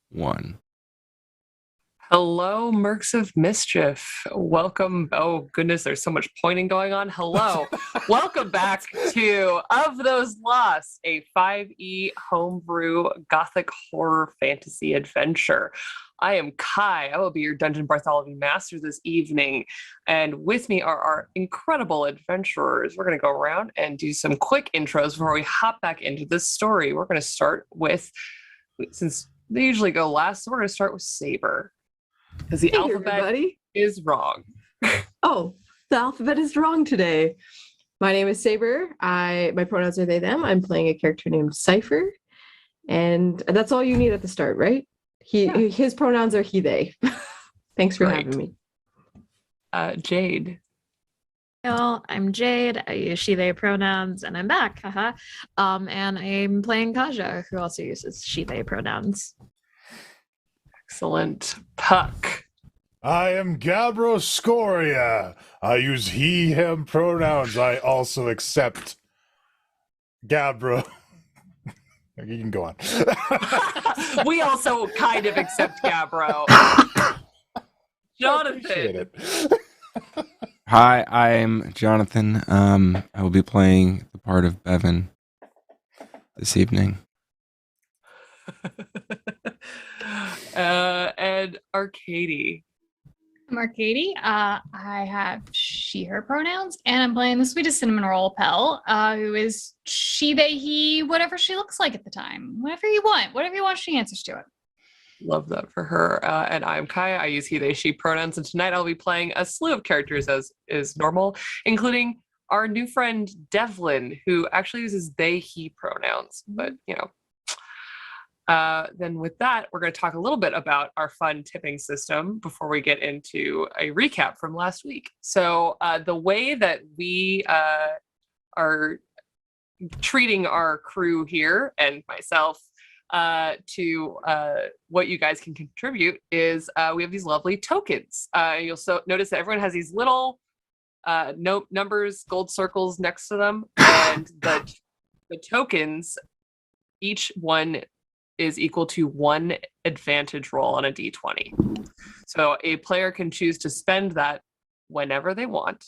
One. Hello, Mercs of Mischief. Welcome. Oh, goodness, there's so much pointing going on. Hello. Welcome back to Of Those Lost, a 5e homebrew gothic horror fantasy adventure. I am Kai. I will be your Dungeon Bartholomew Master this evening. And with me are our incredible adventurers. We're going to go around and do some quick intros before we hop back into this story. We're going to start with, since they usually go last, so we're going to start with Saber. Because the alphabet is wrong. Oh, the alphabet is wrong today. My name is Saber. My pronouns are they, them. I'm playing a character named Cypher. And that's all you need at the start, right? His pronouns are he, they. Thanks for having me. Jade. Well, I'm Jade. I use she, they pronouns, and I'm back. Haha. And I'm playing Kaja, who also uses she, they pronouns. Excellent. Puck. I am Gabro Scoria. I use he, him pronouns. I also accept Gabro. You can go on. We also kind of accept Gabro. Jonathan. Hi, I'm Jonathan. I will be playing the part of Bevan this evening. And Arcady. I'm Arcady. I have she, her pronouns, and I'm playing the sweetest cinnamon roll Pell, who is she, they, he, whatever she looks like at the time. Whatever you want, she answers to it. Love that for her. And I'm Kaya. I use he, they, she pronouns, and tonight I'll be playing a slew of characters as is normal, including our new friend Devlin, who actually uses they, he pronouns, but you know. Then with that, we're going to talk a little bit about our fun tipping system before we get into a recap from last week. So the way that we are treating our crew here and myself to what you guys can contribute is we have these lovely tokens. You'll notice that everyone has these little numbers, gold circles next to them, and the tokens, each one is equal to one advantage roll on a d20. So a player can choose to spend that whenever they want.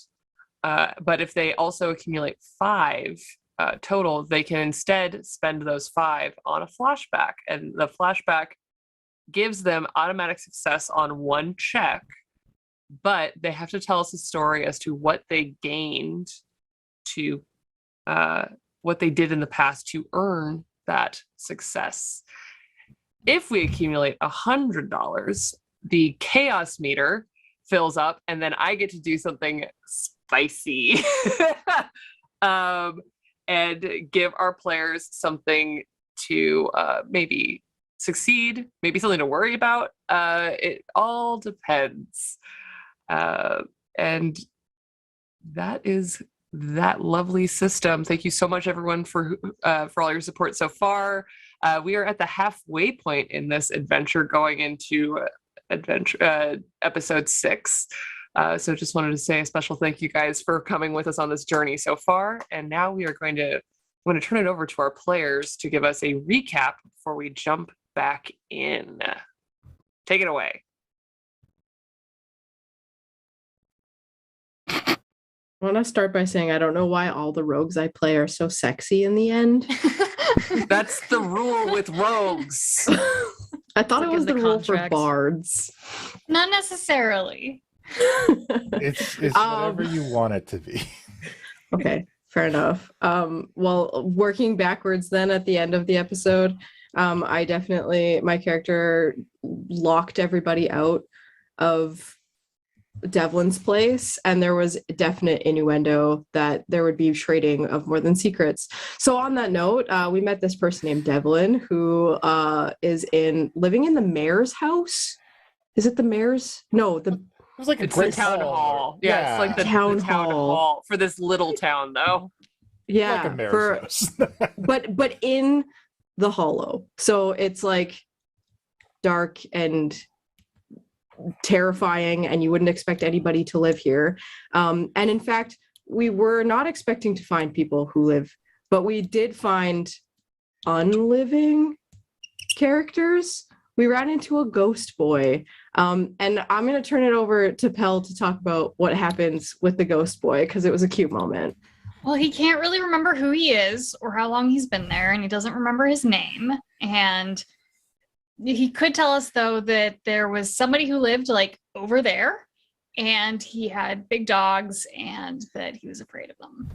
But if they also accumulate 5 total, they can instead spend those 5 on a flashback. And the flashback gives them automatic success on one check, but they have to tell us a story as to what they gained to what they did in the past to earn that success. If we accumulate $100, the chaos meter fills up, and then I get to do something spicy and give our players something to maybe succeed, maybe something to worry about. It all depends. And that is that lovely system. Thank you so much, everyone, for all your support so far. We are at the halfway point in this adventure, going into episode 6. So just wanted to say a special thank you guys for coming with us on this journey so far. And now we are going to turn it over to our players to give us a recap before we jump back in. Take it away. I want to start by saying I don't know why all the rogues I play are so sexy in the end. That's the rule with rogues. I thought it was the rule for bards. Not necessarily. It's whatever you want it to be. Okay, fair enough. Well, working backwards then at the end of the episode, my character locked everybody out of Devlin's place, and there was definite innuendo that there would be trading of more than secrets. So on that note, we met this person named Devlin who is living in the mayor's house. Is it the mayor's? No, It was like it's the town hall. Yeah, it's like the town hall for this little town, though. Yeah, like a mayor's house. but in the hollow. So it's like dark and terrifying, and you wouldn't expect anybody to live here. And in fact, we were not expecting to find people who live, but we did find unliving characters, we ran into a ghost boy. And I'm going to turn it over to Pell to talk about what happens with the ghost boy, because it was a cute moment. Well, he can't really remember who he is or how long he's been there, and he doesn't remember his name. And he could tell us, though, that there was somebody who lived like over there, and he had big dogs, and that he was afraid of them.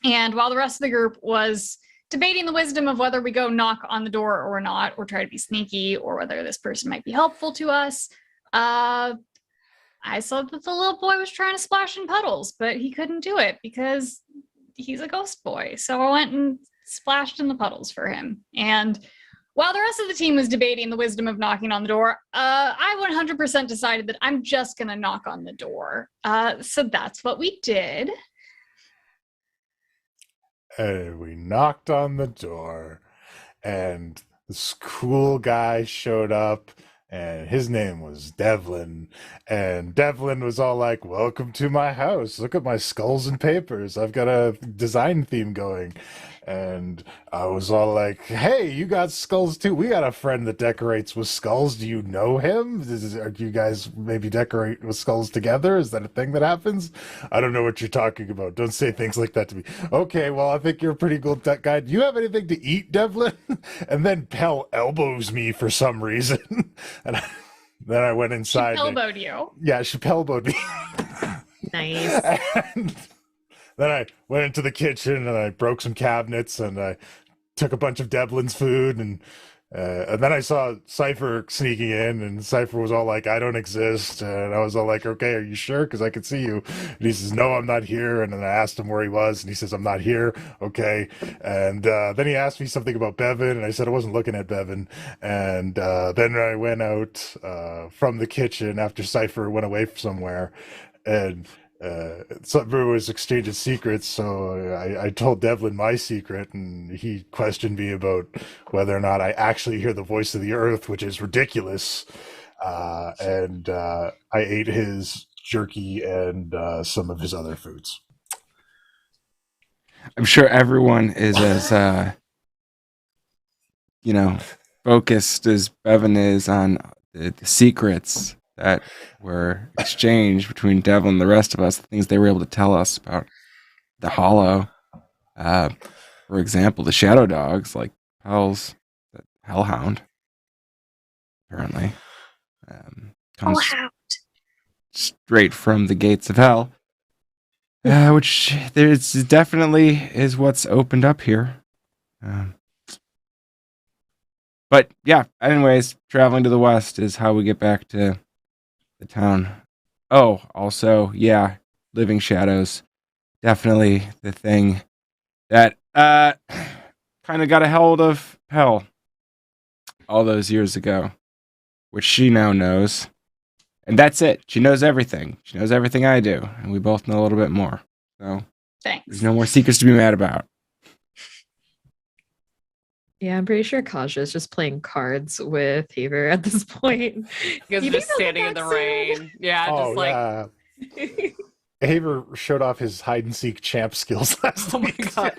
And while the rest of the group was debating the wisdom of whether we go knock on the door or not, or try to be sneaky, or whether this person might be helpful to us, I saw that the little boy was trying to splash in puddles, but he couldn't do it because he's a ghost boy. So I went and splashed in the puddles for him. And while the rest of the team was debating the wisdom of knocking on the door, I 100% decided that I'm just going to knock on the door. So that's what we did. And we knocked on the door, and this cool guy showed up, and his name was Devlin. And Devlin was all like, "Welcome to my house. Look at my skulls and papers. I've got a design theme going." And I was all like, "Hey, you got skulls too? We got a friend that decorates with skulls. Do you know him? Do you guys maybe decorate with skulls together? Is that a thing that happens? I don't know what you're talking about. Don't say things like that to me." "Okay, well, I think you're a pretty good guy. Do you have anything to eat, Devlin?" And then Pell elbows me for some reason. And then I went inside. She elbowed you. Yeah, she elbowed me. Nice. And then I went into the kitchen and I broke some cabinets and I took a bunch of Devlin's food, and then I saw Cypher sneaking in, and Cypher was all like, "I don't exist," and I was all like, "Okay, are you sure? Because I can see you." And he says, "No, I'm not here." And then I asked him where he was, and he says, "I'm not here." "Okay." And then he asked me something about Bevan, and I said I wasn't looking at Bevan. And then I went out from the kitchen after Cypher went away somewhere, and Cypher was exchanging secrets, so I told Devlin my secret, and he questioned me about whether or not I actually hear the voice of the earth, which is ridiculous. And I ate his jerky and some of his other foods. I'm sure everyone is as focused as Bevan is on the secrets that were exchanged between Devlin and the rest of us, the things they were able to tell us about the Hollow. For example, the Shadow Dogs, like Hell's the Hellhound, apparently. Comes straight from the gates of hell. Which there's definitely is what's opened up here. But yeah, anyways, traveling to the west is how we get back to the town. Oh, also, yeah, living shadows. Definitely the thing that kind of got a hold of Hell all those years ago, which she now knows. And that's it. She knows everything. She knows everything I do, and we both know a little bit more. So Thanks. there's no more secrets to be mad about. Yeah, I'm pretty sure Kaja is just playing cards with Haver at this point. You guys You are do just know standing in the that soon. rain. Yeah, Oh, just like, yeah. Haver showed off his hide and seek champ skills last oh my week. god.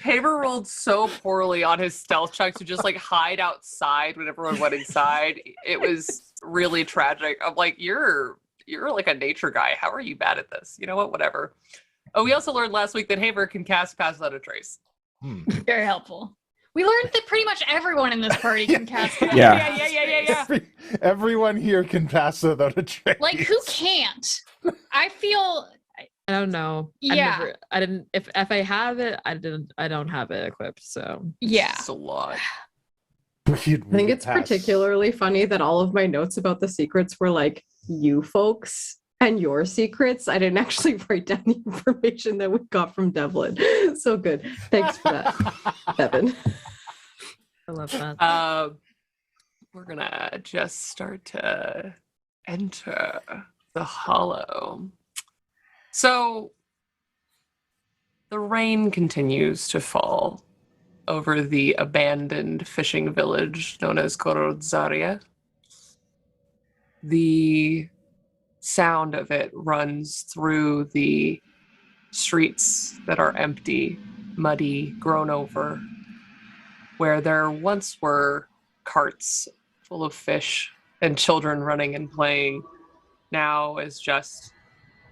Haver rolled so poorly on his stealth check to just like hide outside when everyone went inside. It was really tragic. I'm like, you're like a nature guy. How are you bad at this? You know what? Whatever. Oh, we also learned last week that Haver can cast Pass Without a Trace. Very helpful. We learned that pretty much everyone in this party can cast it. Yeah. Everyone here can pass without a trace. Like, who can't? I feel I don't know. Yeah. I didn't. If I have it, I didn't. I don't have it equipped. So yeah. It's a lot. I think it's particularly funny that all of my notes about the secrets were like you folks and your secrets. I didn't actually write down the information that we got from Devlin. So good. Thanks for that, Devin. I love that. We're gonna just start to enter the Hollow. So the rain continues to fall over the abandoned fishing village known as Korodzaria. The sound of it runs through the streets that are empty, muddy, grown over. where there once were carts full of fish and children running and playing, now is just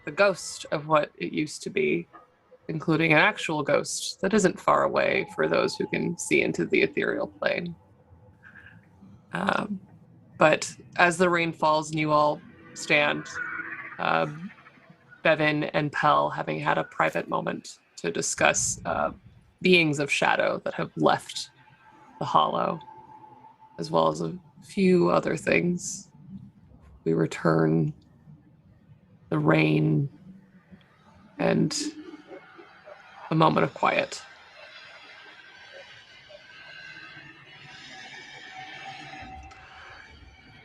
the ghost of what it used to be, including an actual ghost that isn't far away for those who can see into the ethereal plane. But as the rain falls and you all stand, Bevan and Pell having had a private moment to discuss beings of shadow that have left the hollow, as well as a few other things, we return the rain and a moment of quiet.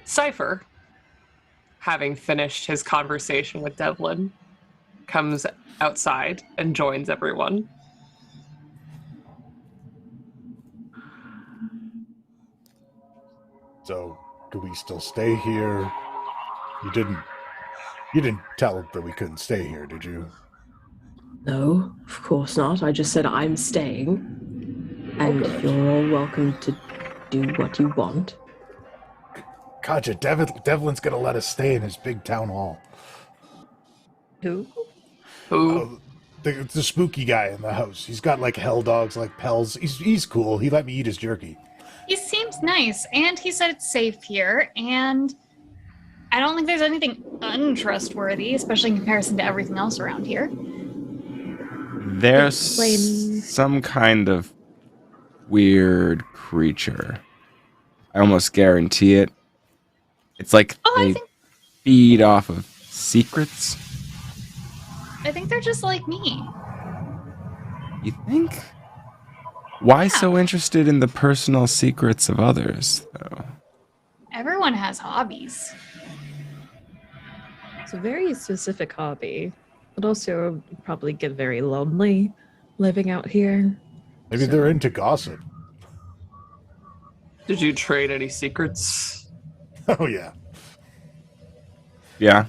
Cypher, having finished his conversation with Devlin, comes outside and joins everyone. So, do we still stay here? You didn't tell that we couldn't stay here, did you? No, of course not. I just said I'm staying. And Okay. you're all welcome to do what you want. Gotcha, Devlin's gonna let us stay in his big town hall. Who? Who? Oh, the spooky guy in the house. He's got like hell dogs, like Pels. He's cool. He let me eat his jerky. He seems nice, and he said it's safe here, and I don't think there's anything untrustworthy, especially in comparison to everything else around here. There's Explain. some kind of weird creature. I almost guarantee it. It's like I they feed off of secrets. think they're just like me. You think? Why so interested in the personal secrets of others, though? Everyone has hobbies. It's a very specific hobby, but also probably get very lonely living out here. Maybe they're into gossip. Did you trade any secrets? Oh yeah. Yeah.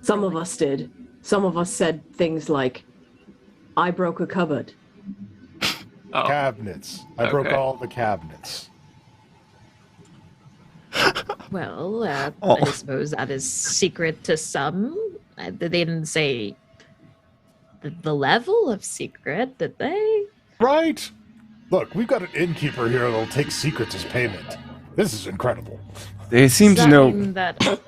Some of us did. Some of us said things like, I broke a cupboard. Oh, Cabinets. I broke Okay. all the cabinets. Well, Oh. I suppose that is secret to some. They didn't say the level of secret, did they? Right? Look, we've got an innkeeper here that'll take secrets as payment. This is incredible. They seem Does to that know. mean that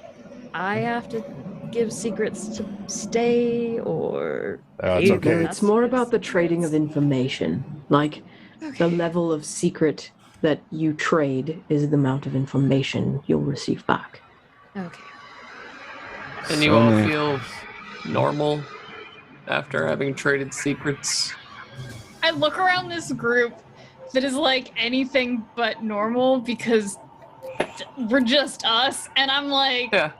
I have to give secrets to stay, or It's you? okay. It's more about the trading of information. Like, the level of secret that you trade is the amount of information you'll receive back. Okay. and you So all many- feel normal after having traded secrets? I look around this group that is like anything but normal because we're just us, and I'm like, Yeah.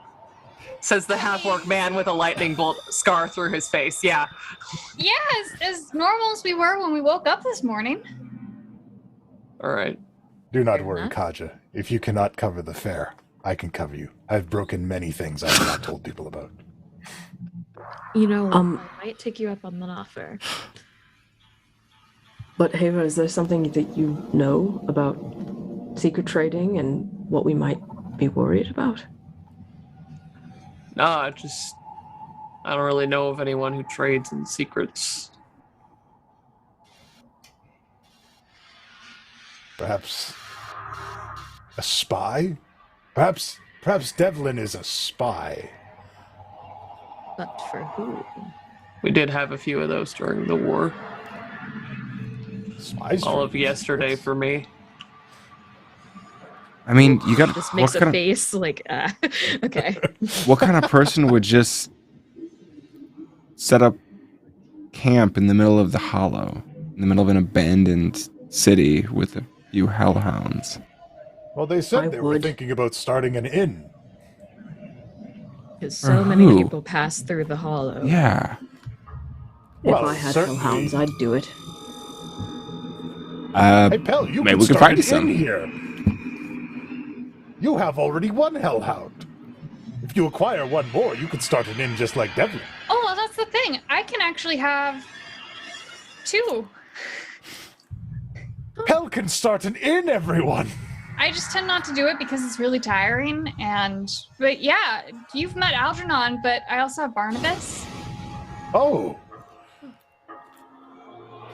Says the half-orc man with a lightning bolt scar through his face. Yeah. yeah, as normal as we were when we woke up this morning. All right. Do not Fair worry, enough. Kaja. If you cannot cover the fare, I can cover you. I've broken many things I have not told people about. You know, Um, I might take you up on that offer. But Heva, is there something that you know about secret trading and what we might be worried about? Nah, I don't really know of anyone who trades in secrets. Perhaps a spy? Perhaps Devlin is a spy. But for who? We did have a few of those during the war. Spies All for- of yesterday for me. I mean, you got Just what makes a kind of face like, okay. what kind of person would just set up camp in the middle of the hollow, in the middle of an abandoned city with a few hellhounds? Well, they said I they were would. thinking about starting an inn. Because For so many who? people pass through the hollow. Yeah. Well, if I had certainly- hellhounds, I'd do it. Hey, Pell, you maybe can we can start find an some. inn here. You have already one hellhound. If you acquire one more, you can start an inn just like Devlin. Oh, well, that's the thing. I can actually have two. Pell can start an inn, everyone. I just tend not to do it because it's really tiring. But yeah, you've met Algernon, but I also have Barnabas. Oh,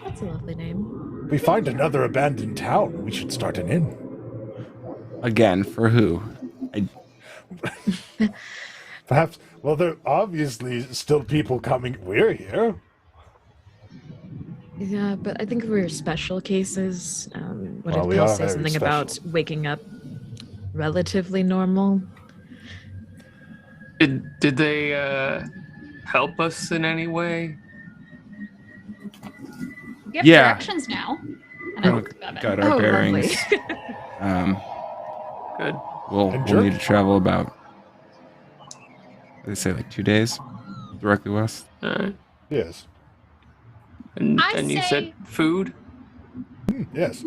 That's a lovely name. we find another abandoned town. We should start an inn. Again, for who? Perhaps. Well, there are obviously still people coming. We're here. Yeah, but I think we're special cases. What Well, did we Pell are say? very Something about special. waking up relatively normal? Did they help us in any way? You have Yeah. directions now. And Kind I of look at got Bevan. our Oh, bearings. lovely. Good. We'll need to travel about, what did they say, like 2 days directly west. All right. Yes. And I you said say- food? Yes.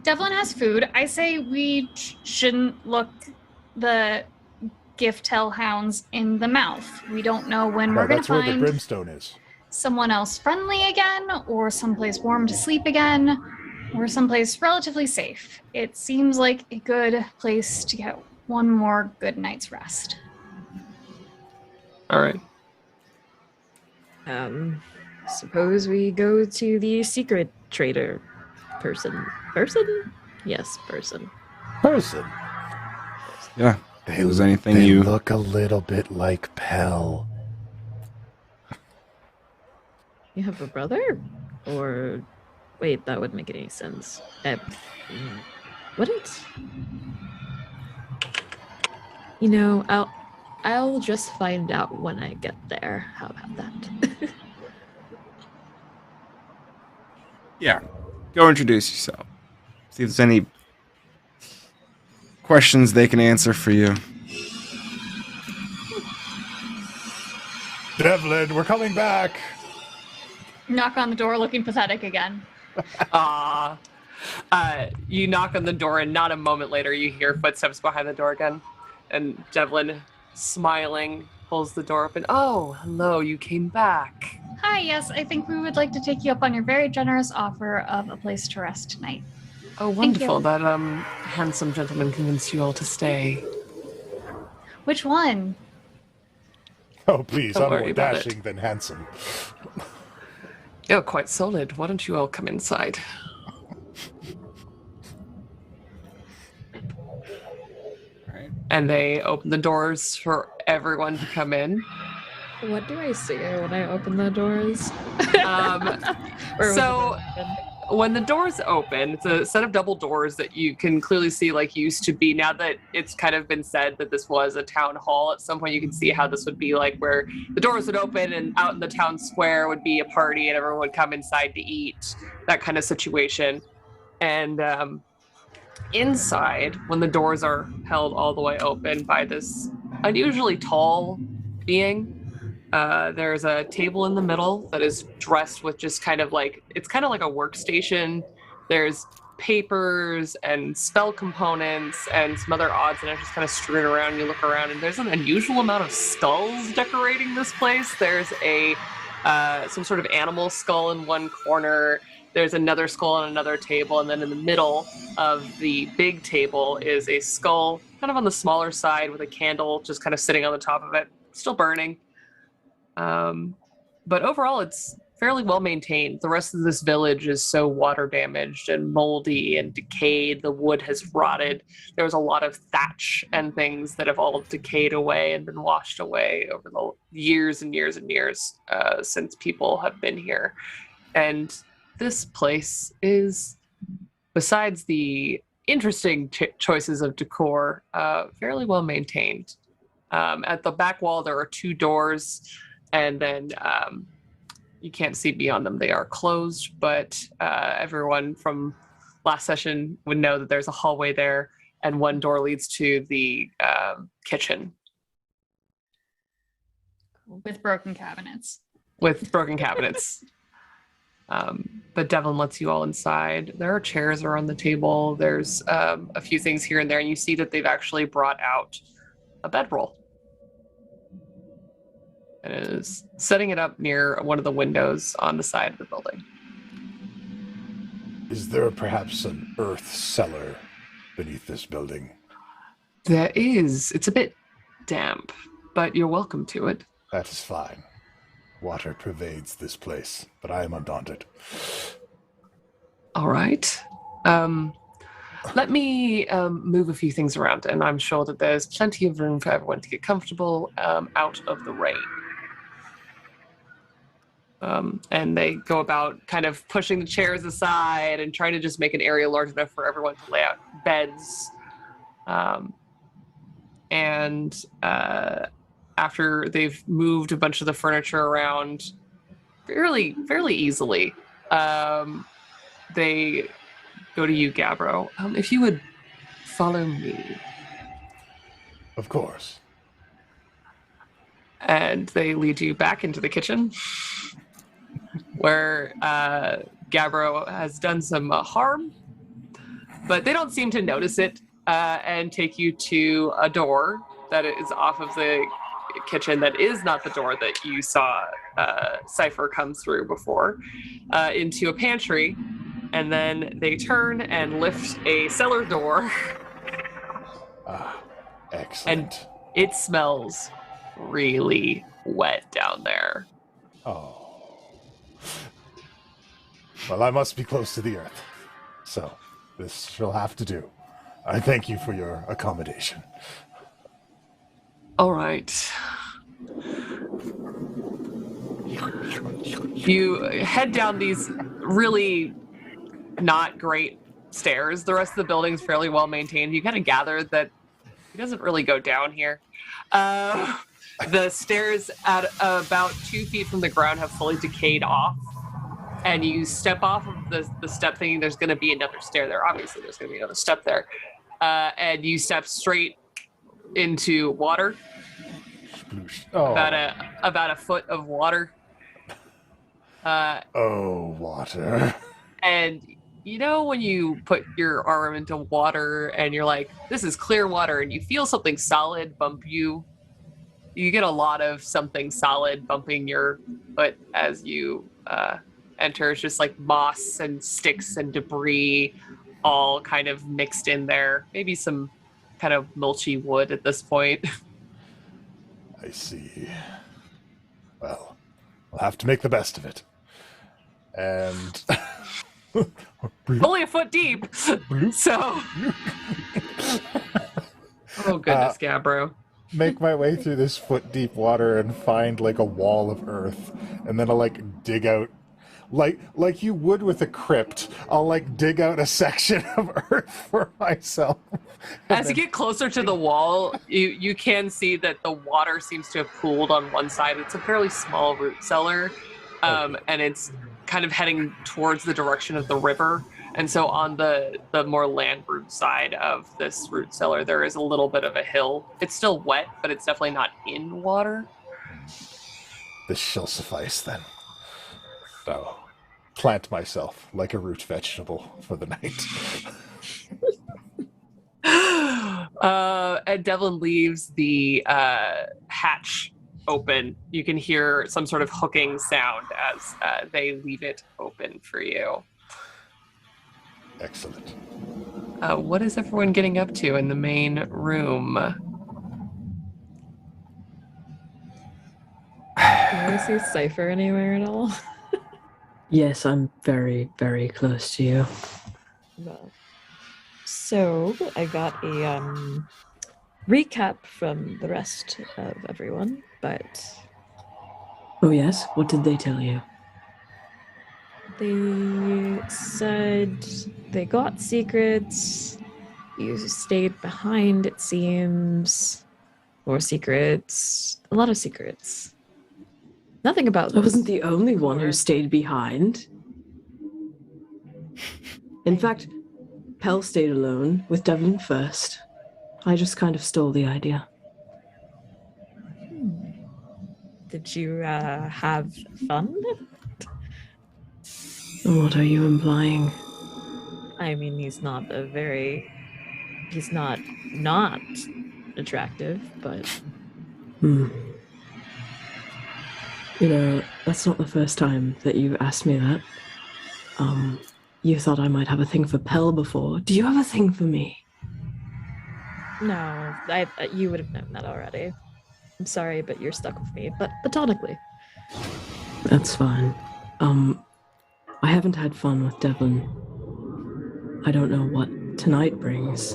Devlin has food. I say we shouldn't look the gift hellhounds in the mouth. We don't know when No, we're going that's to where the find brimstone is. someone else friendly again, or someplace warm to sleep again, or someplace relatively safe. It seems like a good place to get one more good night's rest. All right. Suppose we go to the secret trader person. Person? Yes, person. Person. Yeah. They, If there's anything they you look a little bit like Pell. You have a brother? Or wait, that wouldn't make any sense. Would it? You know, I'll just find out when I get there. How about that? Yeah. Go introduce yourself. See if there's any questions they can answer for you. Devlin, we're coming back. Knock on the door looking pathetic again. You knock on the door, and not a moment later, you hear footsteps behind the door again. And Devlin, smiling, pulls the door open. Oh, hello, you came back. Hi, yes, I think we would like to take you up on your very generous offer of a place to rest tonight. Oh, Thank wonderful. you. That handsome gentleman convinced you all to stay. Which one? Oh, please, Don't I'm worry more about it. dashing than handsome. You're quite solid. Why don't you all come inside? Right. And they open the doors for everyone to come in. What do I see when I open the doors? Or was So- it open? When the doors open, it's a set of double doors that you can clearly see like used to be. Now that it's kind of been said that this was a town hall, at some point you can see how this would be like, where the doors would open and out in the town square would be a party and everyone would come inside to eat, that kind of situation. And inside, when the doors are held all the way open by this unusually tall being, there's a table in the middle that is dressed with just kind of like, it's kind of like a workstation. There's papers and spell components and some other odds and ends just kind of strewn around. You look around and there's an unusual amount of skulls decorating this place. There's a some sort of animal skull in one corner. There's another skull on another table, and then in the middle of the big table is a skull, kind of on the smaller side, with a candle just kind of sitting on the top of it, still burning. But overall, it's fairly well maintained. The rest of this village is so water damaged and moldy and decayed. The wood has rotted. There was a lot of thatch and things that have all decayed away and been washed away over the years and years and years since people have been here. And this place is, besides the interesting choices of decor, fairly well maintained. At the back wall, there are 2 doors, and then you can't see beyond them. They are closed, but everyone from last session would know that there's a hallway there, and one door leads to the kitchen With broken cabinets. with broken cabinets. But Devlin lets you all inside. There are chairs around the table. There's a few things here and there, and you see that they've actually brought out a bedroll. And is setting it up near one of the windows on the side of the building. Is there perhaps an earth cellar beneath this building? There is. It's a bit damp, but you're welcome to it. That is fine. Water pervades this place, but I am undaunted. All right. Let me move a few things around, and I'm sure that there's plenty of room for everyone to get comfortable out of the rain. And they go about kind of pushing the chairs aside and trying to just make an area large enough for everyone to lay out beds. After they've moved a bunch of the furniture around fairly easily, they go to you, Gabbro. If you would follow me. Of course. And they lead you back into the kitchen, where Gabbro has done some harm, but they don't seem to notice it, and take you to a door that is off of the kitchen that is not the door that you saw Cypher come through before, into a pantry, and then they turn and lift a cellar door. Excellent. And it smells really wet down there. Oh. Well, I must be close to the earth, so this shall have to do. I thank you for your accommodation. All right. You head down these really not great stairs. The rest of the building's fairly well maintained. You kind of gather that it doesn't really go down here. The stairs at about 2 feet from the ground have fully decayed off. And you step off of the step thinking there's going to be another stair there. Obviously, there's going to be another step there. And you step straight into water. Oh. About a foot of water. Water. And you know when you put your arm into water and you're like, this is clear water, and you feel something solid bump you? You get a lot of something solid bumping your foot as you enter. It's just like moss and sticks and debris all kind of mixed in there. Maybe some kind of mulchy wood at this point. I see. Well, we'll have to make the best of it. And... Only a foot deep! So... Oh goodness, Gabbro. Make my way through this foot-deep water and find, like, a wall of earth. And then I'll, like, dig out... Like you would with a crypt, I'll, like, dig out a section of earth for myself. As you get closer to the wall, you can see that the water seems to have pooled on one side. It's a fairly small root cellar, and it's kind of heading towards the direction of the river. And so on the more land root side of this root cellar, there is a little bit of a hill. It's still wet, but it's definitely not in water. This shall suffice then. So, plant myself like a root vegetable for the night. And Devlin leaves the hatch open. You can hear some sort of hooking sound as they leave it open for you. Excellent. What is everyone getting up to in the main room? Can I see Cypher anywhere at all? Yes, I'm very, very close to you. Well, so I got a recap from the rest of everyone, but Oh, yes? What did they tell you? they said they got secrets. You stayed behind, it seems. More secrets. A lot of secrets. Nothing about I wasn't the only one who stayed behind. In fact, Pell stayed alone with Devlin first. I just kind of stole the idea. Did you have fun? What are you implying? I mean, he's not not attractive, but You know, that's not the first time that you asked me that. you thought I might have a thing for Pell before. Do you have a thing for me? No, you would have known that already. I'm sorry, but you're stuck with me, but platonically. That's fine. I haven't had fun with Devlin. I don't know what tonight brings.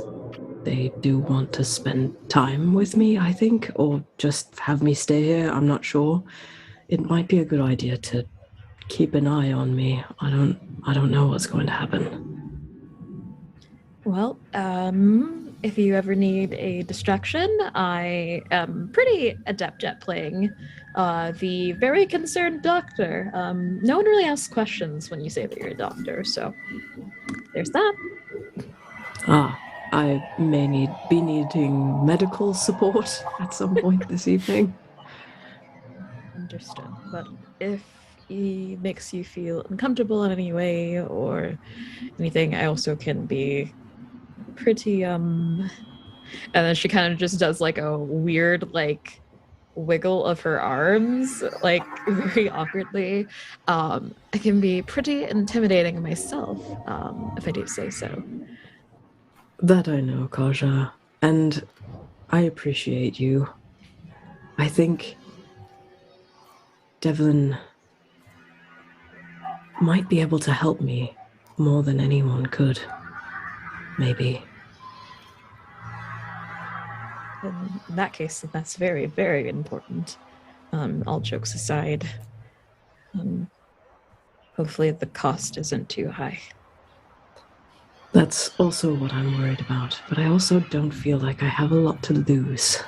They do want to spend time with me, I think, or just have me stay here. I'm not sure. It might be a good idea to keep an eye on me. I don't know what's going to happen. Well, if you ever need a distraction, I am pretty adept at playing the very concerned doctor. No one really asks questions when you say that you're a doctor, so there's that. I may be needing medical support at some point this evening. Understood. But if he makes you feel uncomfortable in any way or anything, I also can be pretty and then she kind of just does like a weird like wiggle of her arms, like very awkwardly. I can be pretty intimidating myself, if I do say so. That I know, Kaja, and I appreciate you. I think Devlin might be able to help me more than anyone could. Maybe. In that case, that's very, very important. All jokes aside, hopefully the cost isn't too high. That's also what I'm worried about, but I also don't feel like I have a lot to lose.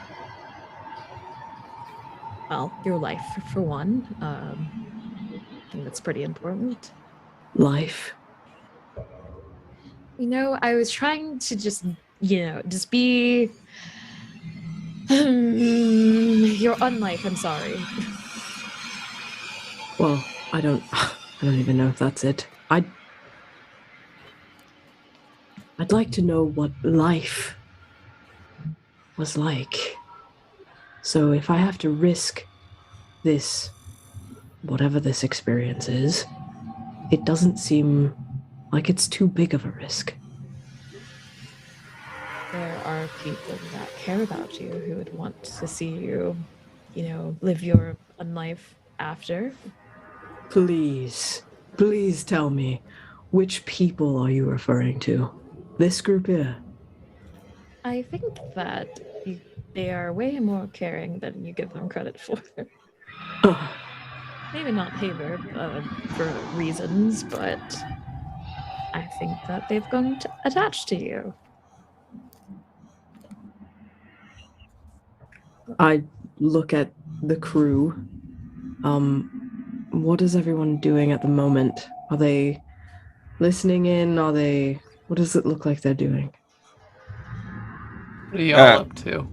Well, your life, for one. I think that's pretty important. Life? You know, I was trying to just be your unlife, I'm sorry. Well, I don't even know if that's it. I'd like to know what life was like. So if I have to risk this, whatever this experience is, it doesn't seem like it's too big of a risk. There are people that care about you who would want to see you, live your unlife after. Please tell me, which people are you referring to? This group here? I think that they are way more caring than you give them credit for. Oh, Maybe not Haber for reasons, but I think that they've grown attached to you. I look at the crew. What is everyone doing at the moment? Are they listening in? What does it look like they're doing? What are y'all up to?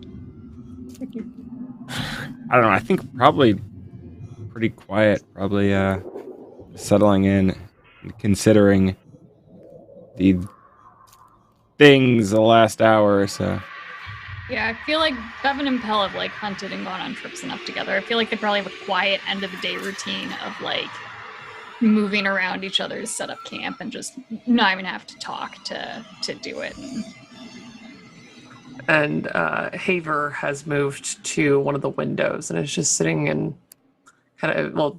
I don't know. I think probably pretty quiet. Probably settling in and considering the things the last hour or so. Yeah, I feel like Bevan and Pell have like hunted and gone on trips enough together. I feel like they probably have a quiet end of the day routine of like moving around each other's setup camp and just not even have to talk to do it. And Haver has moved to one of the windows and is just sitting and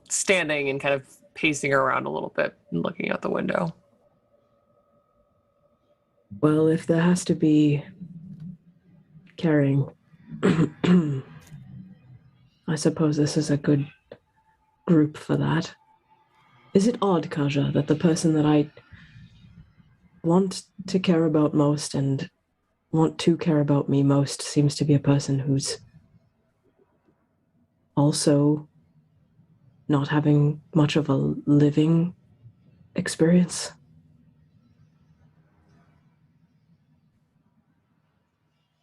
standing and kind of pacing around a little bit and looking out the window. Well, if there has to be caring, I suppose this is a good group for that. Is it odd, Kaja, that the person that I want to care about most and want to care about me most seems to be a person who's also not having much of a living experience?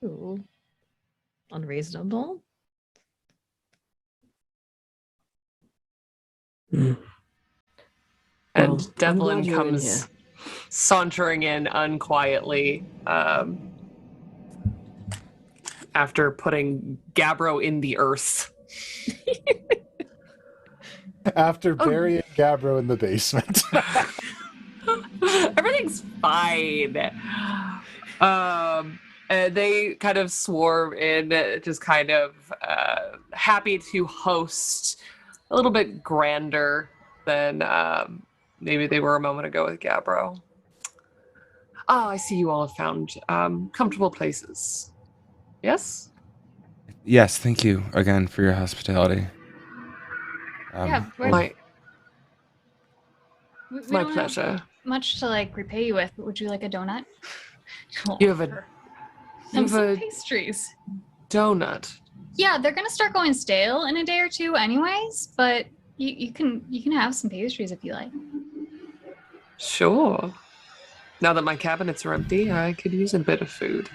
Ooh, unreasonable. Mm. And Well, I'm Devlin glad you're in comes here. sauntering in unquietly after putting Gabbro in the earth. After burying Gabbro in the basement. Everything's fine. They kind of swarm in, just kind of happy to host a little bit grander than maybe they were a moment ago with Gabbro. Oh, I see you all have found comfortable places. Yes? Yes, thank you again for your hospitality. Yeah, well, My We my don't have pleasure. much to like repay you with. Would you like a donut? You have a some a pastries. donut. Yeah, they're gonna start going stale in a day or two, anyways. But you can have some pastries if you like. Sure. Now that my cabinets are empty, I could use a bit of food.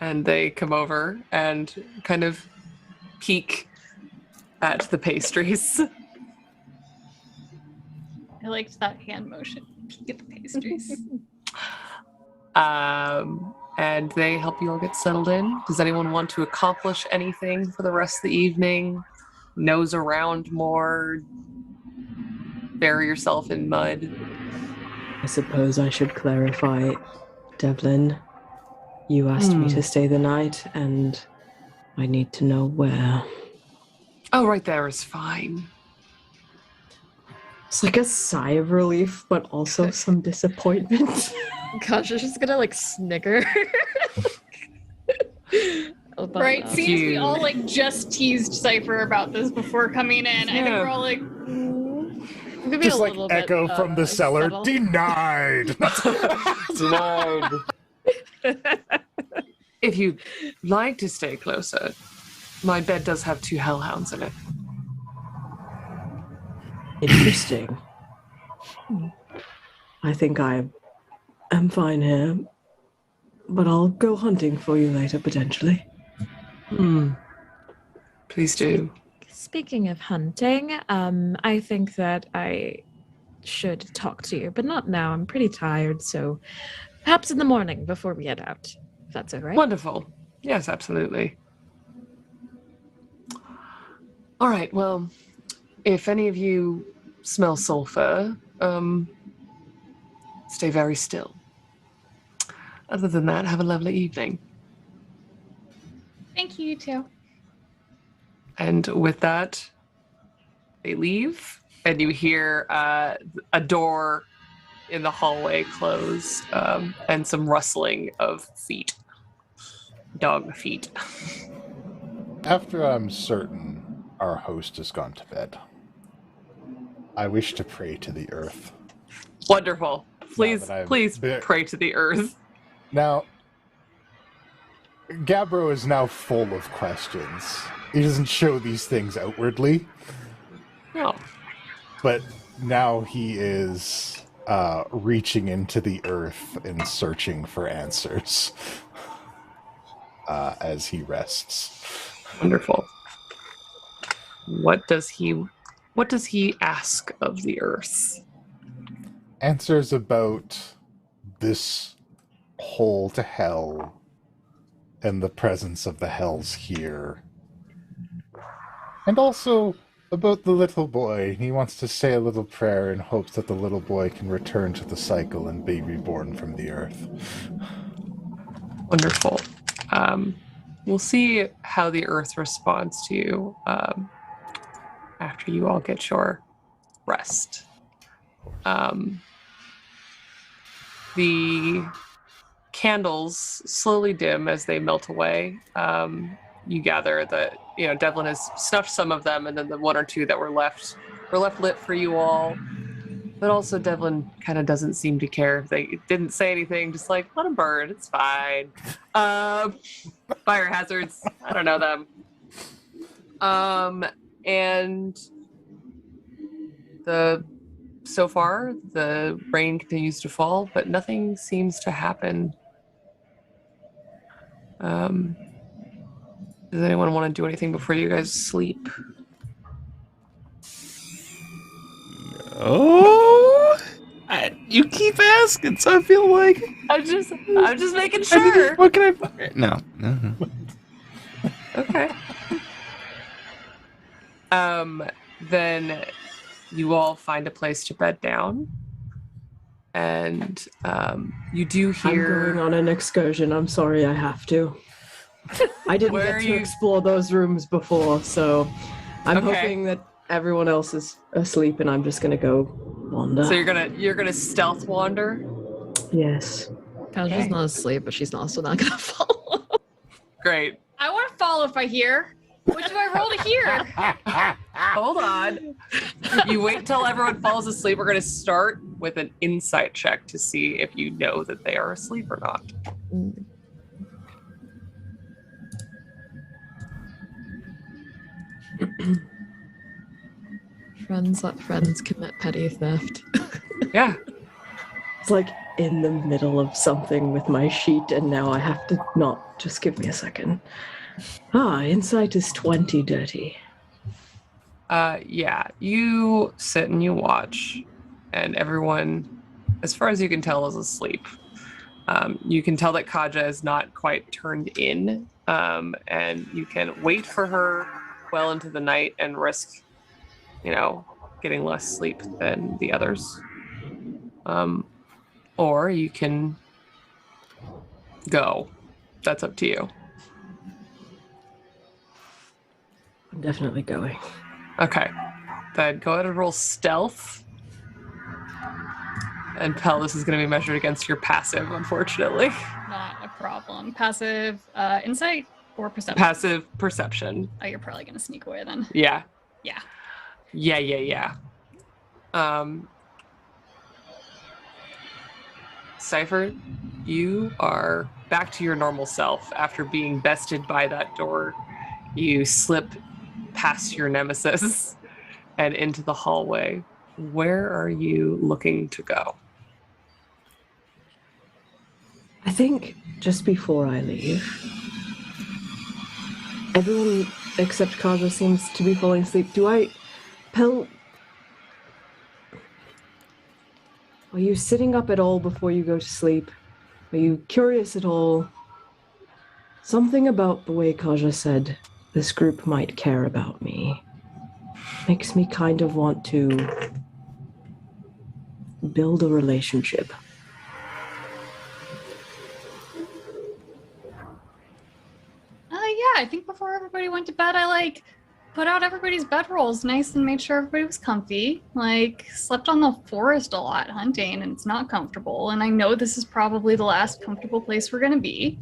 And they come over and kind of peek at the pastries. I liked that hand motion. Peek at the pastries. And they help you all get settled in. Does anyone want to accomplish anything for the rest of the evening? Nose around more? Bury yourself in mud? I suppose I should clarify, Devlin. You asked me to stay the night, and I need to know where. Oh, right there is fine. It's like a sigh of relief, but also some disappointment. Gosh, she's just gonna like snicker. About Right, that. seems we all like just teased Cypher about this before coming in. I think we're all like, Maybe Just a like little echo bit, from the cellar. subtle. Denied. denied. If you'd like to stay closer, my bed does have 2 hellhounds in it. Interesting. I think I am fine here, but I'll go hunting for you later, potentially. Please do. Speaking of hunting, I think that I should talk to you, but not now. I'm pretty tired, so perhaps in the morning before we head out, if that's all right. Wonderful. Yes, absolutely. All right, well, if any of you smell sulfur, stay very still. Other than that, have a lovely evening. thank you, you too. And with that, they leave, and you hear a door in the hallway close, and some rustling of feet. Dog feet. After I'm certain our host has gone to bed, I wish to pray to the earth. Wonderful. Please, that I've please been- pray to the earth. Now, Gabbro is now full of questions. He doesn't show these things outwardly, No. but now he is reaching into the earth and searching for answers as he rests. Wonderful. What does he ask of the earth? Answers about this hole to hell and the presence of the hells here. And also about the little boy. He wants to say a little prayer in hopes that the little boy can return to the cycle and be reborn from the earth. Wonderful. We'll see how the earth responds to you after you all get your rest. The candles slowly dim as they melt away. You gather that Devlin has snuffed some of them, and then the 1 or 2 that were left lit for you all. But also Devlin kind of doesn't seem to care if they didn't say anything, just like, let them burn, it's fine. Fire hazards, I don't know them. And so far, the rain continues to fall, but nothing seems to happen. Does anyone want to do anything before you guys sleep? Oh, you keep asking, so I feel like I'm just making sure. what can I? No. Okay. Then you all find a place to bed down. And you do hear... I'm going on an excursion. I'm sorry, I have to. I didn't Where get are to you- explore those rooms before, so I'm Okay. hoping that everyone else is asleep and I'm just gonna go wander. So you're gonna stealth wander? Yes. She's Okay. not asleep, but she's also not gonna follow. Great. I want to follow if I hear. What do I roll to hear? Hold on. You wait till everyone falls asleep. We're gonna start with an insight check to see if you know that they are asleep or not. Friends let friends commit petty theft. Yeah. It's like in the middle of something with my sheet and now I have to not. Just give me a second. Insight is 20 dirty. Yeah. You sit and you watch, and everyone, as far as you can tell, is asleep. You can tell that Kaja is not quite turned in, and you can wait for her well into the night and risk, getting less sleep than the others. Or you can go. That's up to you. I'm definitely going. Okay. Then go ahead and roll stealth. And Pell, this is going to be measured against your passive, unfortunately. Not a problem. Passive insight or perception? Passive perception. Oh, you're probably going to sneak away then. Yeah. Yeah. Yeah. Cypher, you are back to your normal self after being bested by that door. You slip past your nemesis and into the hallway. Where are you looking to go? I think just before I leave, everyone except Kaja seems to be falling asleep. Pell, are you sitting up at all before you go to sleep? Are you curious at all? Something about the way Kaja said this group might care about me makes me kind of want to build a relationship. Yeah, I think before everybody went to bed, I put out everybody's bedrolls nice and made sure everybody was comfy. Slept on the forest a lot hunting, and it's not comfortable. And I know this is probably the last comfortable place we're gonna be.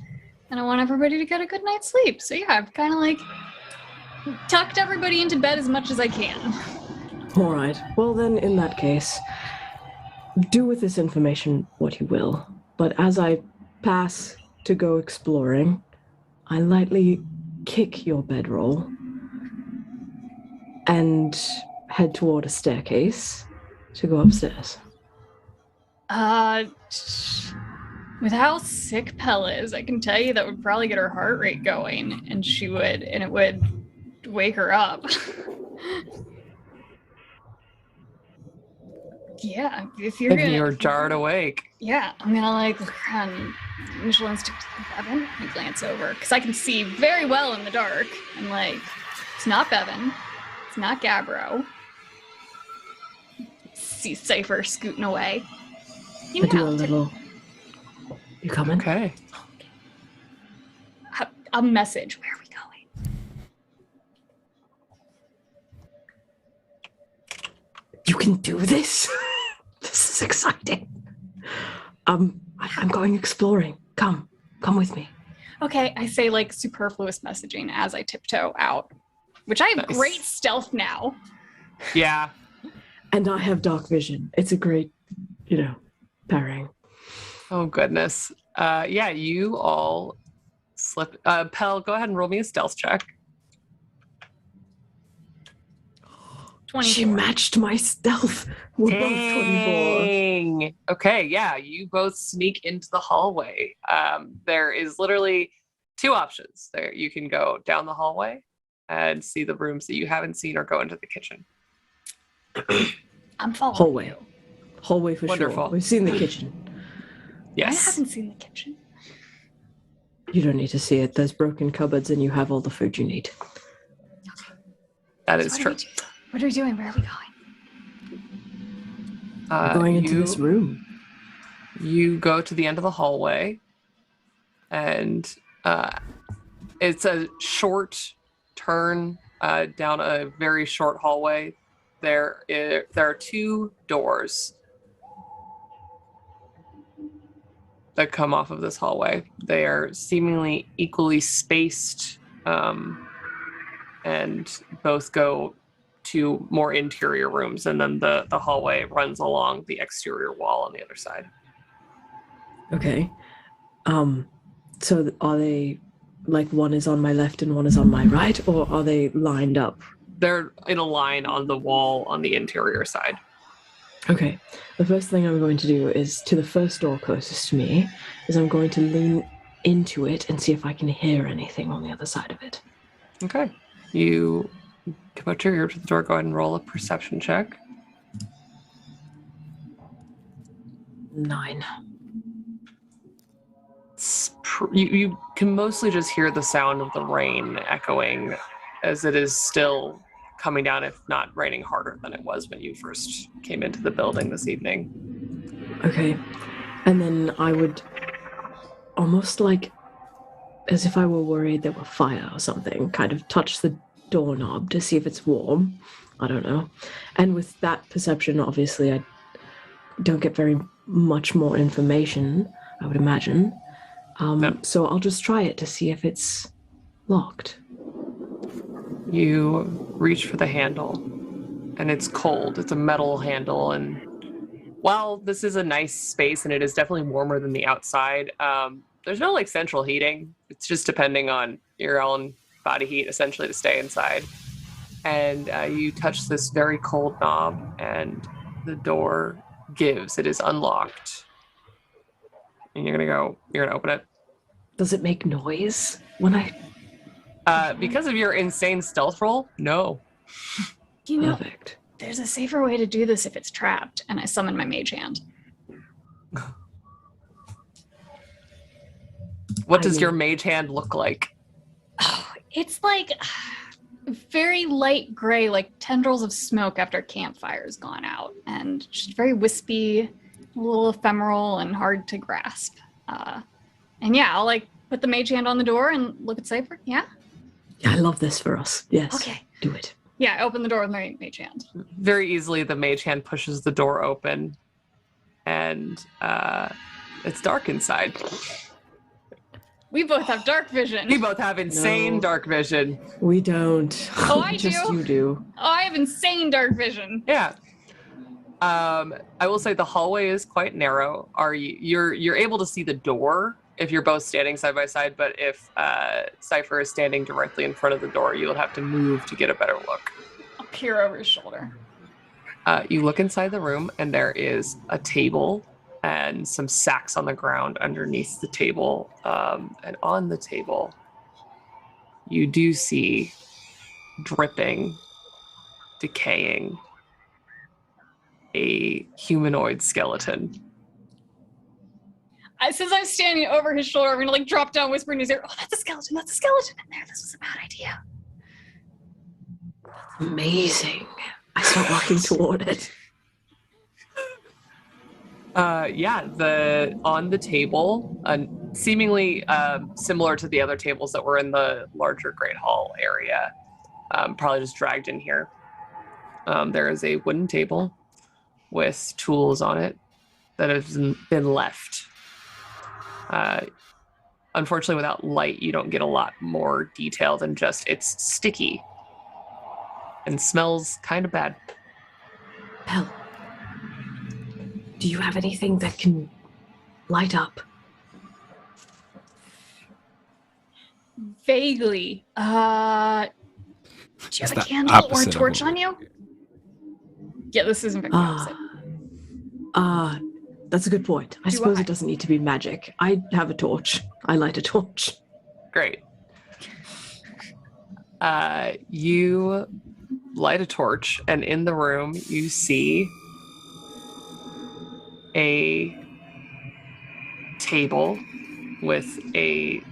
And I want everybody to get a good night's sleep. So yeah, I've kind of tucked everybody into bed as much as I can. All right. Well, then, in that case, do with this information what you will. But as I pass to go exploring, I lightly kick your bedroll and head toward a staircase to go upstairs. With how sick Pell is, I can tell you that would probably get her heart rate going, and it would wake her up. Yeah, if You're jarred awake. Yeah, I'm gonna look around. Initial instinct, Bevan. I glance over because I can see very well in the dark. I'm it's not Bevan. It's not Gabbro. See Cypher scooting away. I do a little. You coming? Okay. A message. Where are we going? You can do this? This is exciting. I'm going exploring. Come with me. Okay, I say superfluous messaging as I tiptoe out, which I have Nice. great stealth now. Yeah. And I have dark vision. It's a great, pairing. Oh, goodness. Yeah, you all slip. Pell, go ahead and roll me a stealth check. 24. She matched my stealth. We're both 24. Dang. Okay, yeah, you both sneak into the hallway. There is literally two options. There, you can go down the hallway and see the rooms that you haven't seen, or go into the kitchen. I'm following Hallway. you. Hallway for Wonderful. sure. We've seen the kitchen. I Yes. haven't seen the kitchen. You don't need to see it. There's broken cupboards and you have all the food you need. That is So true. what are we doing? Where are we going? We're going into this room. You go to the end of the hallway, and it's a short turn down a very short hallway. There are 2 doors that come off of this hallway. They are seemingly equally spaced, and both go to more interior rooms, and then the hallway runs along the exterior wall on the other side. Okay. So are they like one is on my left and one is on my right, or are they lined up? They're in a line on the wall on the interior side. Okay. The first thing I'm going to do is to the first door closest to me is I'm going to lean into it and see if I can hear anything on the other side of it. Okay. You come up to your ear to the door. Go ahead and roll a perception check. 9. You can mostly just hear the sound of the rain echoing as it is still coming down, if not raining harder than it was when you first came into the building this evening. Okay. And then I would almost like as if I were worried there were fire or something, kind of touch the doorknob to see if it's warm. I don't know. And with that perception, obviously, I don't get very much more information, I would imagine. No. So I'll just try it to see if it's locked. You reach for the handle, and it's cold. It's a metal handle, and while this is a nice space, and it is definitely warmer than the outside, there's no like central heating. It's just depending on your own body heat, essentially, to stay inside. And you touch this very cold knob, and the door gives. It is unlocked. And you're gonna open it. Does it make noise when I... Because of your insane stealth roll, no. You know, Perfect. there's a safer way to do this if it's trapped, and I summon my mage hand. What does your mage hand look like? Oh, it's like very light gray, like tendrils of smoke after a campfire's gone out, and just very wispy, a little ephemeral, and hard to grasp. And yeah, I'll like put the mage hand on the door and look at Cypher. Yeah? Yeah, I love this for us. Yes. Okay. Do it. Yeah, I open the door with my mage hand. Very easily, the mage hand pushes the door open, and it's dark inside. We both have dark vision. We both have insane No. dark vision. We don't. Oh, I Just do. you do. Oh, I have insane dark vision. Yeah. I will say the hallway is quite narrow. You're able to see the door if you're both standing side by side, but if Cypher is standing directly in front of the door, you'll have to move to get a better look. I'll peer over his shoulder. You look inside the room, and there is a table and some sacks on the ground underneath the table. And on the table, you do see dripping, decaying, a humanoid skeleton. Since I'm standing over his shoulder, I'm gonna like drop down, whisper in his ear, "Oh, that's a skeleton in there. This was a bad idea." Amazing. I start walking toward it. On the table, seemingly similar to the other tables that were in the larger Great Hall area, probably just dragged in here. There is a wooden table with tools on it that have been left. Unfortunately, without light, you don't get a lot more detail than just it's sticky and smells kind of bad. Belle, do you have anything that can light up? Vaguely. Do you It's have a the candle or a opposite of torch what on you? Yeah, this isn't very opposite. That's a good point. I suppose it doesn't need to be magic. I have a torch. I light a torch. Great. You light a torch, and in the room, you see a table with a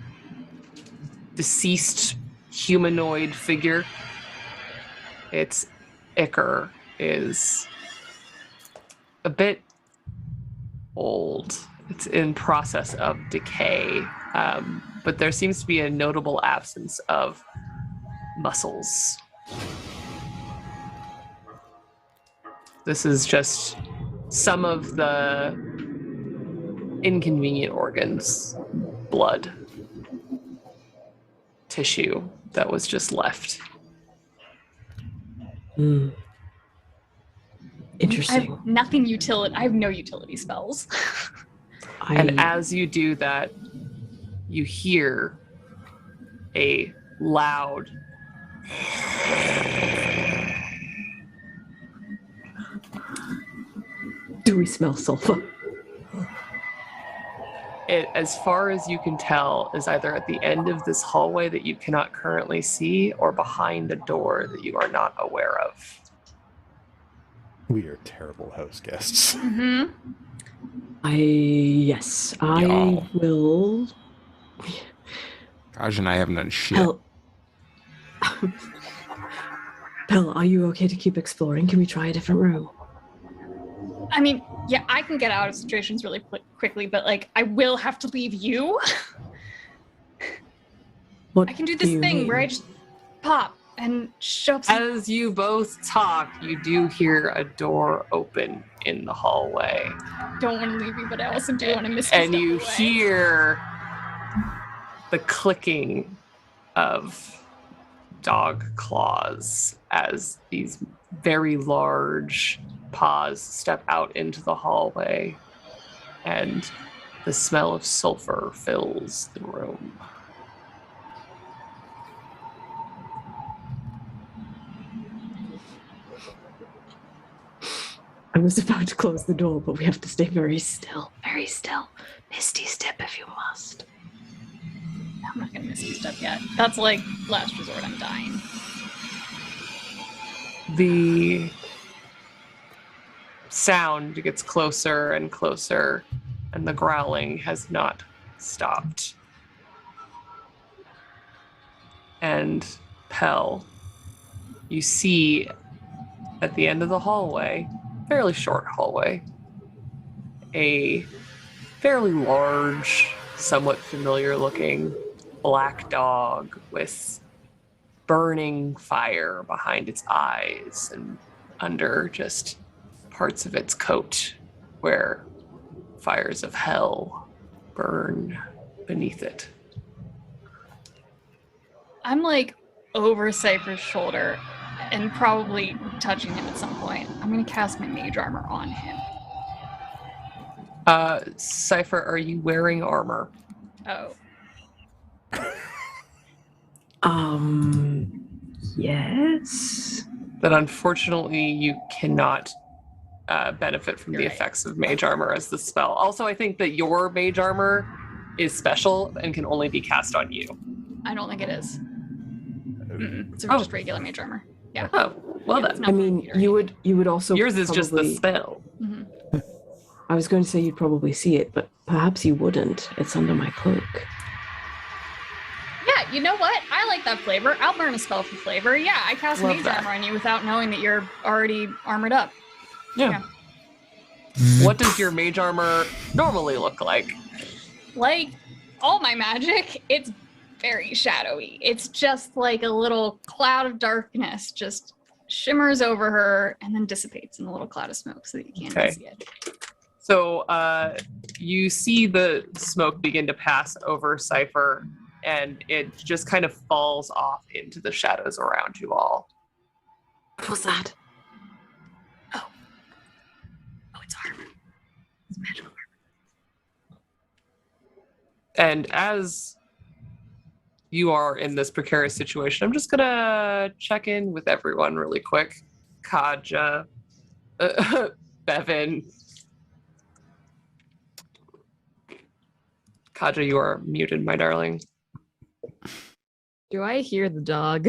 deceased humanoid figure. Its ichor is a bit old. It's in process of decay, but there seems to be a notable absence of muscles. This is just some of the inconvenient organs, blood, tissue that was just left. Interesting. I have no utility spells. And as you do that, you hear a loud Do we smell sulfur? it, as far as you can tell, is either at the end of this hallway that you cannot currently see or behind a door that you are not aware of. We are terrible house guests. Mm-hmm. Yes, I Y'all. will. Kaj and I haven't done shit. Pell. Pell, are you okay to keep exploring? Can we try a different room? I mean, yeah, I can get out of situations really quickly, but like, I will have to leave you. What I can do this thing where I just pop and show up. As you both talk, you do hear a door open in the hallway. Don't want to leave you, but I also do want to miss And you hear the clicking of dog claws as these very large paws step out into the hallway, and the smell of sulfur fills the room. I was about to close the door, but we have to stay very still. Very still. Misty step if you must. I'm not gonna miss you step yet. That's like last resort. I'm dying. The sound gets closer and closer, and the growling has not stopped. And Pell, you see at the end of the hallway, fairly short hallway, a fairly large, somewhat familiar looking black dog with burning fire behind its eyes and under just parts of its coat where fires of hell burn beneath it. I'm like over Cypher's shoulder and probably touching him at some point. I'm gonna cast my mage armor on him. Cypher, are you wearing armor? Oh. Yes. Then unfortunately you cannot benefit from the You're right. effects of mage armor as the spell. Also, I think that your mage armor is special and can only be cast on you. I don't think it is. It's Oh. just regular mage armor. Yeah. Oh, well Yeah, it's then. not I mean, you would also. Yours is just the probably- spell. Mhm. I was going to say you'd probably see it, but perhaps you wouldn't. It's under my cloak. Yeah, you know what? I like that flavor. I'll burn a spell for flavor. Yeah, I cast Love mage that. armor on you without knowing that you're already armored up. Yeah. What does your mage armor normally look like? Like all my magic, it's very shadowy. It's just like a little cloud of darkness just shimmers over her and then dissipates in a little cloud of smoke so that you can't Okay. see it. So you see the smoke begin to pass over Cypher, and it just kind of falls off into the shadows around you all. What was that? Oh, it's armor. It's magical armor. And as you are in this precarious situation, I'm just gonna check in with everyone really quick. Kaja, Bevan. Kaja, you are muted, my darling. Do I hear the dog?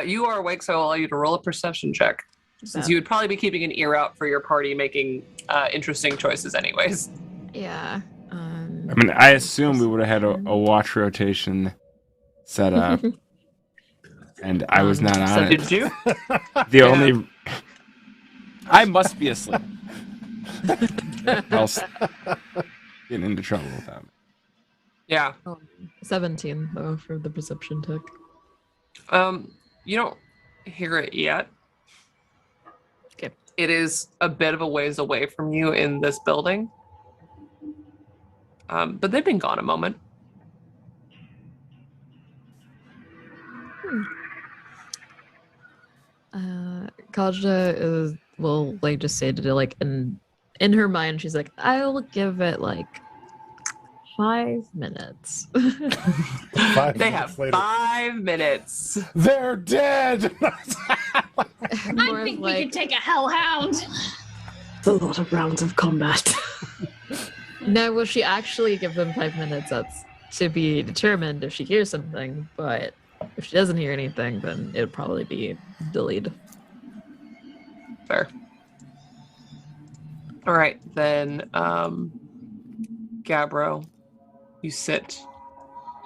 You are awake, so I'll allow you to roll a perception check, since you would probably be keeping an ear out for your party making interesting choices anyways. Yeah. I mean, I assume we would have had a watch rotation set up, and I was not on it. Did you? The only I must be asleep. Else getting into trouble with them. Yeah. 17 though for the perception check. You don't hear it yet. Okay. It is a bit of a ways away from you in this building. But they've been gone a moment. Kaja will like just say to like in her mind she's like, I'll give it like 5 minutes. They 5 minutes have later. 5 minutes. They're dead. I think we could take a hellhound. It's a lot of rounds of combat. Now, will she actually give them 5 minutes? That's to be determined if she hears something, but if she doesn't hear anything, then it'd probably be delayed. Fair. All right, then, Gabbro, you sit,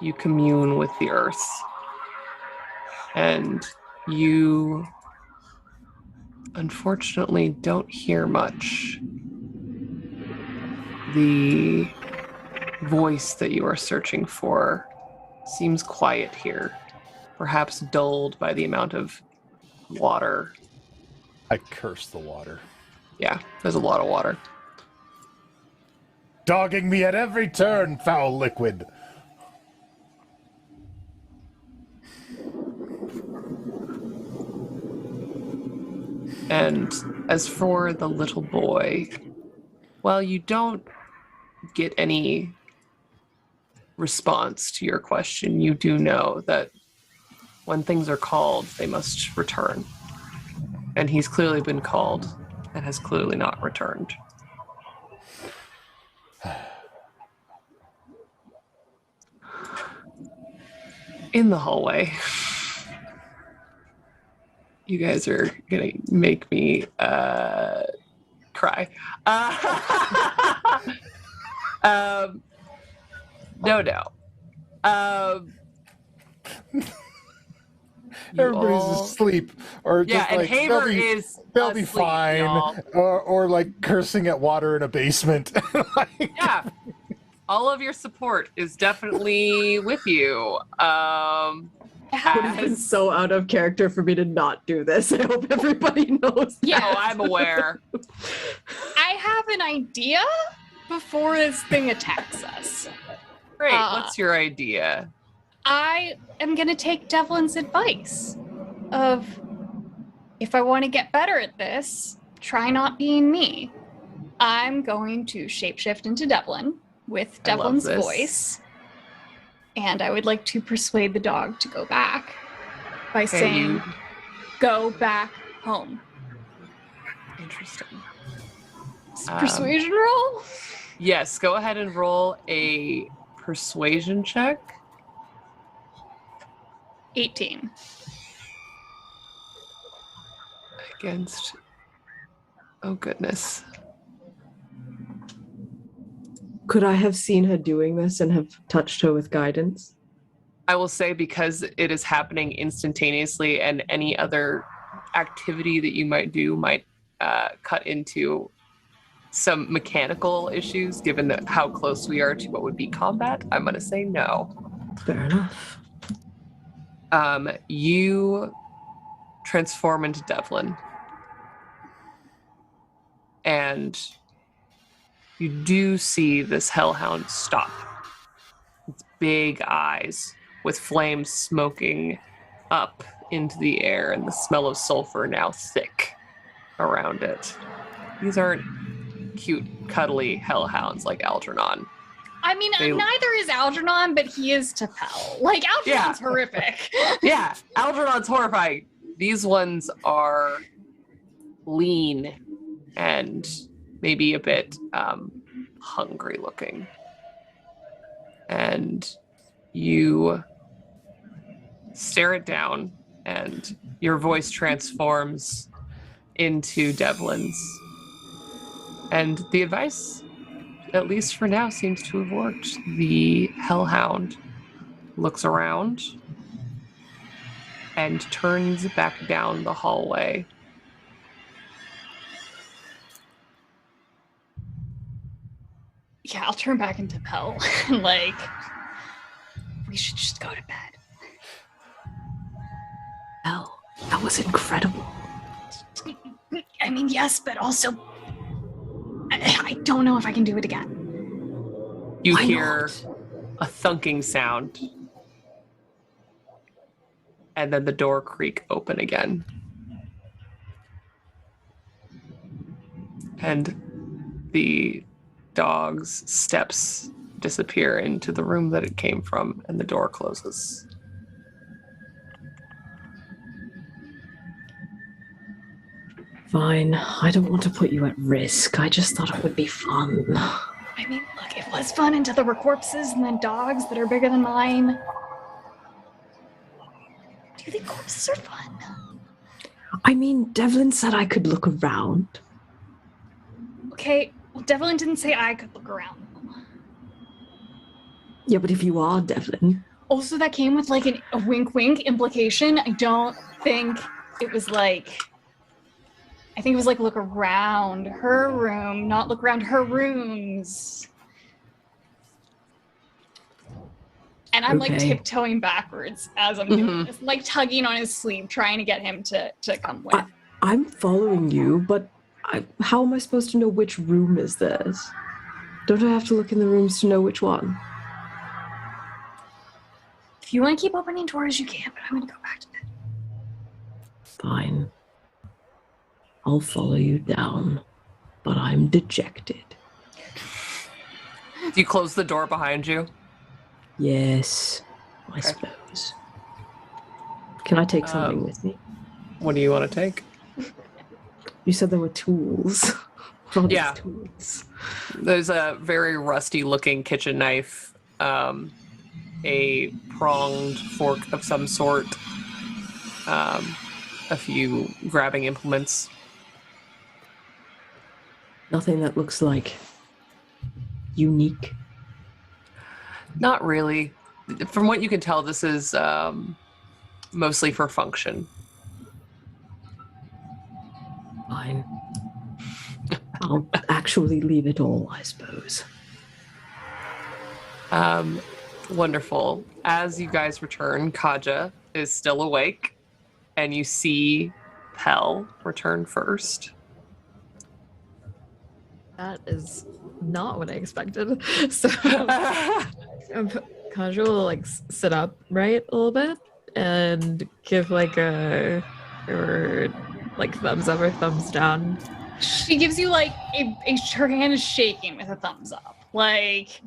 you commune with the earth, and you unfortunately don't hear much. The voice that you are searching for seems quiet here, perhaps dulled by the amount of water. I curse the water. Yeah, there's a lot of water. Dogging me at every turn, foul liquid. And as for the little boy, well, you don't get any response to your question. You do know that when things are called, they must return. And he's clearly been called and has clearly not returned. In the hallway, you guys are gonna make me cry. No. Everybody's asleep, or Yeah, just and like Haver is they'll be asleep, fine, y'all. or like cursing at water in a basement. Yeah, all of your support is definitely with you. It is As, so out of character for me to not do this. I hope everybody knows. yeah, I'm aware. I have an idea before this thing attacks us. Great. What's your idea? I am going to take Devlin's advice of if I want to get better at this, try not being me. I'm going to shapeshift into Devlin with I love Devlin's this. voice. And I would like to persuade the dog to go back by saying, go back home. Interesting. Persuasion roll? Yes, go ahead and roll a persuasion check. 18. Against. Oh, goodness. Could I have seen her doing this and have touched her with guidance? I will say because it is happening instantaneously and any other activity that you might do might cut into some mechanical issues given how close we are to what would be combat, I'm going to say no. Fair enough. You transform into Devlin. And you do see this hellhound stop. Its big eyes with flames smoking up into the air and the smell of sulfur now thick around it. These aren't cute, cuddly hellhounds like Algernon. I mean, neither is Algernon, but he is T'Pel. Like, Algernon's horrific. Yeah, Algernon's horrifying. These ones are lean and maybe a bit hungry looking. And you stare it down and your voice transforms into Devlin's. And the advice, at least for now, seems to have worked. The hellhound looks around and turns back down the hallway. Yeah, I'll turn back into Pell. Like, we should just go to bed. Hell, that was incredible. I mean, yes, but also, I don't know if I can do it again. You Why hear not? a thunking sound, and then the door creak open again. And the dog's steps disappear into the room that it came from, and the door closes. Fine. I don't want to put you at risk. I just thought it would be fun. I mean, look, it was fun until there were corpses and then dogs that are bigger than mine. Do you think corpses are fun? I mean, Devlin said I could look around. Okay, well, Devlin didn't say I could look around. Yeah, but if you are Devlin, Also, that came with like a wink-wink implication. I don't think it was like... I think it was like look around her room, not look around her rooms. And I'm like Okay. tiptoeing backwards as I'm doing this, like tugging on his sleeve, trying to get him to come with. I'm following you, but how am I supposed to know which room is this? Don't I have to look in the rooms to know which one? If you want to keep opening doors, you can, but I'm going to go back to bed. Fine. I'll follow you down, but I'm dejected. Do you close the door behind you? Yes, I suppose. Can I take something with me? What do you want to take? You said there were tools. What are these Yeah. tools? There's a very rusty looking kitchen knife, a pronged fork of some sort, a few grabbing implements. Nothing that looks like unique. Not really. From what you can tell, this is mostly for function. Fine. I'll actually leave it all, I suppose. Wonderful. As you guys return, Kaja is still awake, and you see Pell return first. That is not what I expected. So Kaja will like sit up right a little bit and give like a or like thumbs up or thumbs down. She gives you like her hand is shaking with a thumbs up. Like,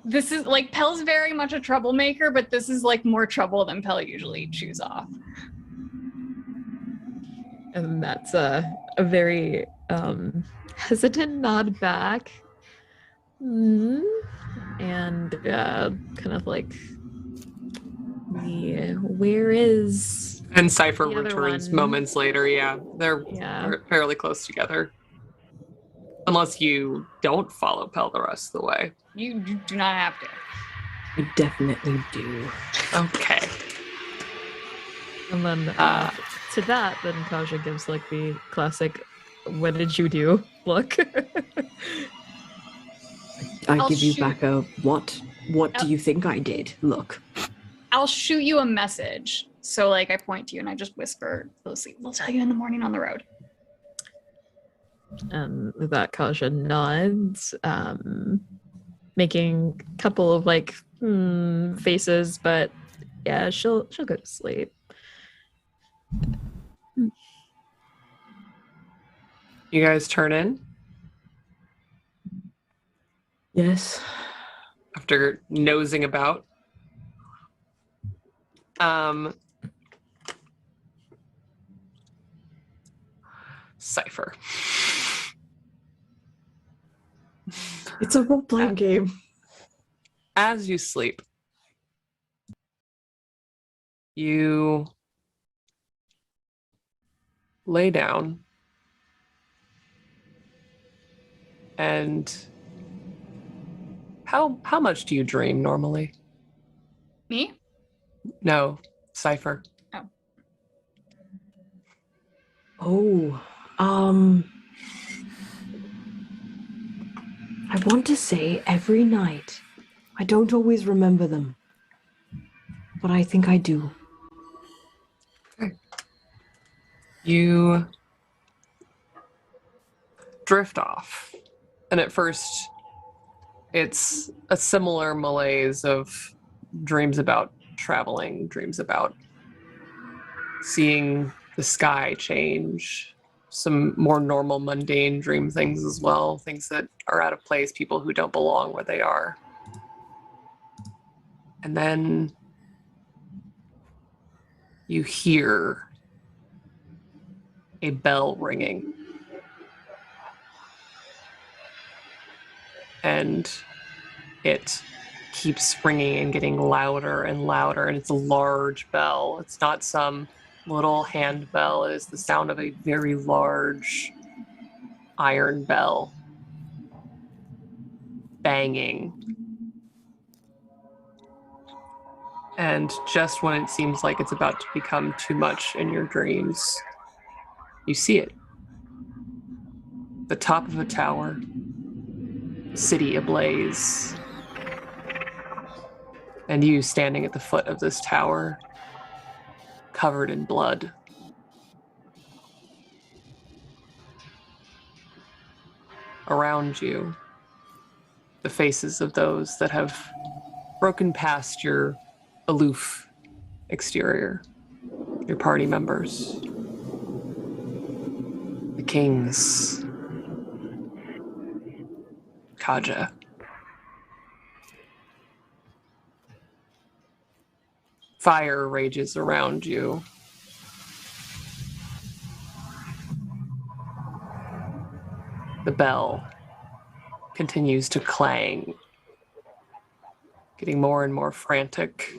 this is like, Pell's very much a troublemaker, but this is like more trouble than Pell usually chews off. And that's a very hesitant nod back. And kind of like, where is... And Cypher The other returns one. moments later. Yeah, they're Yeah. fairly close together. Unless you don't follow Pell the rest of the way. You do not have to. I definitely do. Okay. And then to that, then Kaja gives like the classic, what did you do? Look. I I'll give you shoot- back a what? What do you think I did? Look. I'll shoot you a message. So like I point to you and I just whisper, we'll tell you in the morning on the road. And with that, Kaja nods, making a couple of like faces, but yeah, she'll go to sleep. You guys turn in Yes. after nosing about. Cypher. It's a role-playing game. As you sleep, you lay down and how much do you dream normally? Me? No, Cypher. Oh, I want to say every night. I don't always remember them, but I think I do. You drift off. And at first, it's a similar malaise of dreams about traveling, dreams about seeing the sky change, some more normal, mundane dream things as well, things that are out of place, people who don't belong where they are. And then you hear a bell ringing. And it keeps ringing and getting louder and louder, and it's a large bell. It's not some little hand bell. It is the sound of a very large iron bell banging. And just when it seems like it's about to become too much in your dreams, you see it. The top of a tower, city ablaze, and you standing at the foot of this tower, covered in blood. Around you, the faces of those that have broken past your aloof exterior, your party members, the kings, Kaja. Fire rages around you. The bell continues to clang, getting more and more frantic.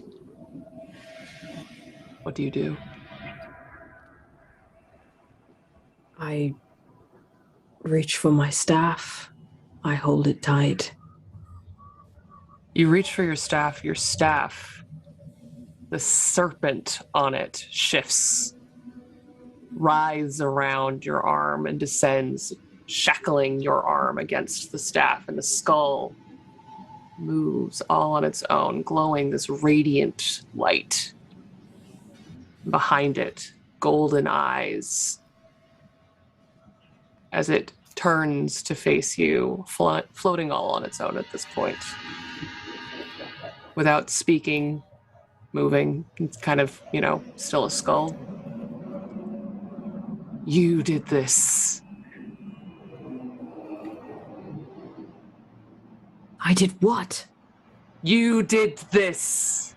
What do you do? I reach for my staff. I hold it tight. You reach for your staff. Your staff, the serpent on it, shifts, writhes around your arm and descends, shackling your arm against the staff, and the skull moves all on its own, glowing this radiant light. Behind it, golden eyes, as it turns to face you, floating all on its own at this point. Without speaking, moving, it's kind of, still a skull. You did this. I did what? You did this.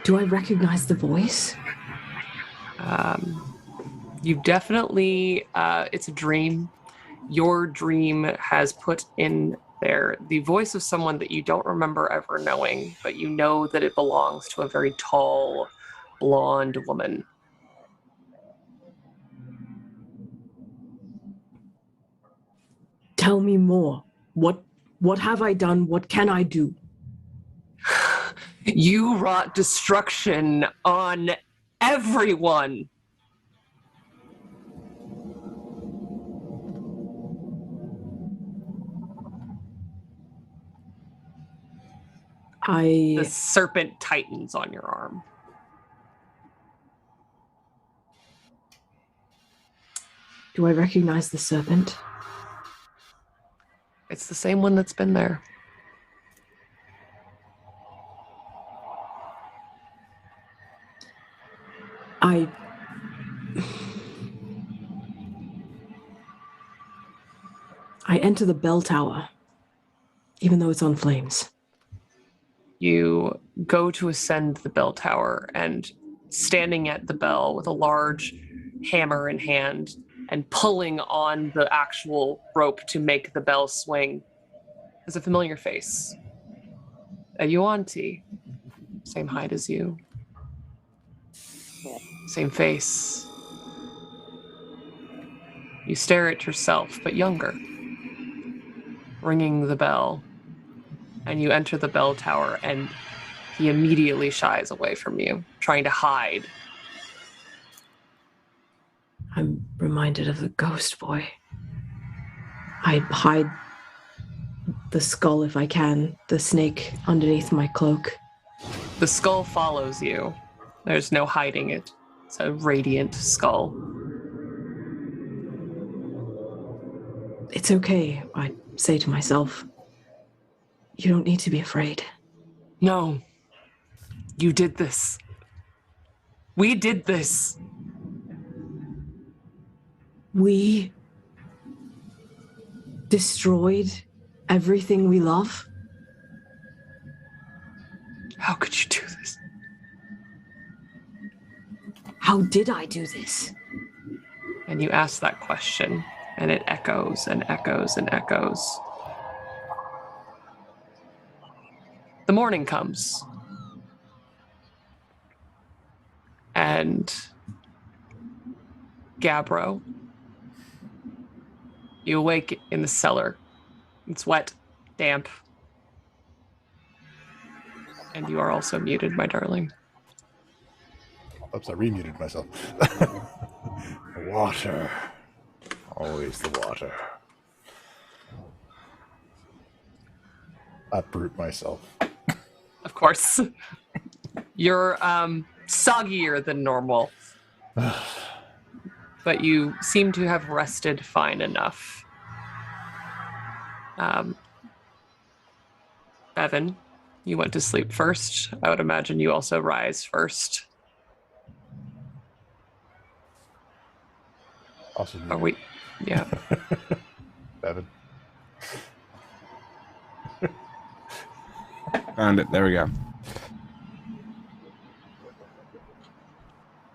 Do I recognize the voice? You definitely, it's a dream. Your dream has put in there the voice of someone that you don't remember ever knowing, but you know that it belongs to a very tall, blonde woman. Tell me more. What have I done? What can I do? You wrought destruction on everyone. The serpent tightens on your arm. Do I recognize the serpent? It's the same one that's been there. I enter the bell tower, even though it's on flames. You go to ascend the bell tower, and standing at the bell with a large hammer in hand and pulling on the actual rope to make the bell swing is a familiar face. A Yuan-Ti, same height as you, same face. You stare at yourself, but younger, ringing the bell, and you enter the bell tower, and he immediately shies away from you, trying to hide. I'm reminded of the ghost boy. I hide the skull if I can, the snake underneath my cloak. The skull follows you. There's no hiding it. It's a radiant skull. It's okay, I say to myself. You don't need to be afraid. No. You did this. We did this. We destroyed everything we love? How could you do this? How did I do this? And you ask that question, and it echoes and echoes and echoes. The morning comes. And Gabbro, you awake in the cellar. It's wet, damp. And you are also muted, my darling. Oops, I remuted myself. Water. Always the water. I brute myself. Of course. You're soggier than normal. But you seem to have rested fine enough. Evan, you went to sleep first. I would imagine you also rise first. Also, Are we? Yeah. Evan. Found it. There we go.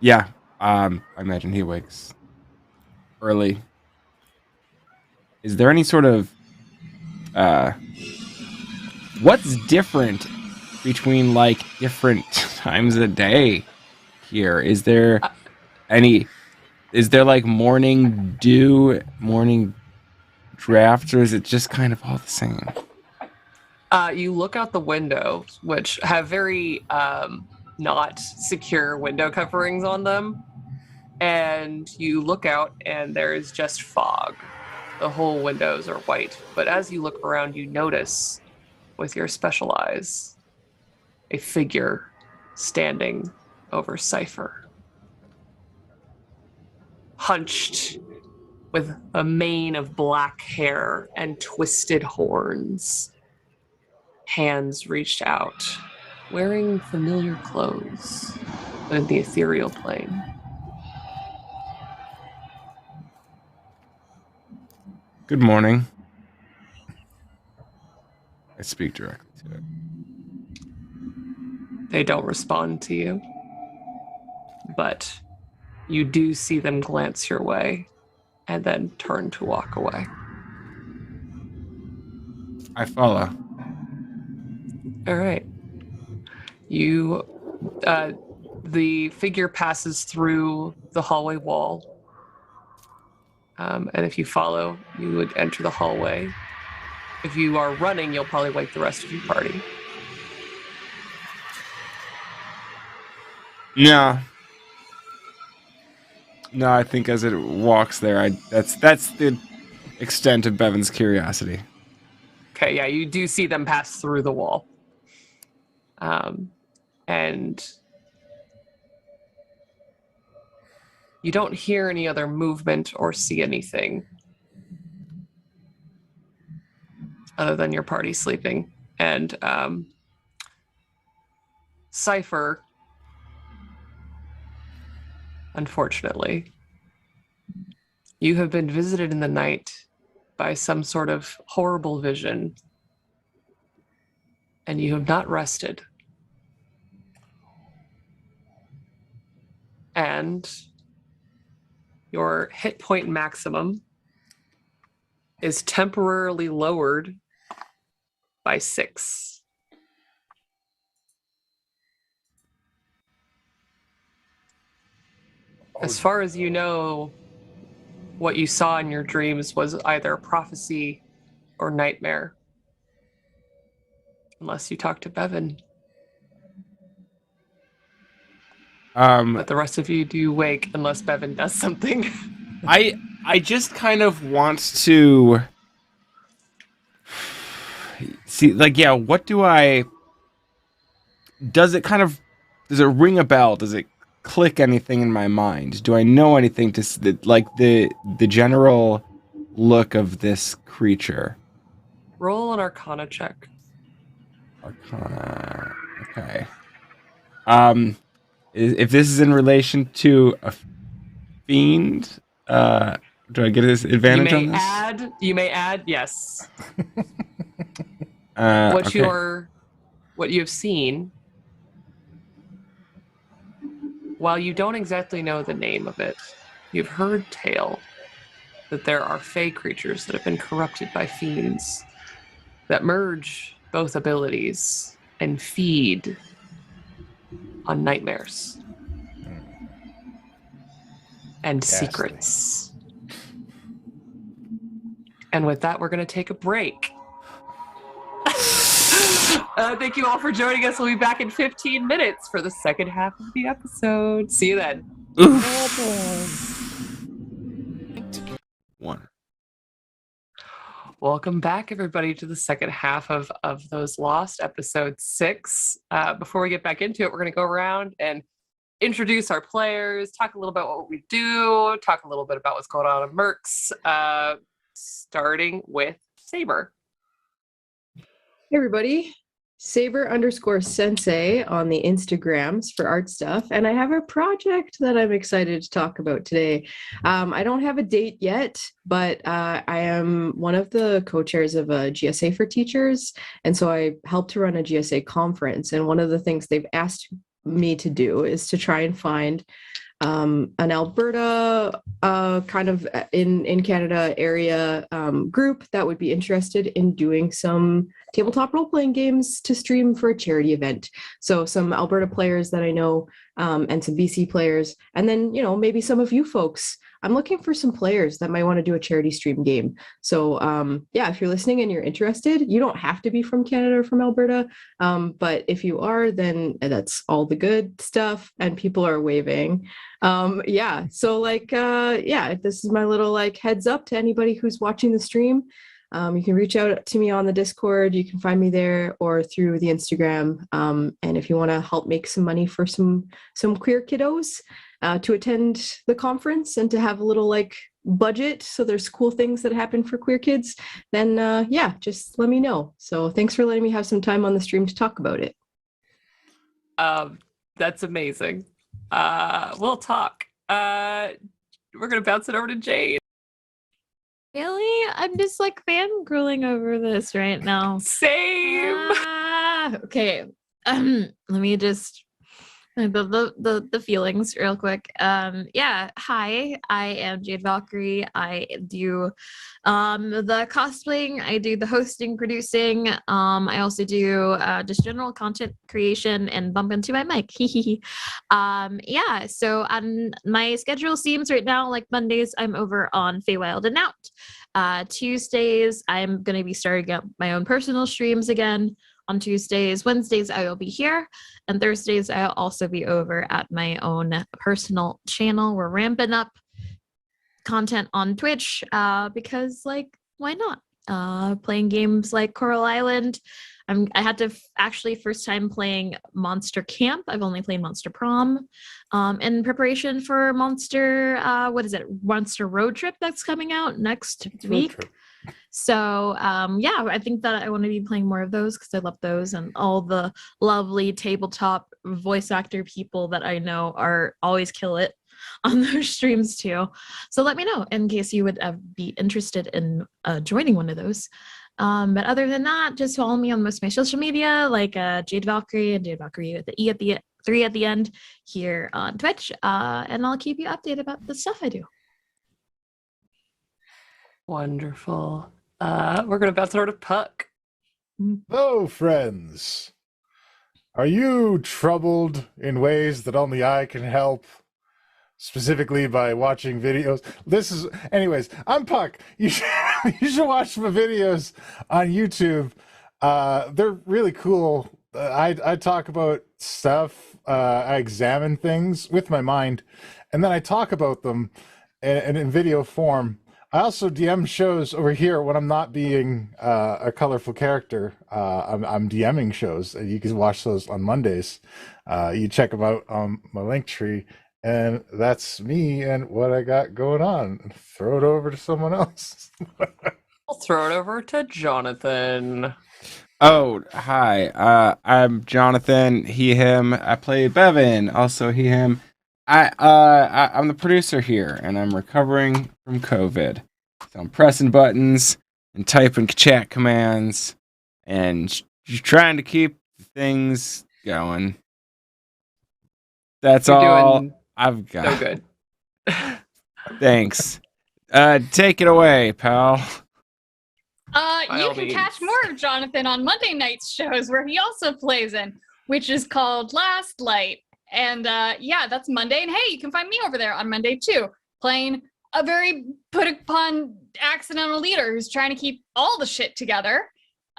Yeah. I imagine he wakes early. Is there any sort of what's different between like different times a day here? Is there like morning dew, morning draft, or is it just kind of all the same? You look out the windows, which have very not secure window coverings on them, and you look out and there is just fog. The whole windows are white, but as you look around, you notice with your special eyes a figure standing over Cypher. Hunched with a mane of black hair and twisted horns. Hands reached out, wearing familiar clothes, but in the ethereal plane. Good morning. I speak directly to it. They don't respond to you, but you do see them glance your way and then turn to walk away. I follow. All right. The figure passes through the hallway wall. And if you follow, you would enter the hallway. If you are running, you'll probably wake the rest of your party. No, I think as it walks there, that's the extent of Bevan's curiosity. Okay, yeah, you do see them pass through the wall. And you don't hear any other movement or see anything other than your party sleeping. And Cypher, unfortunately, you have been visited in the night by some sort of horrible vision, and you have not rested. And your hit point maximum is temporarily lowered by 6. As far as you know, what you saw in your dreams was either a prophecy or nightmare. Unless you talk to Bevan. But the rest of you do wake unless Bevan does something. I just kind of want to see, like, yeah, what do I? Does it ring a bell? Does it click anything in my mind? Do I know anything like the general look of this creature? Roll an Arcana check. Arcana. Okay. If this is in relation to a fiend, do I get this advantage on this? You may add, yes. Okay. What you have seen, while you don't exactly know the name of it, you've heard tale that there are fey creatures that have been corrupted by fiends that merge both abilities and feed on nightmares and secrets. And with that, we're going to take a break. Thank you all for joining us. We'll be back in 15 minutes for the second half of the episode. See you then. One. Welcome back, everybody, to the second half of Those Lost, episode 6. Before we get back into it, we're going to go around and introduce our players, talk a little bit about what we do, talk a little bit about what's going on in Mercs, starting with Saber. Hey everybody, Saber_Sensei on the Instagrams for art stuff, and I have a project that I'm excited to talk about today. I don't have a date yet, but I am one of the co-chairs of a GSA for teachers, and so I help to run a GSA conference, and one of the things they've asked me to do is to try and find an Alberta kind of in Canada area group that would be interested in doing some tabletop role-playing games to stream for a charity event. So some Alberta players that I know and some BC players, and then, you know, maybe some of you folks. I'm looking for some players that might want to do a charity stream game. So yeah, if you're listening and you're interested, you don't have to be from Canada or from Alberta. But if you are, then that's all the good stuff, and people are waving. Yeah, so like, yeah, this is my little like heads up to anybody who's watching the stream. You can reach out to me on the Discord. You can find me there or through the Instagram. And if you want to help make some money for some queer kiddos to attend the conference and to have a little like budget, so there's cool things that happen for queer kids, then yeah, just let me know. So thanks for letting me have some time on the stream to talk about it. That's amazing. We'll talk. We're gonna bounce it over to Jade. Really? I'm just like fangirling over this right now. Same. Okay. Let me just the feelings real quick. Yeah. Hi, I am Jade Valkyrie. I do the cosplaying. I do the hosting, producing. I also do just general content creation and bump into my mic. Yeah. So my schedule seems right now like Mondays I'm over on Feywild and Out. Tuesdays I'm going to be starting up my own personal streams again. On Tuesdays, Wednesdays, I will be here. And Thursdays, I'll also be over at my own personal channel. We're ramping up content on Twitch because, like, why not? Playing games like Coral Island. I had to actually first time playing Monster Camp. I've only played Monster Prom in preparation for Monster Road Trip that's coming out next week. So yeah, I think that I want to be playing more of those because I love those, and all the lovely tabletop voice actor people that I know are always kill it on those streams too. So let me know in case you would be interested in joining one of those. But other than that, just follow me on most of my social media, like Jade Valkyrie and Jade Valkyrie with the E at the 3 at the end here on Twitch, and I'll keep you updated about the stuff I do. Wonderful. We're gonna bounce it over to Puck. Hello, friends. Are you troubled in ways that only I can help? Specifically by watching videos. Anyways, I'm Puck. You should watch my videos on YouTube. They're really cool. I talk about stuff. I examine things with my mind, and then I talk about them. and in video form. I also DM shows over here when I'm not being a colorful character. I'm DMing shows, and you can watch those on Mondays. You check them out on my link tree, and that's me and what I got going on. Throw it over to someone else. I'll throw it over to Jonathan. Oh, hi. I'm Jonathan. He, him. I play Bevan. Also, he, him. I'm the producer here, and I'm recovering from COVID. So I'm pressing buttons and typing chat commands, and trying to keep things going. That's You're all doing I've got. so good. Thanks. Take it away, pal. By You all can means. catch more of Jonathan on Monday night's shows where he also plays in, which is called Last Light. And yeah, that's Monday. And hey, you can find me over there on Monday too, playing a very put upon accidental leader who's trying to keep all the shit together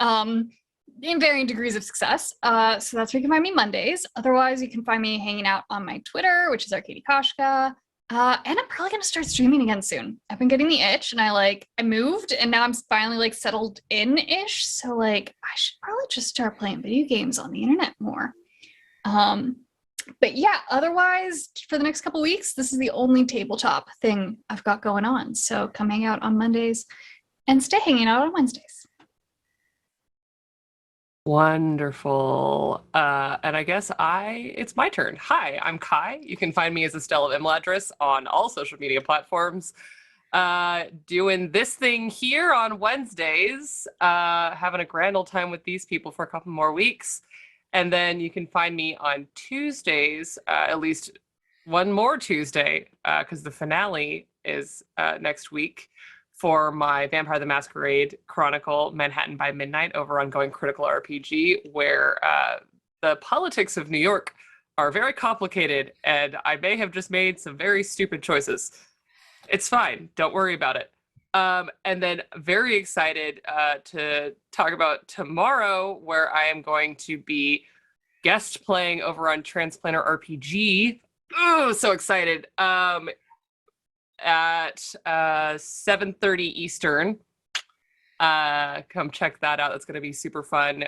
in varying degrees of success. So that's where you can find me Mondays. Otherwise, you can find me hanging out on my Twitter, which is Arcady Koshka. And I'm probably gonna start streaming again soon. I've been getting the itch, and I moved, and now I'm finally settled in-ish. So I should probably just start playing video games on the internet more. But yeah, otherwise for the next couple weeks, this is the only tabletop thing I've got going on. So come hang out on Mondays, and stay hanging out on Wednesdays. Wonderful. And I guess it's my turn. Hi, I'm Kai. You can find me as Estella Imladris on all social media platforms. Doing this thing here on Wednesdays, having a grand old time with these people for a couple more weeks. And then you can find me on Tuesdays, at least one more Tuesday, because the finale is next week, for my Vampire the Masquerade Chronicle Manhattan by Midnight over on Going Critical RPG, where the politics of New York are very complicated, and I may have just made some very stupid choices. It's fine. Don't worry about it. And then very excited to talk about tomorrow, where I am going to be guest playing over on Transplanter RPG. Oh, so excited. At 7:30 Eastern. Come check that out. That's going to be super fun.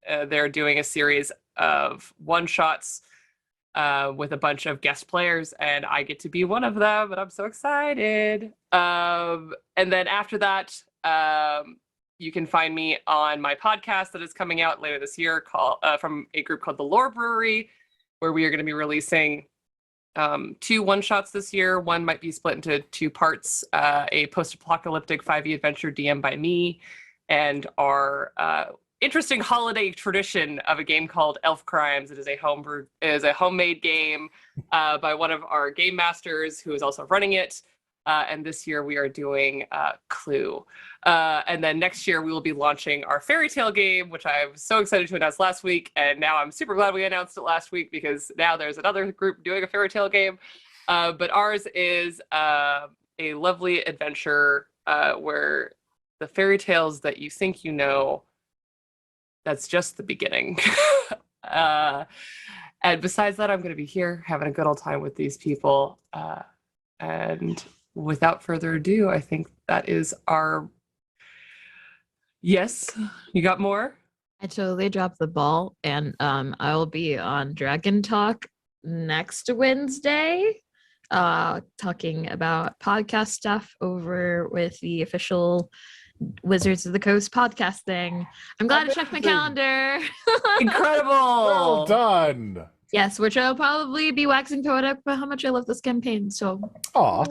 They're doing a series of one-shots with a bunch of guest players, and I get to be one of them, and I'm so excited. And then after that, you can find me on my podcast that is coming out later this year from a group called The Lore Brewery, where we are going to be releasing 2 one-shots this year. One might be split into 2 parts, a post-apocalyptic 5e adventure DM by me, and our interesting holiday tradition of a game called Elf Crimes. It is a homemade game by one of our game masters who is also running it. And this year we are doing Clue. And then next year we will be launching our fairy tale game, which I was so excited to announce last week. And now I'm super glad we announced it last week, because now there's another group doing a fairy tale game. But ours is a lovely adventure where the fairy tales that you think you know, that's just the beginning. And besides that, I'm going to be here having a good old time with these people. And without further ado, I think that is our... Yes, you got more? I totally dropped the ball, and I will be on Dragon Talk next Wednesday, talking about podcast stuff over with the official Wizards of the Coast podcast thing. I'm glad to check my calendar. Incredible! Well done. Yes, which I'll probably be waxing poetic about how much I love this campaign. So Aw.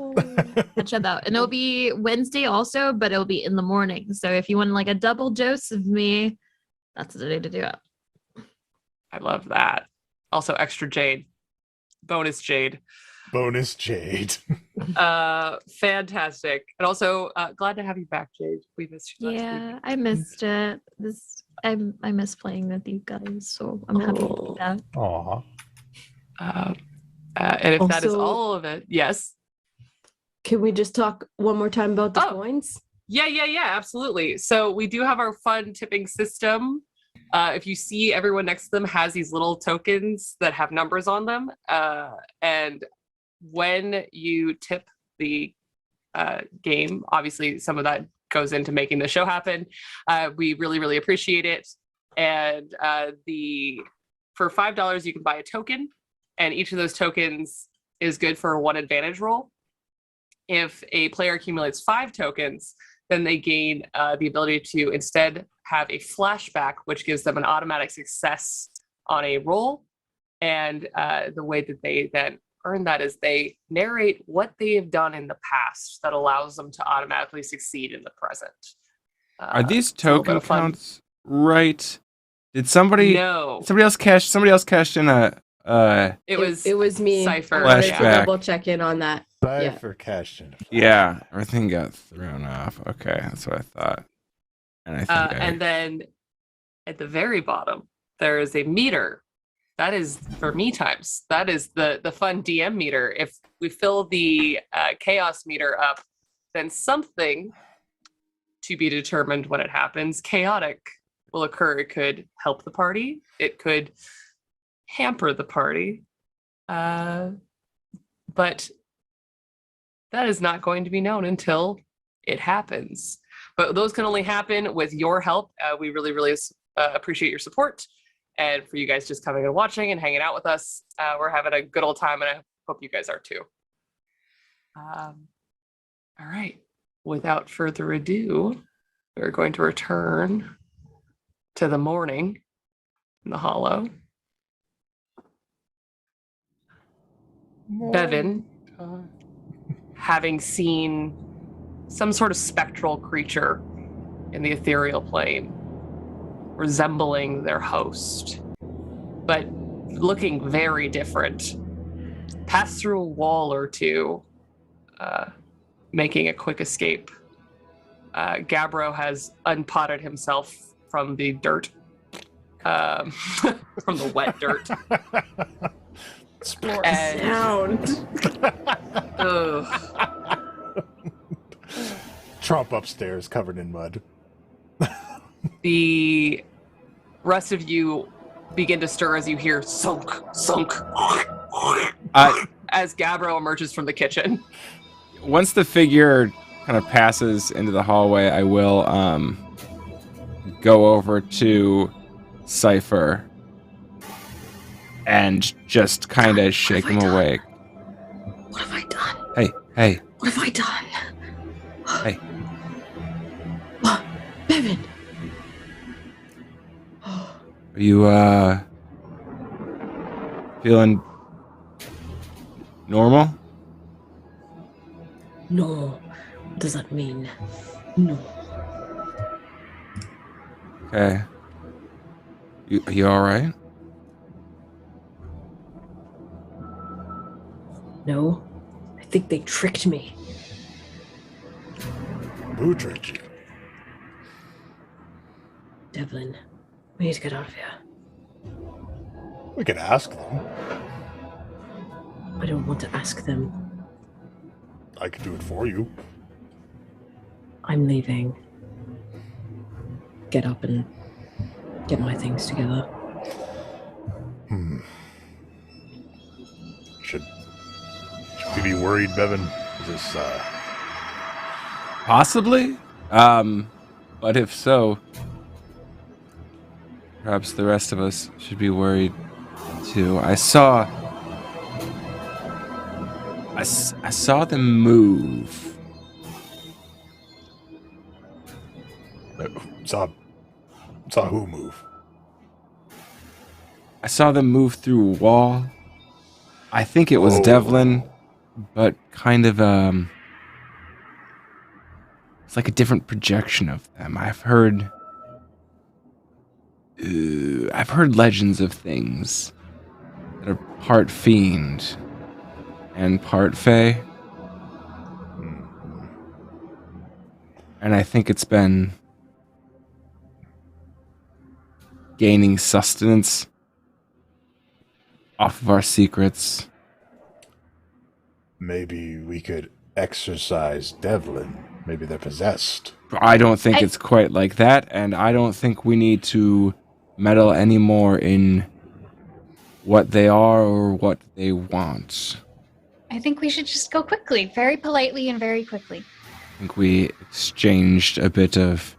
check that out. And it'll be Wednesday also, but it'll be in the morning. So if you want a double dose of me, that's the day to do it. I love that. Also, extra Jade. Bonus Jade. Bonus Jade. Fantastic. And also, glad to have you back, Jade. We missed you last Yeah, week. I missed it. I miss playing with you guys, so I'm happy to be back. Aw. And if that is Also- all of it, yes. Can we just talk one more time about the Oh. coins? Yeah, absolutely. So we do have our fun tipping system. If you see, everyone next to them has these little tokens that have numbers on them. And when you tip the game. Obviously, some of that goes into making the show happen. We really, really appreciate it. And for $5, you can buy a token, and each of those tokens is good for one advantage roll. If a player accumulates 5 tokens, then they gain the ability to instead have a flashback, which gives them an automatic success on a roll. And the way that they then earn that is they narrate what they have done in the past that allows them to automatically succeed in the present. Are these it's a little bit token of fun. counts right? Did somebody No, somebody else cashed in a it was me. Cypher. I wanted to Flashback. double check in on that. Cypher cashed in. yeah, everything got thrown off. Okay, that's what I thought. And I think and then at the very bottom, there is a meter. That is for me times. That is the fun DM meter. If we fill the chaos meter up, then something to be determined when it happens, chaotic will occur. It could help the party. It could hamper the party. But that is not going to be known until it happens. But those can only happen with your help. We really, really appreciate your support. And for you guys just coming and watching and hanging out with us, we're having a good old time, and I hope you guys are too. All right. Without further ado, we're going to return to the morning in the hollow. Bevan, having seen some sort of spectral creature in the ethereal plane, resembling their host, but looking very different, pass through a wall or two, making a quick escape. Gabbro has unpotted himself from the dirt, from the wet dirt. And, Trump upstairs covered in mud. the rest of you begin to stir as you hear sunk, as Gabbro emerges from the kitchen. once the figure kind of passes into the hallway, I will go over to Cypher and just kind of shake him awake. What have I done? Hey. What have I done? Hey. What? Bevan! Are you, feeling normal? No. What does that mean? No. Okay. Are you alright? No. I think they tricked me. Who tricked you? Devlin, we need to get out of here. We could ask them. I don't want to ask them. I could do it for you. I'm leaving. Get up and get my things together. Should we be worried, Bevan? Is this, Possibly. But if so, perhaps the rest of us should be worried too. I saw them move. saw who move? I saw them move through a wall. I think it was Devlin, but kind of it's like a different projection of them. I've heard legends of things that are part fiend and part fae. And I think it's been gaining sustenance off of our secrets. Maybe we could exorcise Devlin. Maybe they're possessed. I don't think it's quite like that, and I don't think we need to meddle anymore in what they are or what they want. I think we should just go quickly, very politely and very quickly. I think we exchanged a bit of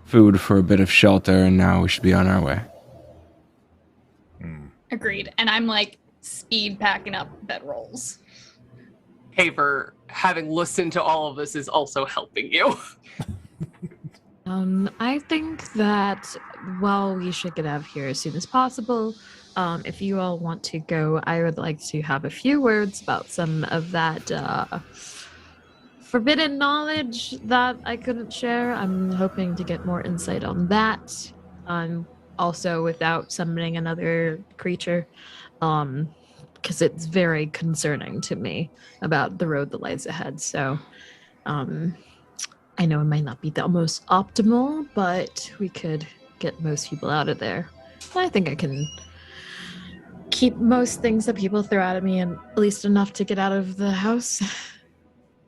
food for a bit of shelter, and now we should be on our way. Agreed. And I'm like speed packing up bedrolls. Haver, having listened to all of this, is also helping you. I think that while we should get out of here as soon as possible, if you all want to go, I would like to have a few words about some of that forbidden knowledge that I couldn't share. I'm hoping to get more insight on that. Also without summoning another creature, because it's very concerning to me about the road that lies ahead. So, I know it might not be the most optimal, but we could get most people out of there. I think I can keep most things that people throw at me, and at least enough to get out of the house.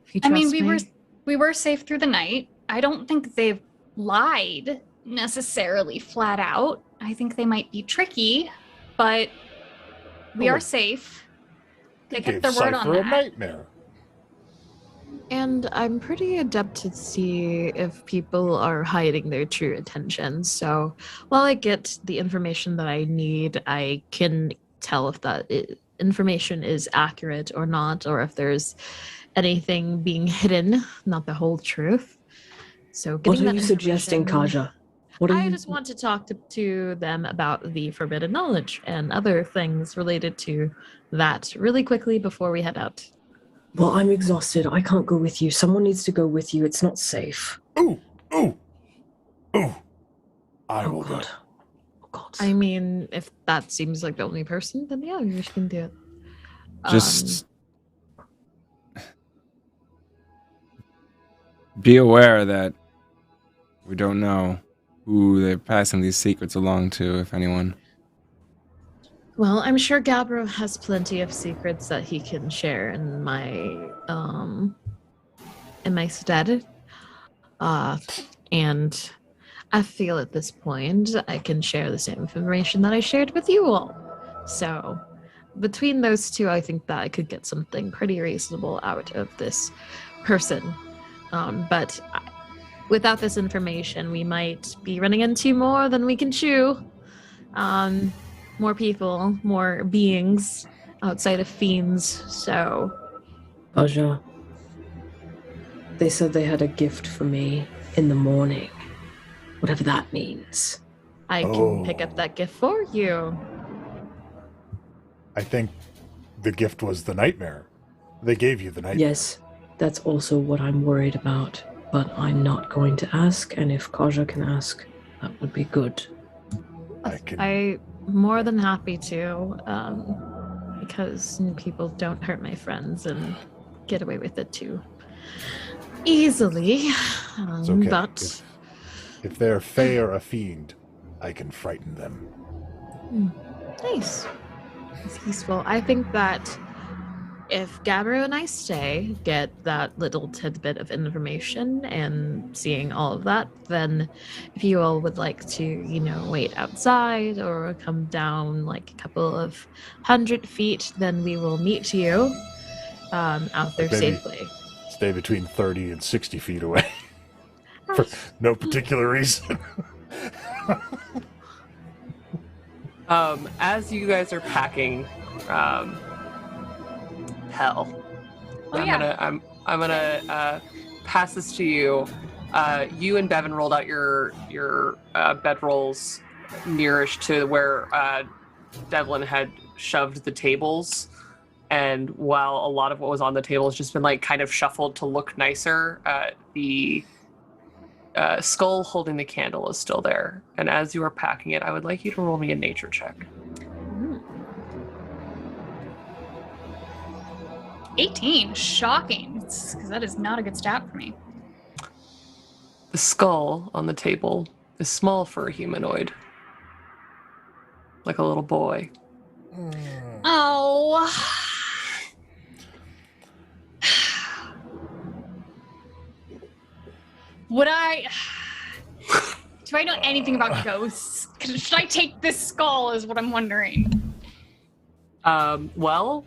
If you I mean, trust we were safe through the night. I don't think they've lied necessarily flat out. I think they might be tricky, but we are safe. They kept their word on Cypher a that. nightmare. And I'm pretty adept to see if people are hiding their true intentions. So while I get the information that I need, I can tell if that information is accurate or not, or if there's anything being hidden, not the whole truth. So What are you suggesting, Kaja? I just want to talk to them about the forbidden knowledge and other things related to that really quickly before we head out. Well, I'm exhausted. I can't go with you. Someone needs to go with you. It's not safe. Ooh. I Oh, will go. God. Oh, God. I mean, if that seems like the only person, then yeah, you can do it. Just be aware that we don't know who they're passing these secrets along to, if anyone. Well, I'm sure Gabriel has plenty of secrets that he can share in my stead. And I feel at this point I can share the same information that I shared with you all. So between those two, I think that I could get something pretty reasonable out of this person. But without this information, we might be running into more than we can chew. More people, more beings outside of fiends, so... Kaja, they said they had a gift for me in the morning. Whatever that means. I can pick up that gift for you. I think the gift was the nightmare. They gave you the nightmare. Yes, that's also what I'm worried about. But I'm not going to ask, and if Kaja can ask, that would be good. I'm more than happy to, because people don't hurt my friends and get away with it too easily. It's okay. But if they're fae or a fiend, I can frighten them. Nice. It's useful. I think that if Gabriel and I stay, get that little tidbit of information and seeing all of that, then if you all would like to, wait outside or come down like a couple of 100 feet, then we will meet you out there safely. Stay between 30 and 60 feet away. For no particular reason. As you guys are packing, hell. I'm gonna pass this to you. You and Bevan rolled out your bedrolls nearest to where Devlin had shoved the tables, and while a lot of what was on the table has just been like kind of shuffled to look nicer, the skull holding the candle is still there. And as you are packing it, I would like you to roll me a nature check. 18, shocking, because that is not a good stat for me. The skull on the table is small for a humanoid. Like a little boy. Oh. Do I know anything about ghosts? Should I take this skull is what I'm wondering. Well,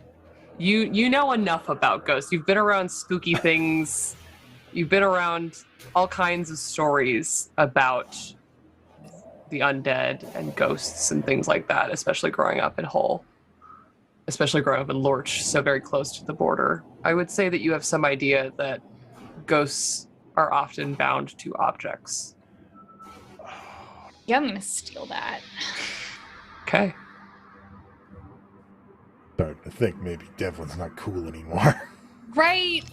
you know enough about ghosts. You've been around spooky things. You've been around all kinds of stories about the undead and ghosts and things like that, especially growing up in Hull, especially growing up in Lorch, so very close to the border. I would say that you have some idea that ghosts are often bound to objects. Yeah, I'm gonna steal that. Okay. Starting to think maybe Devlin's not cool anymore. Right.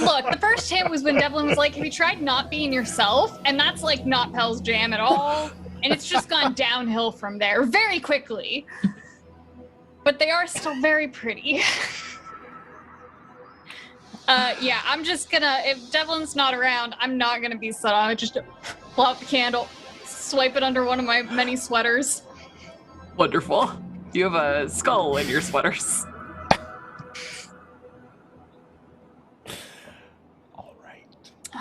Look, the first hint was when Devlin was like, have you tried not being yourself? And that's like not Pell's jam at all. And it's just gone downhill from there very quickly. But they are still very pretty. Yeah, I'm just gonna, if Devlin's not around, I'm not gonna be subtle. I'm just pull out the candle, swipe it under one of my many sweaters. Wonderful. You have a skull in your sweaters. All right.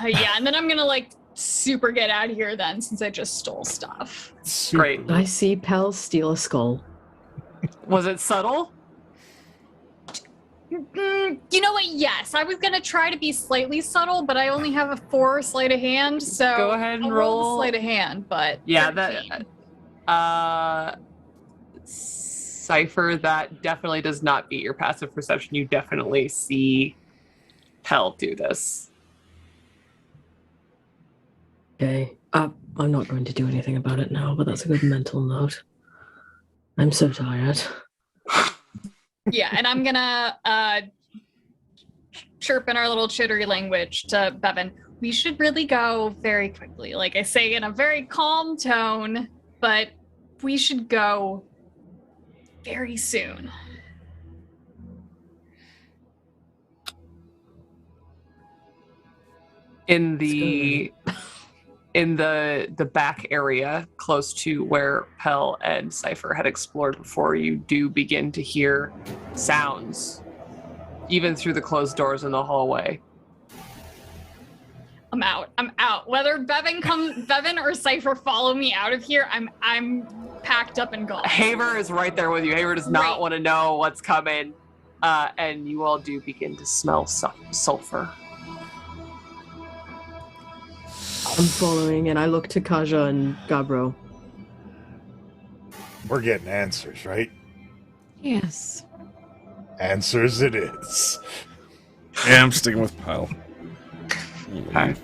Yeah, and then I'm gonna like super get out of here then, since I just stole stuff. Great. I see Pell steal a skull. Was it subtle? You know what? Yes, I was gonna try to be slightly subtle, but I only have a 4 sleight of hand, so Go ahead and I'll roll. the sleight of hand. But Yeah, 13. that. Cypher, that definitely does not beat your passive perception. You definitely see Pell do this. Okay. I'm not going to do anything about it now, but that's a good mental note. I'm so tired. Yeah, and I'm gonna chirp in our little chittery language to Bevan. We should really go very quickly. Like I say in a very calm tone, but we should go very soon. In the back area close to where Pell and Cypher had explored before, you do begin to hear sounds even through the closed doors in the hallway. I'm out. Whether Bevan or Cypher follow me out of here, I'm packed up and gone. Haver is right there with you. Haver does not Right. want to know what's coming, and you all do begin to smell sulfur. I'm following, and I look to Kaja and Gabro. We're getting answers, right? Yes. Answers it is. Yeah, I'm sticking with Pyle. Okay. Great.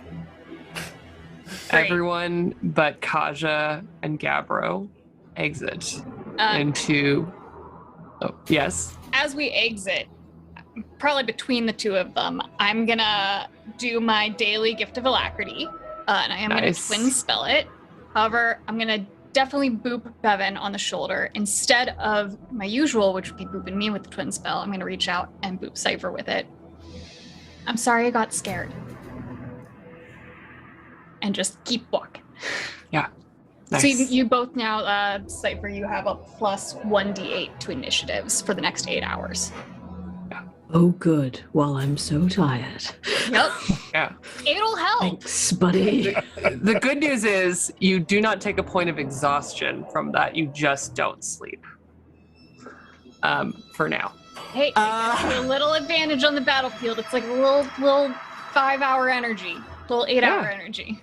Everyone but Kaja and Gabro exit Uh, into. Oh, yes. As we exit, probably between the two of them, I'm gonna do my daily gift of alacrity, and I am Nice. gonna twin spell it. However, I'm gonna definitely boop Bevan on the shoulder instead of my usual, which would be booping me with the twin spell. I'm gonna reach out and boop Cypher with it. I'm sorry I got scared. And just keep walking. Nice. So you both now, Cypher, you have a plus 1d8 to initiatives for the next 8 hours. Oh, good. Well, I'm so tired. Yep. Yeah. It'll help. Thanks, buddy. The good news is you do not take a point of exhaustion from that. You just don't sleep. For now. Hey, a little advantage on the battlefield. It's like a little 5-hour energy, little 8-hour Yeah. energy.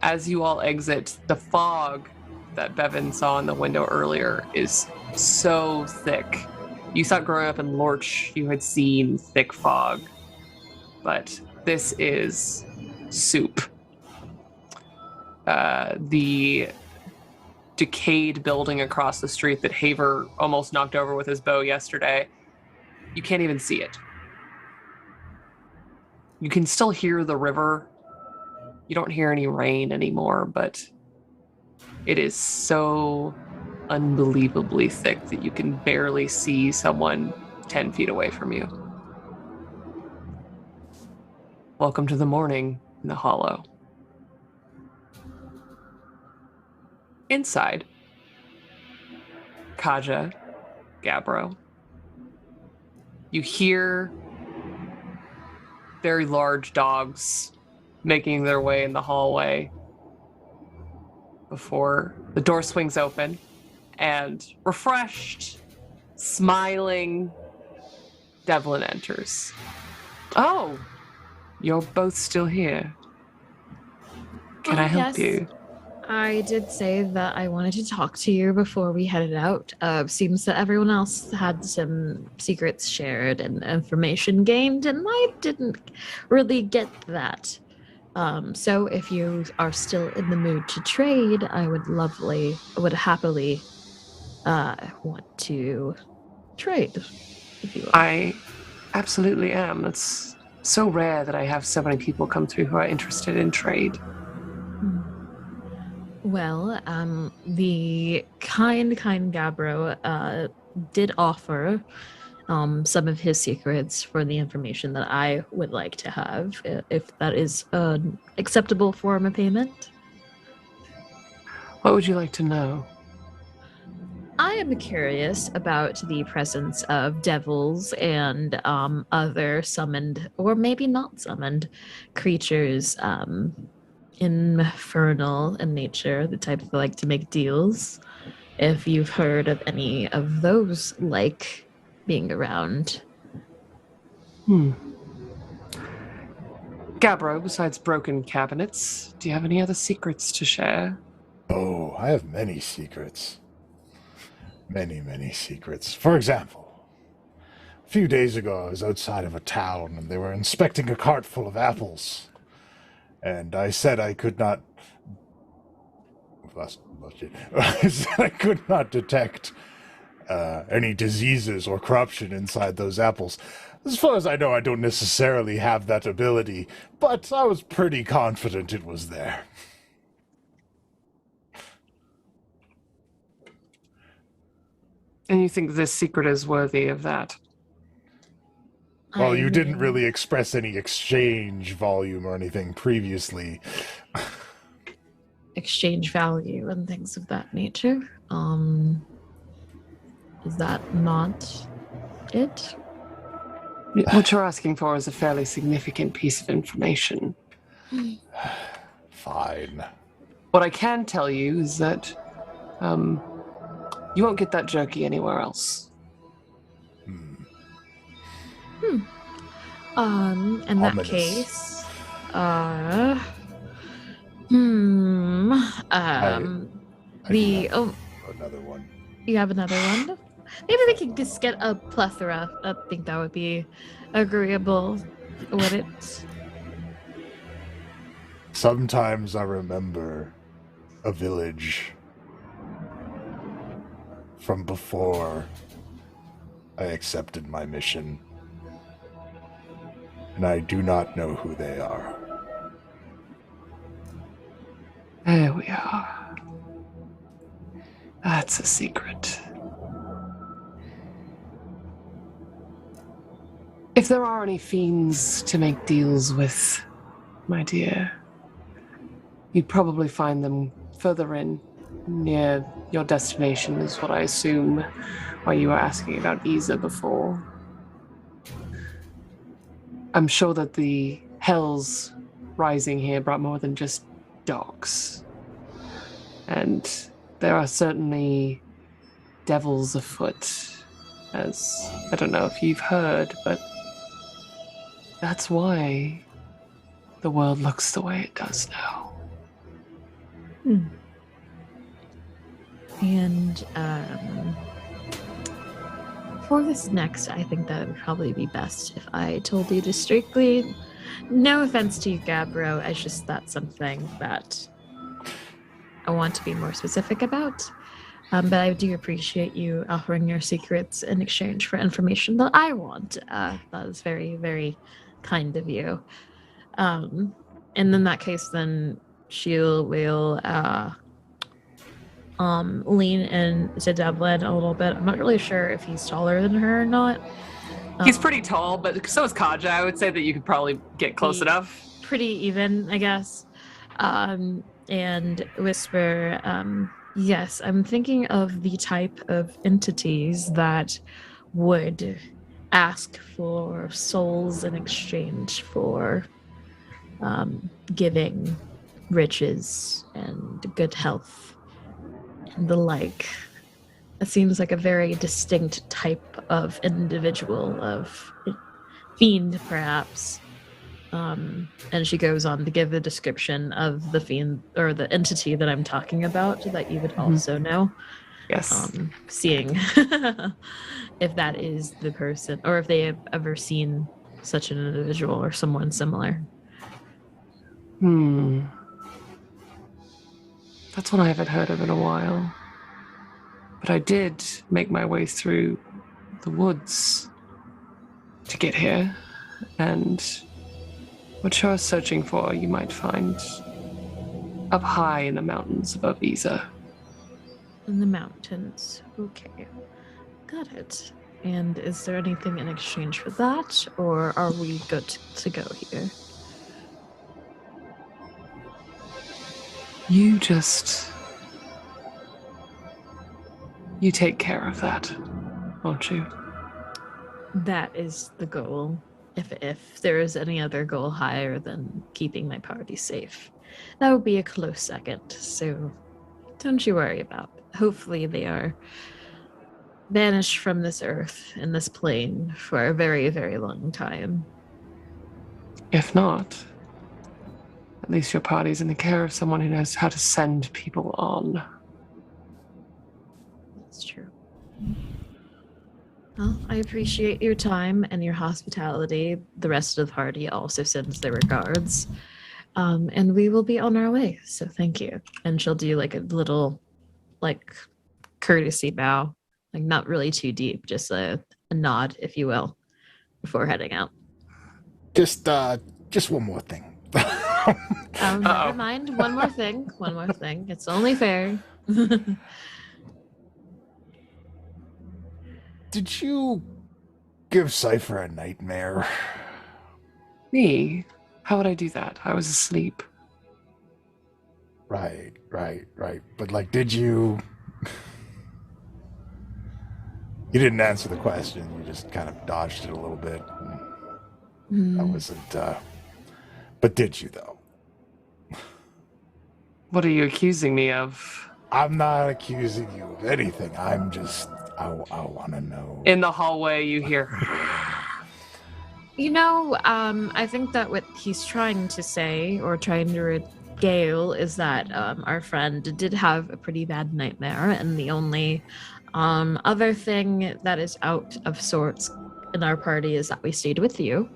As you all exit, the fog that Bevan saw in the window earlier is so thick. You thought growing up in Lorch you had seen thick fog, but this is soup. The decayed building across the street that Haver almost knocked over with his bow yesterday, you can't even see it. You can still hear the river. You don't hear any rain anymore, but it is so unbelievably thick that you can barely see someone 10 feet away from you. Welcome to the morning in the hollow. Inside, Kaja, Gabro, you hear very large dogs making their way in the hallway before the door swings open and refreshed smiling Devlin enters. Oh, you're both still here. Can I help yes. you? I did say that I wanted to talk to you before we headed out. Seems that everyone else had some secrets shared and information gained, and I didn't really get that. So if you are still in the mood to trade, I would happily want to trade, if you will. I absolutely am. It's so rare that I have so many people come through who are interested in trade. Well, the kind Gabbro did offer some of his secrets for the information that I would like to have, if that is an acceptable form of payment. What would you like to know? I am curious about the presence of devils and other summoned, or maybe not summoned, creatures, infernal in nature, the type that like to make deals. If you've heard of any of those like being around. Gabbro, besides broken cabinets, do you have any other secrets to share? Oh, I have many secrets. Many secrets. For example, a few days ago I was outside of a town and they were inspecting a cart full of apples. And I said I could not... I said I could not detect any diseases or corruption inside those apples. As far as I know, I don't necessarily have that ability, but I was pretty confident it was there. And you think this secret is worthy of that? Well, you didn't really express any exchange volume or anything previously. Exchange value and things of that nature. Is that not it? What you're asking for is a fairly significant piece of information. Fine. What I can tell you is that you won't get that jerky anywhere else. In that Ominous. case, I another one. you have another one? Maybe we could just get a plethora. I think that would be agreeable, would it? Sometimes I remember a village from before I accepted my mission, and I do not know who they are. There we are. That's a secret. If there are any fiends to make deals with, my dear, you'd probably find them further in, near your destination, is what I assume, why you were asking about Isa before. I'm sure that the hells rising here brought more than just dogs. And there are certainly devils afoot, as I don't know if you've heard, but that's why the world looks the way it does now. And for this next, I think that it would probably be best if I told you discreetly. No offense to you, Gabbro, it's just that's something that I want to be more specific about. But I do appreciate you offering your secrets in exchange for information that I want. That is very, very kind of you. And in that case, then she will lean into Devlin a little bit. I'm not really sure if he's taller than her or not. He's pretty tall, but so is Kaja. I would say that you could probably get close enough. Pretty even, I guess. And whisper, yes, I'm thinking of the type of entities that would ask for souls in exchange for giving riches and good health and the like. It seems like a very distinct type of individual, of fiend, perhaps. And she goes on to give a description of the fiend or the entity that I'm talking about that you would also know. Yes. Seeing if that is the person or if they have ever seen such an individual or someone similar. That's one I haven't heard of in a while. But I did make my way through the woods to get here, and what you're searching for you might find up high in the mountains above Isa. In the mountains. Okay. Got it. And is there anything in exchange for that, or are we good to go here? You take care of that, won't you? That is the goal. If there is any other goal higher than keeping my party safe, that would be a close second. So don't you worry about it. Hopefully they are banished from this earth and this plane for a very, very long time. If not, at least your party's in the care of someone who knows how to send people on. That's true. Well, I appreciate your time and your hospitality. The rest of the party also sends their regards. And we will be on our way, so thank you. And she'll do like a little courtesy bow, like not really too deep, just a nod, if you will, before heading out. Just one more thing. Never mind. One more thing. It's only fair. Did you give Cypher a nightmare? Me? How would I do that? I was asleep. Right. But did you... You didn't answer the question. You just kind of dodged it a little bit. That wasn't... But did you, though? What are you accusing me of? I'm not accusing you of anything. I'm just... I want to know. In the hallway, you hear... I think that what he's trying to say, or trying to regale, is that our friend did have a pretty bad nightmare, and the only other thing that is out of sorts in our party is that we stayed with you.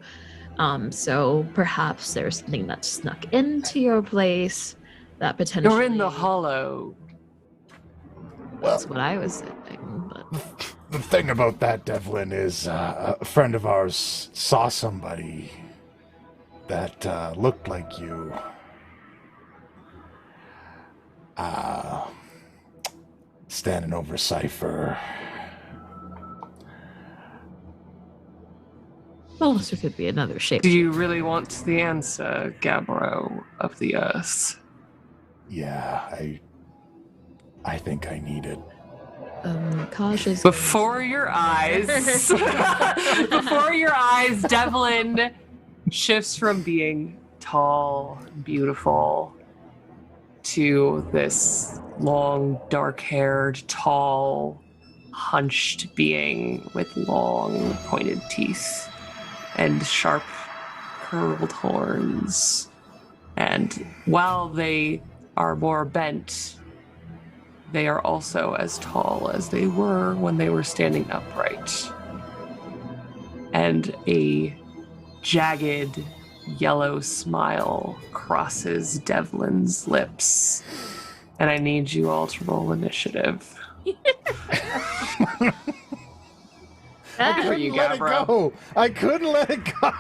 So perhaps there's something that snuck into your place that potentially... You're in the hollow. That's what I was saying, but... The thing about that, Devlin, is a friend of ours saw somebody that looked like you. Standing over Cypher. Well, also could be another shape. Do you really want the answer, Gabbro of the Earth? Yeah, I think I need it. Cautious. Before your eyes, Devlin shifts from being tall, beautiful, to this long, dark-haired, tall, hunched being with long, pointed teeth and sharp, curled horns. And while they are more bent, they are also as tall as they were when they were standing upright. And a jagged yellow smile crosses Devlin's lips. And I need you all to roll initiative. Good for you, Gabbro. I couldn't let it go.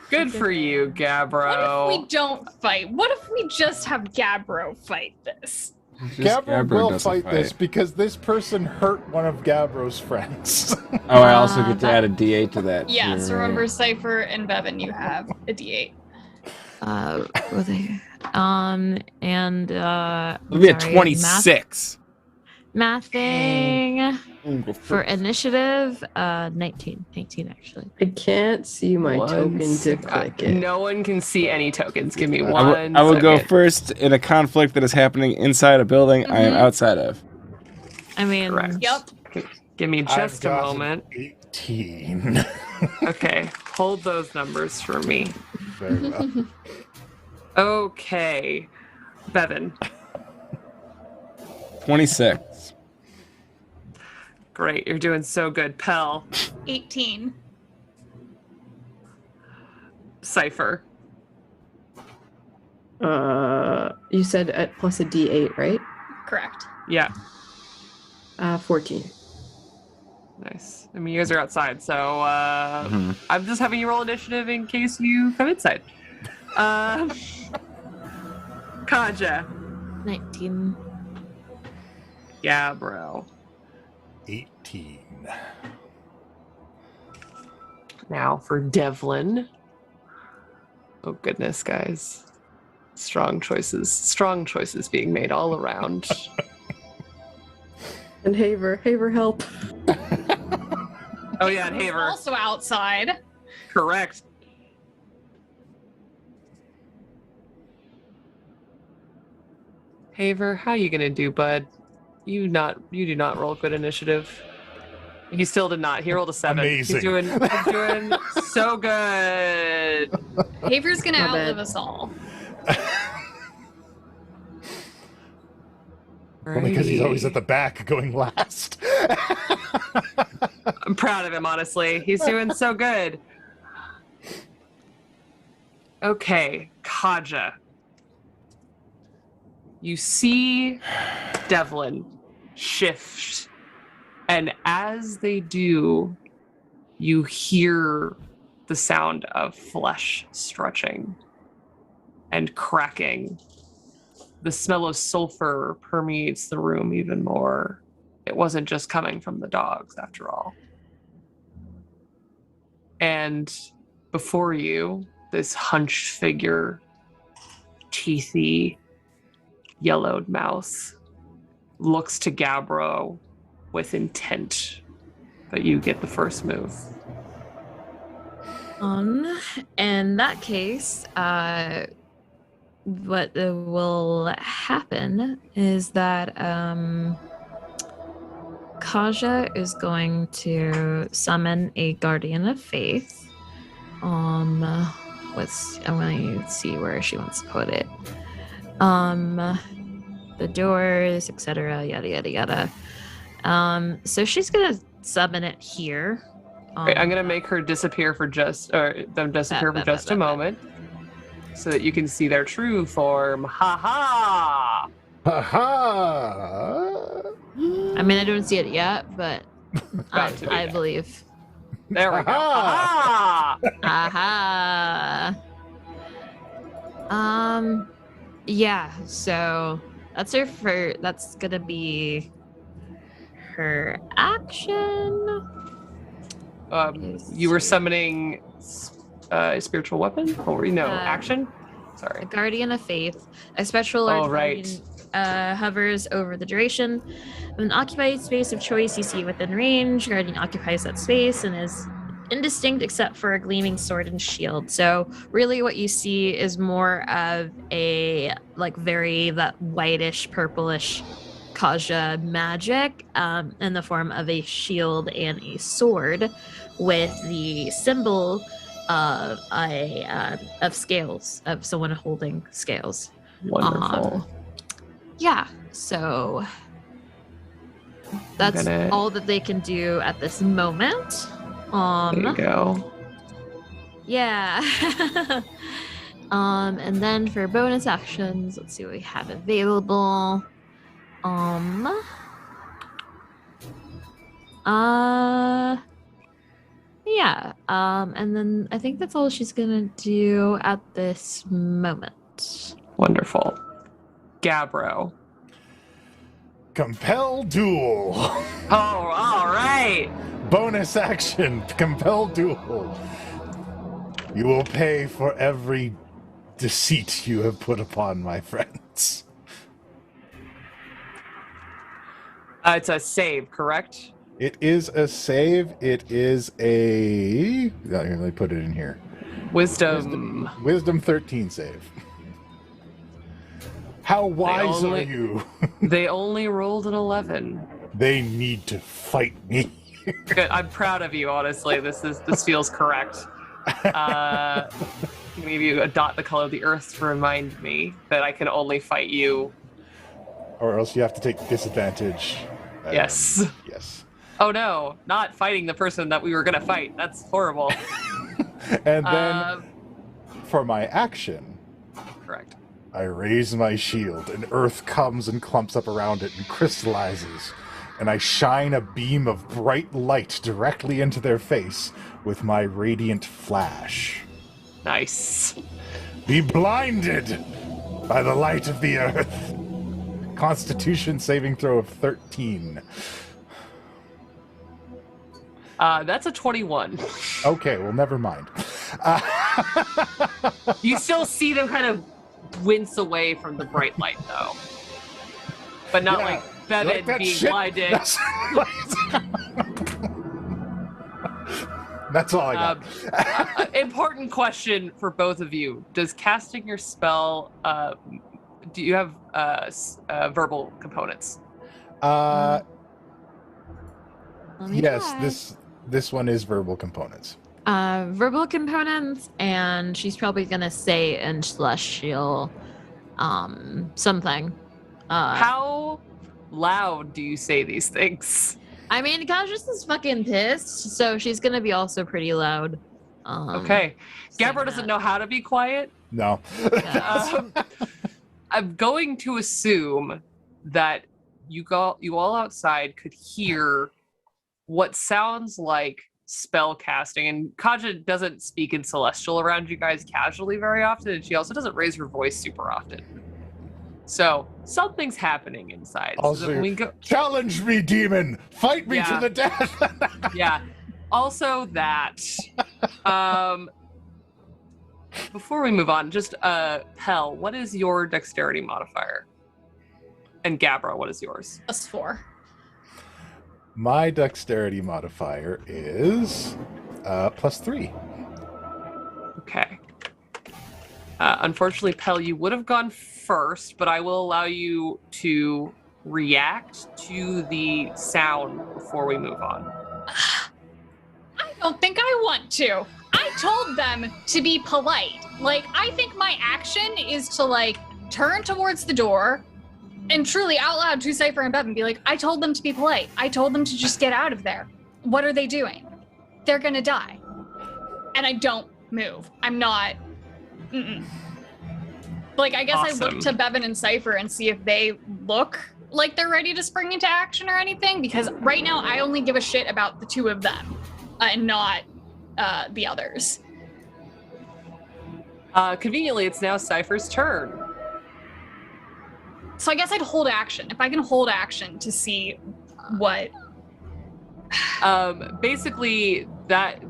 Good for you, Gabbro. What if we don't fight? What if we just have Gabbro fight this? Gabbro will fight this because this person hurt one of Gabbro's friends. Oh, I also get to add a D8 to that. Yeah, too, so right? remember, Cypher and Bevan, you have a D8. It'll be a 26. Mathing for initiative, 19 actually. I can't see my token to click it. No one can see any tokens. Give me one. I will go second. first in a conflict that is happening inside a building I am outside of. I mean, Correct. Yep. Give me just a I've got an moment. 18. Okay, hold those numbers for me. Very well. Okay, Bevan. 26. Great, you're doing so good. Pell. 18. Cypher. You said at plus a D8, right? Correct. Yeah, 14. nice. I mean, you guys are outside, so Mhm. I'm just having you roll initiative in case you come inside. Kaja. 19. Gabbro. 18. Now for Devlin. Oh goodness, guys. Strong choices being made all around. And Haver, help. Oh yeah, and Who's Haver. also outside. Correct. Haver, how you gonna do, bud? You do not roll good initiative. He still did not. He rolled a 7. Amazing. He's doing so good. Haver's gonna My outlive bad. us all. Only because he's always at the back going last. I'm proud of him, honestly. He's doing so good. Okay, Kaja. You see Devlin shift, and as they do, you hear the sound of flesh stretching and cracking. The smell of sulfur permeates the room even more. It wasn't just coming from the dogs, after all. And before you, this hunched figure, teethy, yellowed mouth, looks to Gabbro with intent that you get the first move. In that case, what will happen is that Kaja is going to summon a Guardian of Faith. I'm going to see where she wants to put it. The doors, etc. Yada yada yada. So she's gonna summon it here. Right, I'm gonna make her disappear for just a moment, so that you can see their true form. Ha ha! Ha ha! I mean, I don't see it yet, but About to be I there. believe. There we go. Ha ha! Aha! Yeah. So that's gonna be her action. You were summoning a spiritual weapon, or action? A Sorry. Guardian of Faith, a special Oh, large right. guardian hovers over the duration of an occupied space of choice you see within range. Guardian occupies that space and is indistinct except for a gleaming sword and shield. So really what you see is more of a that whitish purplish Kaja magic in the form of a shield and a sword with the symbol of of scales, of someone holding scales. Wonderful. Yeah, so that's gonna- all that they can do at this moment. There you go. Yeah. And then for bonus actions, let's see what we have available. Yeah. And then I think that's all she's gonna do at this moment. Wonderful. Gabbro. Compel duel. Oh, all right. Bonus action. Compel duel. You will pay for every deceit you have put upon my friends. It's a save, correct? It is a save. It is a... Let me put it in here. Wisdom. Wisdom 13 save. How wise only- are you? They only rolled an 11. They need to fight me. Good. I'm proud of you, honestly. This feels correct. I'm gonna give you a dot the color of the earth to remind me that I can only fight you. Or else you have to take disadvantage. Yes. Yes. Oh no, not fighting the person that we were gonna fight. That's horrible. And then for my action, Correct. I raise my shield, and earth comes and clumps up around it and crystallizes. And I shine a beam of bright light directly into their face with my radiant flash. Nice. Be blinded by the light of the earth. Constitution saving throw of 13. That's a 21. Okay, well, never mind. You still see them kind of wince away from the bright light, though. But not Yeah. like Bevan that being shit? blinded. That's all I got. Important question for both of you. Does casting your spell, do you have verbal components? Let me Yes, try. this one is verbal components. Verbal components, and she's probably gonna say in celestial, something. How loud do you say these things? I mean, Conscious is fucking pissed, so she's gonna be also pretty loud. Okay. Gabra doesn't know how to be quiet. No. I'm going to assume that you all outside could hear what sounds like spell casting, and Kaja doesn't speak in celestial around you guys casually very often, and she also doesn't raise her voice super often. So something's happening inside. Also, So when we go, challenge me, demon! Fight me Yeah. to the death! yeah. Also that. Before we move on, just Hel, what is your dexterity modifier? And Gabra, what is yours? +4. My dexterity modifier is +3. Okay. Unfortunately, Pel, you would have gone first, but I will allow you to react to the sound before we move on. I don't think I want to. I told them to be polite. Like, I think my action is to, like, turn towards the door and truly out loud to Cypher and Bevan be like, I told them to be polite. I told them to just get out of there. What are they doing? They're gonna die. And I don't move. I'm not... Mm-mm. Like, I guess I Awesome. look to Bevan and Cypher and see if they look like they're ready to spring into action or anything, because right now I only give a shit about the two of them and not the others. Conveniently, it's now Cypher's turn. So I guess I'd hold action. If I can hold action to see what... Basically, that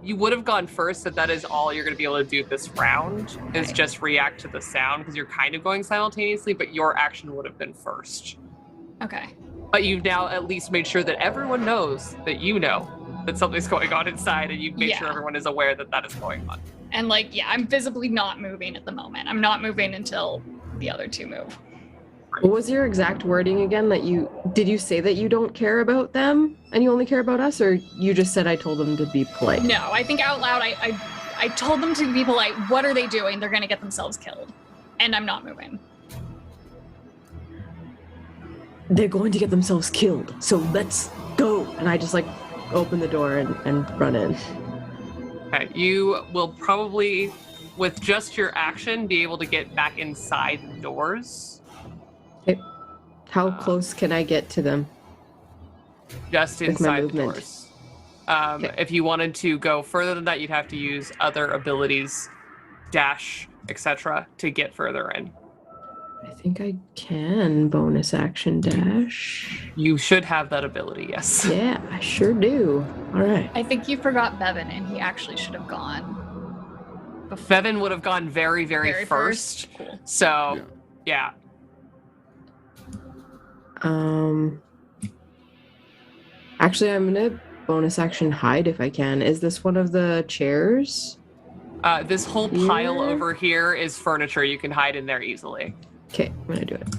you would have gone first, that is all you're going to be able to do this round, is Okay. just react to the sound, because you're kind of going simultaneously, but your action would have been first. Okay. But you've now at least made sure that everyone knows that you know that something's going on inside, and you've made sure Yeah. everyone is aware that that is going on. And, like, yeah, I'm visibly not moving at the moment. I'm not moving until the other two move. What was your exact wording again? Did you say that you don't care about them and you only care about us, or you just said I told them to be polite? No, I think out loud I told them to be polite. What are they doing? They're going to get themselves killed. And I'm not moving. They're going to get themselves killed, so let's go. And I just open the door and run in. Okay, you will probably, with just your action, be able to get back inside the doors. How close can I get to them? Just With my inside the movement. doors. Okay. If you wanted to go further than that, you'd have to use other abilities, dash, etc., to get further in. I think I can bonus action dash. You should have that ability, yes. Yeah, I sure do. All right. I think you forgot Bevan, and he actually should have gone. Bevan would have gone very, very, Very first. Cool. So, yeah. Actually, I'm gonna bonus action hide if I can. Is this one of the chairs? This whole pile Yeah. over here is furniture. You can hide in there easily. Okay, I'm gonna do it.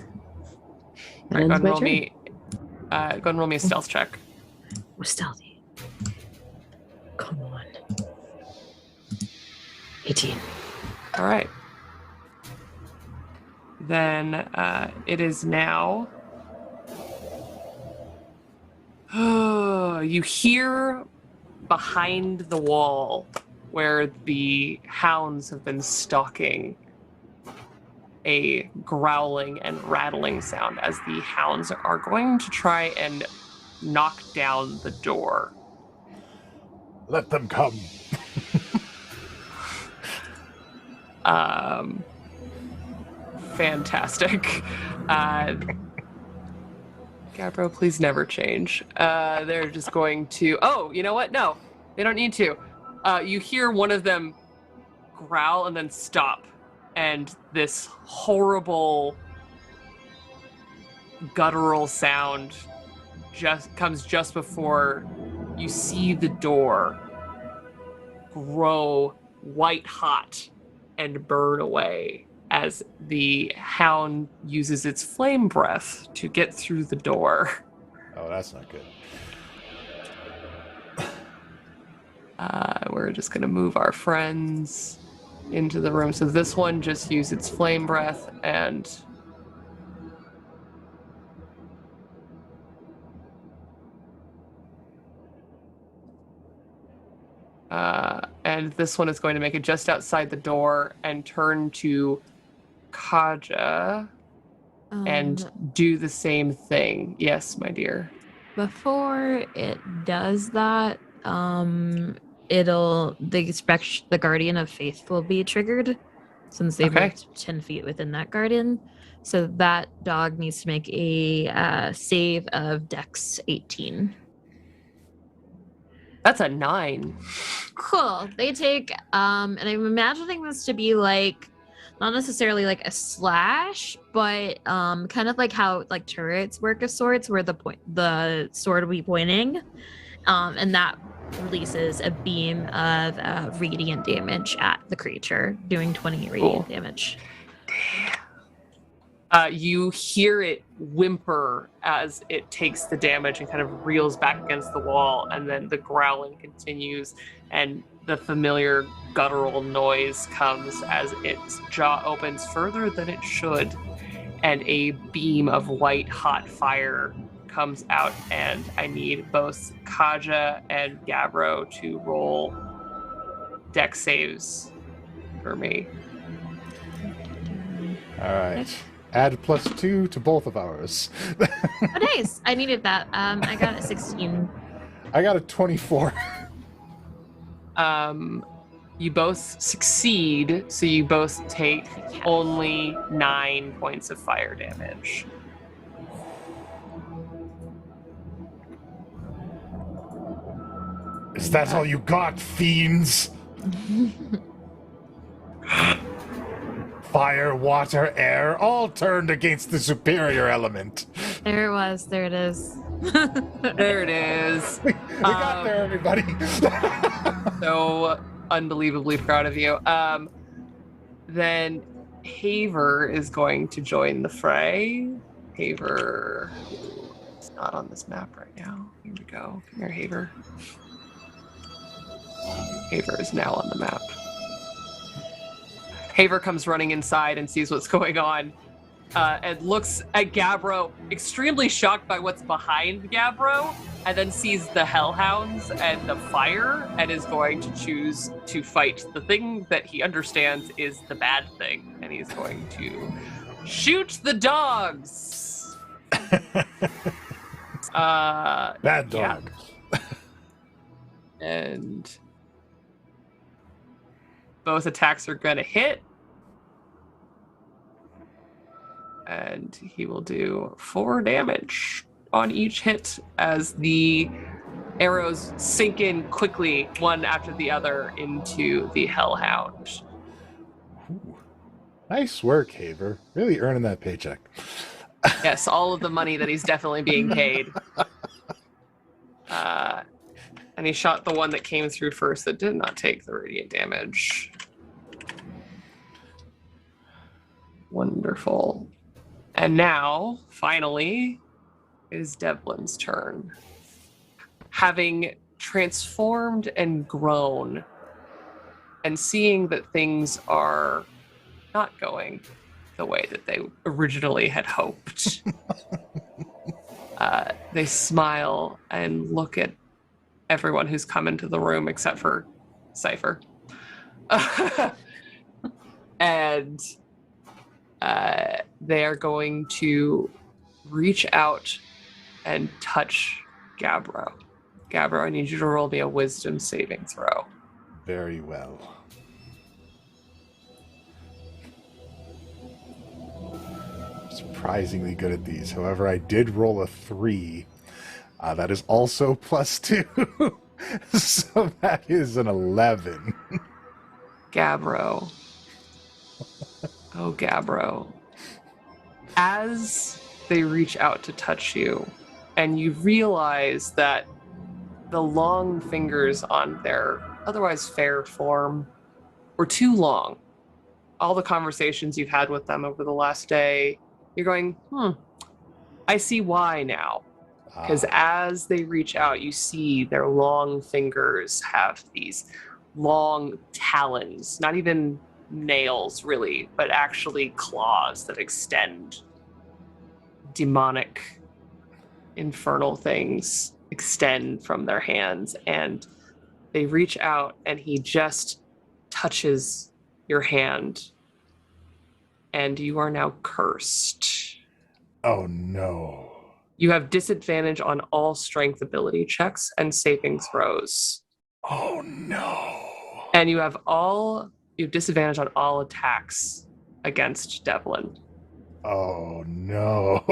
Right, Ends my roll turn. me Go ahead and roll me a stealth check. We're stealthy. Come on. 18. All right. Then it is now. You hear behind the wall where the hounds have been stalking a growling and rattling sound as the hounds are going to try and knock down the door. Let them come. Fantastic. Gabbro, please never change. They're just going to... Oh, you know what? No, they don't need to. You hear one of them growl and then stop. And this horrible guttural sound comes just before you see the door grow white hot and burn away as the hound uses its flame breath to get through the door. Oh, that's not good. We're just going to move our friends into the room. So this one just used its flame breath and... and this one is going to make it just outside the door and turn to Kaja and do the same thing. Yes, my dear. Before it does that, the Guardian of Faith will be triggered since they've moved 10 feet within that Guardian. So that dog needs to make a save of Dex 18. That's a 9. Cool. They take, and I'm imagining this to be like, not necessarily like a slash, but kind of like how like turrets work of sorts, where the sword will be pointing, and that releases a beam of radiant damage at the creature, doing 20 radiant damage. You hear it whimper as it takes the damage and kind of reels back against the wall, and then the growling continues, and the familiar guttural noise comes as its jaw opens further than it should, and a beam of white hot fire comes out, and I need both Kaja and Gabbro to roll dex saves for me. All right. Add +2 to both of ours. Oh, nice. I needed that. I got a 16. I got a 24. You both succeed, so you both take only 9 points of fire damage. Is that all you got, fiends? Fire, water, air, all turned against the superior element. There it was. There it is. There it is. We got there, everybody. So unbelievably proud of you. Then Haver is going to join the fray. Haver is not on this map right now. Here we go. Come here, Haver. Haver is now on the map. Haver comes running inside and sees what's going on, and looks at Gabbro, extremely shocked by what's behind Gabbro, and then sees the hellhounds and the fire, and is going to choose to fight the thing that he understands is the bad thing, and he's going to shoot the dogs. Bad dog. Yeah. And both attacks are going to hit. And he will do 4 damage on each hit as the arrows sink in quickly, one after the other, into the hellhound. Ooh. Nice work, Haver. Really earning that paycheck. Yes, all of the money that he's definitely being paid. And he shot the one that came through first that did not take the radiant damage. Wonderful. And now, finally, is Devlin's turn. Having transformed and grown and seeing that things are not going the way that they originally had hoped, they smile and look at everyone who's come into the room except for Cypher. And they are going to reach out and touch Gabbro. Gabbro, I need you to roll me a wisdom saving throw. Very well. Surprisingly good at these. However, I did roll a 3. That is also +2. So that is an 11. Gabbro. Oh, Gabbro. As they reach out to touch you, and you realize that the long fingers on their otherwise fair form were too long. All the conversations you've had with them over the last day, you're going, I see why now. Because as they reach out, you see their long fingers have these long talons, not even nails really, but actually claws that extend. Demonic, infernal things extend from their hands, and they reach out and he just touches your hand, and you are now cursed. Oh no. You have disadvantage on all strength ability checks and saving throws. Oh no. And you have disadvantage on all attacks against Devlin. Oh no.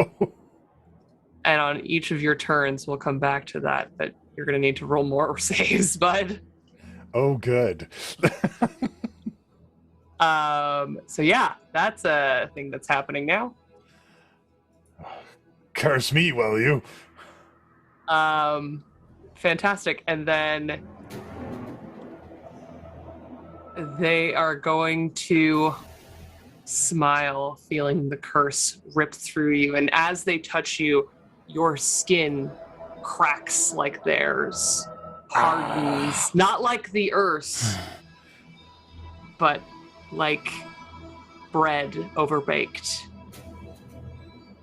And on each of your turns, we'll come back to that, but you're going to need to roll more saves, bud. Oh, good. So yeah, that's a thing that's happening now. Curse me, will you? Fantastic. And then they are going to smile, feeling the curse rip through you. And as they touch you, your skin cracks like theirs, hardens, not like the earth, but like bread overbaked.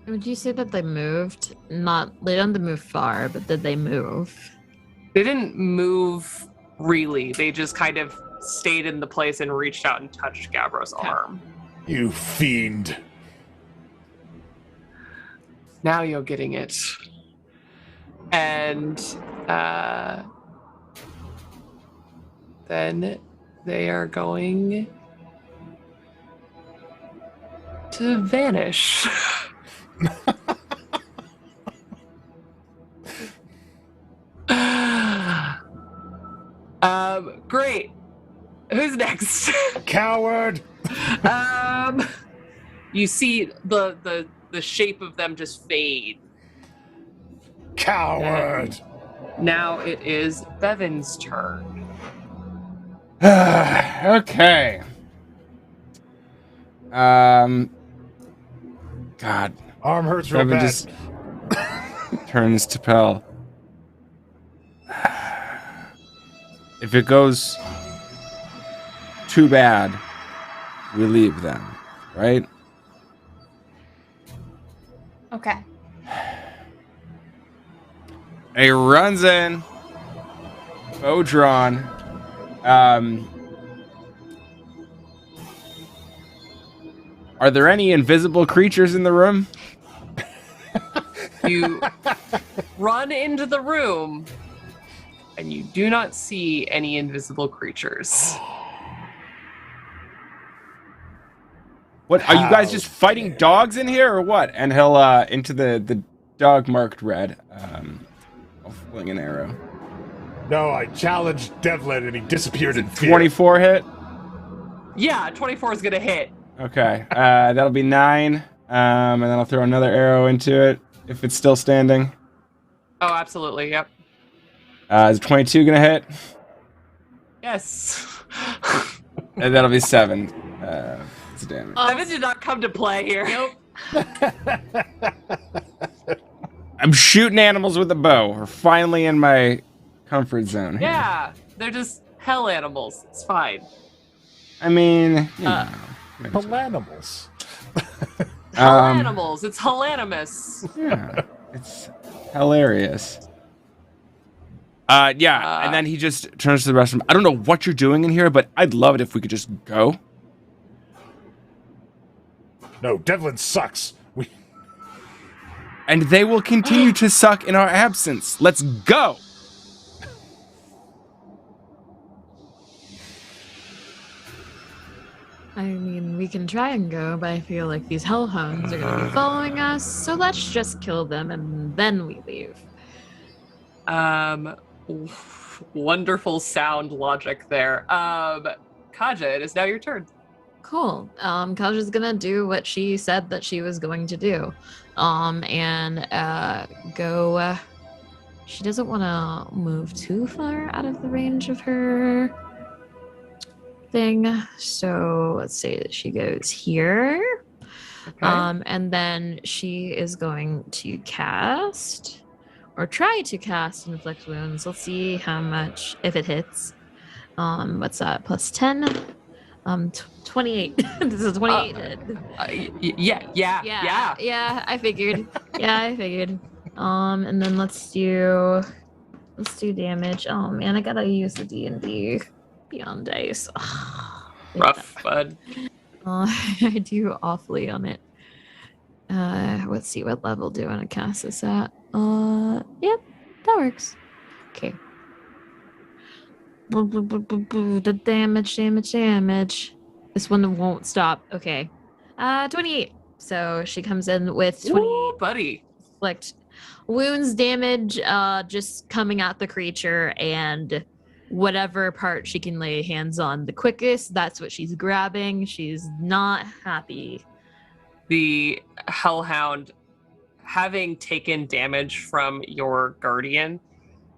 Would you say that they moved? They didn't move far, but did they move? They didn't move really. They just kind of stayed in the place and reached out and touched Gabbro's arm. You fiend. Now you're getting it. And then they are going to vanish. Great. Who's next? Coward. You see the shape of them just fade. Coward. And now it is Bevan's turn. Okay. God. Arm hurts real Bevan bad. just turns to Pell. If it goes too bad, we leave then, right? Okay. He runs in, bow drawn. Are there any invisible creatures in the room? You run into the room, and you do not see any invisible creatures. What are you guys just fighting dogs in here, or what? And he'll into the dog marked red. I'll fling an arrow. No, I challenged Devlin and he disappeared in fear. 24 hit. Yeah, 24 is gonna hit. Okay, that'll be 9. And then I'll throw another arrow into it if it's still standing. Oh, absolutely. Yep. Is 22 gonna hit? Yes. And that'll be 7. It's damage. Evan did not come to play here. Nope. I'm shooting animals with a bow. We're finally in my comfort zone here. Yeah, they're just hell animals. It's fine. I mean, you know. Animals. Hell animals. It's hellanimus. Yeah, it's hilarious. And then he just turns to the rest of them. I don't know what you're doing in here, but I'd love it if we could just go. No, Devlin sucks. And they will continue to suck in our absence. Let's go. I mean, we can try and go, but I feel like these hellhounds are going to be following us, so let's just kill them and then we leave. Wonderful sound logic there. Kaja, it is now your turn. Cool. Kaja's gonna do what she said that she was going to do. And go. She doesn't want to move too far out of the range of her thing. So let's say that she goes here. Okay. And then she is going to cast or try to cast Inflict Wounds. Let's see how much, if it hits. What's that? Plus 10? 28. This is 28 hit. Yeah. I figured. And then let's do damage. Oh man, I gotta use the D&D Beyond Dice. Rough, bud. I do awfully on it. Let's see, what level do I want to cast this at? Yep, that works. Okay. The damage. This one won't stop. Okay. 28. So she comes in with 28. Ooh, buddy. Inflict wounds damage, just coming at the creature, and whatever part she can lay hands on the quickest, that's what she's grabbing. She's not happy. The hellhound, having taken damage from your guardian,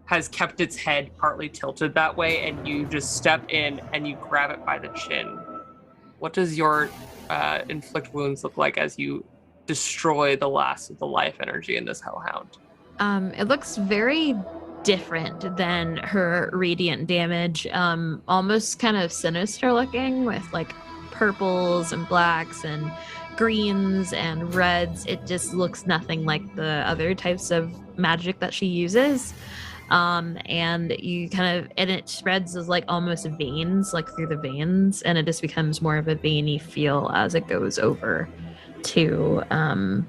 has kept its head partly tilted that way, and you just step in and you grab it by the chin. What does your inflict wounds look like as you destroy the last of the life energy in this hellhound? It looks very different than her radiant damage. Almost kind of sinister looking, with like purples and blacks and greens and reds. It just looks nothing like the other types of magic that she uses. And you kind of, and it spreads as like almost veins, like through the veins, and it just becomes more of a veiny feel as it goes over to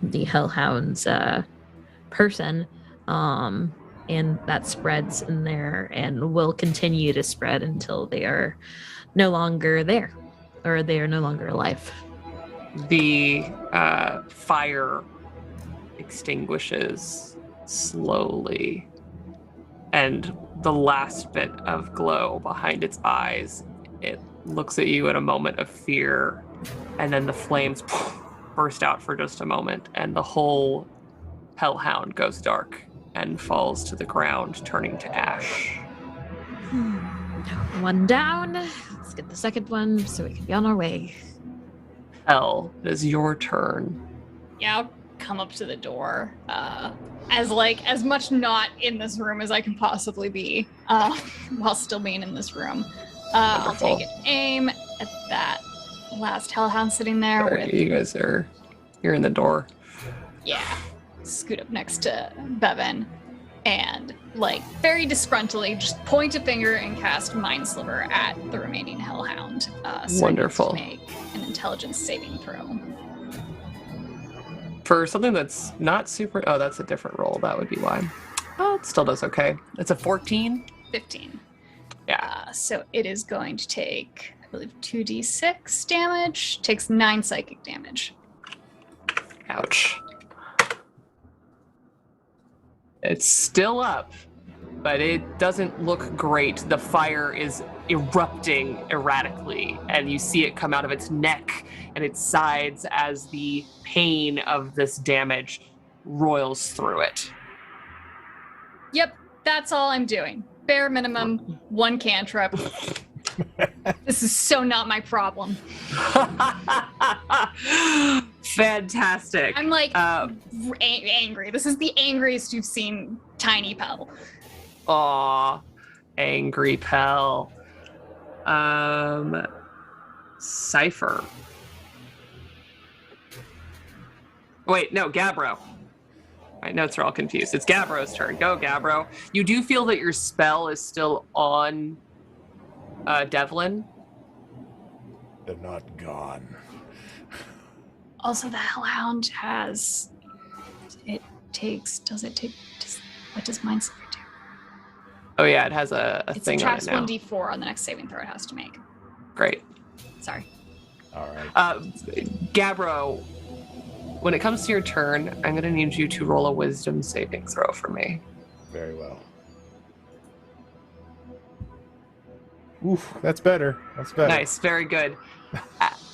the hellhound's person. And that spreads in there and will continue to spread until they are no longer there, or they are no longer alive. The fire extinguishes slowly, and the last bit of glow behind its eyes, it looks at you in a moment of fear, and then the flames burst out for just a moment, and the whole hellhound goes dark and falls to the ground, turning to ash. One down. Let's get the second one so we can be on our way. Hell, it is your turn. Yeah, I'll come up to the door. As much not in this room as I can possibly be, while still being in this room. I'll take an aim at that last hellhound sitting there. Right, you guys you're in the door. Yeah. Scoot up next to Bevan and, like, very disgruntledly just point a finger and cast Mind Sliver at the remaining hellhound. So Wonderful. I need to make an intelligence saving throw. For something that's not super... Oh, that's a different roll. That would be why. Oh, it still does okay. It's a 14? 15. Yeah. So it is going to take, I believe, 2d6 damage. Takes 9 psychic damage. Ouch. It's still up, but it doesn't look great. The fire is erupting erratically, and you see it come out of its neck and its sides as the pain of this damage roils through it. Yep, that's all I'm doing. Bare minimum, 1 cantrip. This is so not my problem. Fantastic. I'm like Uh, angry. This is the angriest you've seen Tiny Pell. Aw, angry Pell. Cypher. Wait, no, Gabbro. My notes are all confused. It's Gabbro's turn. Go, Gabbro. You do feel that your spell is still on Devlin. They're not gone. Also, the Hellhound has. What does Mind Sliver do? Oh yeah, it has a It thing on it subtracts now. 1d4 on the next saving throw it has to make. Great. Sorry. All right. Gabbro, when it comes to your turn, I'm going to need you to roll a wisdom saving throw for me. Very well. Oof, that's better. That's better. Nice, very good.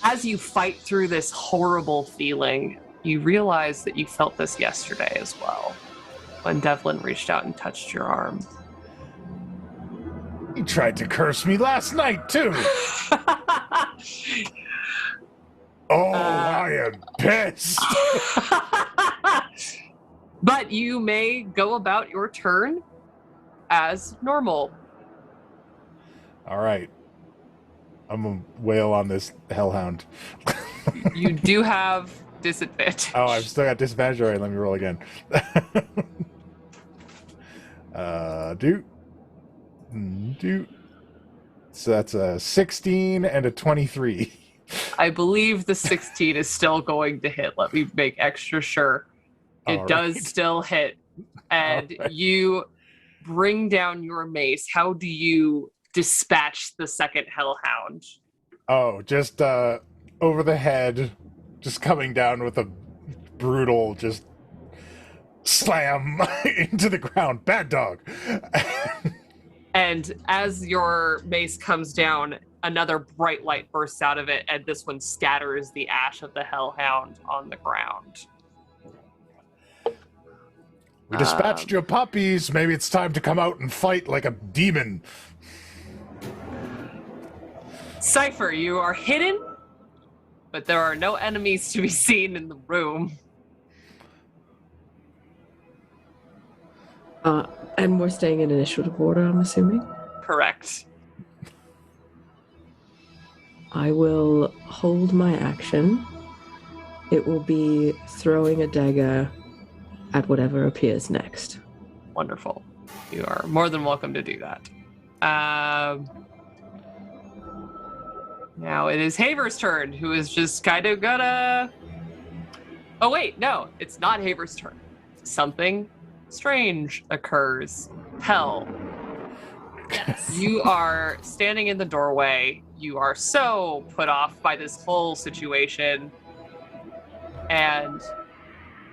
As you fight through this horrible feeling, you realize that you felt this yesterday as well, when Devlin reached out and touched your arm. He tried to curse me last night, too. Oh, I am pissed. But you may go about your turn as normal. All right. I'm going to wail on this hellhound. You do have disadvantage. Oh, I've still got disadvantage. All right, let me roll again. Do. So that's a 16 and a 23. I believe the 16 is still going to hit. Let me make extra sure. It All does right. still hit. And All right. you bring down your mace. How do you dispatch the second hellhound? Oh, just over the head, just coming down with a brutal just slam into the ground. Bad dog. And as your mace comes down, another bright light bursts out of it, and this one scatters the ash of the hellhound on the ground. We dispatched your puppies. Maybe it's time to come out and fight like a demon. Cypher, you are hidden, but there are no enemies to be seen in the room. And we're staying in initiative order, I'm assuming. Correct. I will hold my action. It will be throwing a dagger at whatever appears next. Wonderful. You are more than welcome to do that. Now it is Haver's turn, who is just kind of gonna... Oh wait, no, it's not Haver's turn. Something strange occurs. Hell. Yes. You are standing in the doorway. You are so put off by this whole situation. And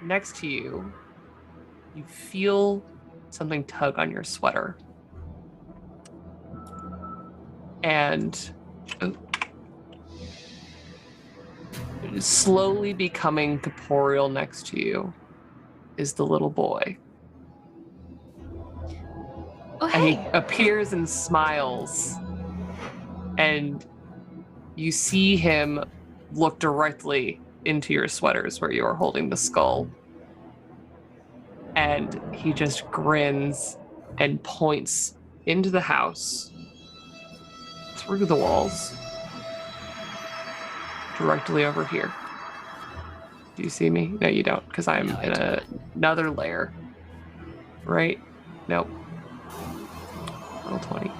next to you, you feel something tug on your sweater. And slowly becoming corporeal next to you is the little boy. Oh, And he hey. appears and smiles. And you see him look directly into your sweaters where you are holding the skull. And he just grins and points into the house, through the walls, directly over here. Do you see me? No, you don't, because I'm in another layer. Right? Nope. Roll 20.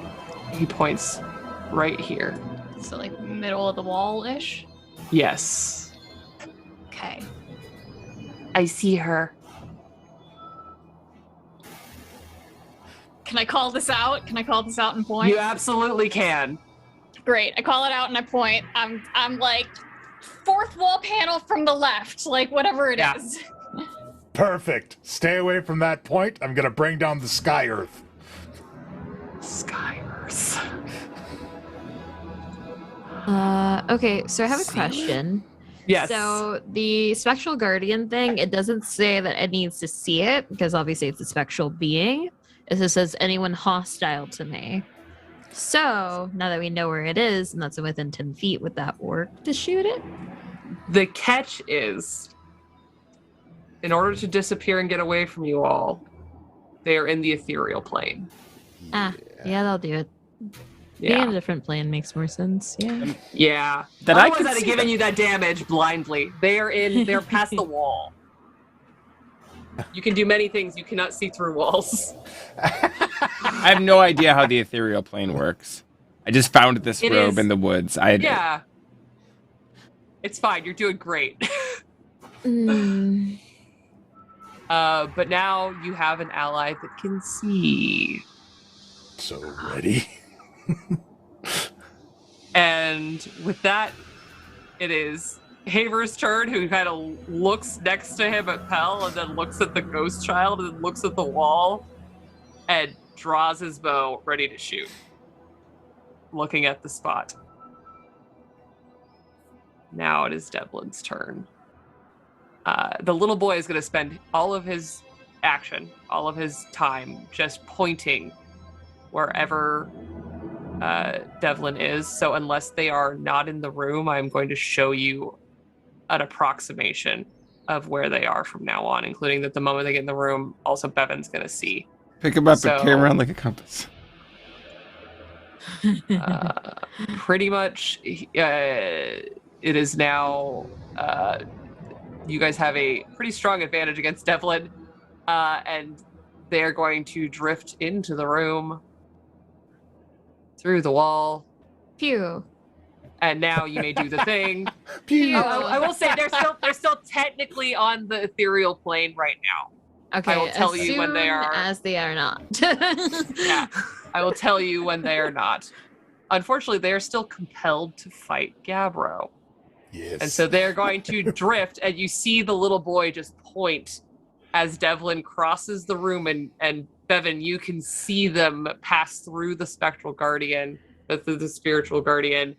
He points right here. So like middle of the wall-ish? Yes. Okay. I see her. Can I call this out? Can I call this out and point? You absolutely can. Great. I call it out and I point. I'm like fourth wall panel from the left, like whatever it is. Yeah. Perfect. Stay away from that point. I'm going to bring down the Sky Earth. Skyers. Okay, so I have a See? question. Yes. So the spectral guardian thing, it doesn't say that it needs to see it because obviously it's a spectral being. It just says anyone hostile to me. So now that we know where it is and that's within 10 feet, would that work to shoot it? The catch is, in order to disappear and get away from you all, they are in the ethereal plane. Yeah, that'll do it. Being in a different plane makes more sense. Yeah. Yeah. That I Otherwise, could I'd have see given them. you that damage blindly. They're past the wall. You can do many things. You cannot see through walls. I have no idea how the ethereal plane works. I just found this It robe is- in the woods. Yeah. It's fine. You're doing great. But now you have an ally that can see. So ready. And with that, it is Haver's turn, who kind of looks next to him at Pell and then looks at the ghost child and then looks at the wall and draws his bow ready to shoot, looking at the spot. Now it is Devlin's turn. The little boy is going to spend all of his action, all of his time just pointing wherever Devlin is. So unless they are not in the room, I'm going to show you an approximation of where they are from now on, including that the moment they get in the room, also Bevan's going to see. Pick him up So- and carry him around like a compass. Pretty much, it is now. You guys have a pretty strong advantage against Devlin, and they're going to drift into the room through the wall. Phew. And now you may do the thing. Pew. I will say they're still technically on the ethereal plane right now. Okay. I will tell you when they soon are- as they are not. Yeah, I will tell you when they are not. Unfortunately, they are still compelled to fight Gabbro. Yes. And so they're going to drift, and you see the little boy just point as Devlin crosses the room, and Bevan, you can see them pass through the spectral guardian, through the spiritual guardian,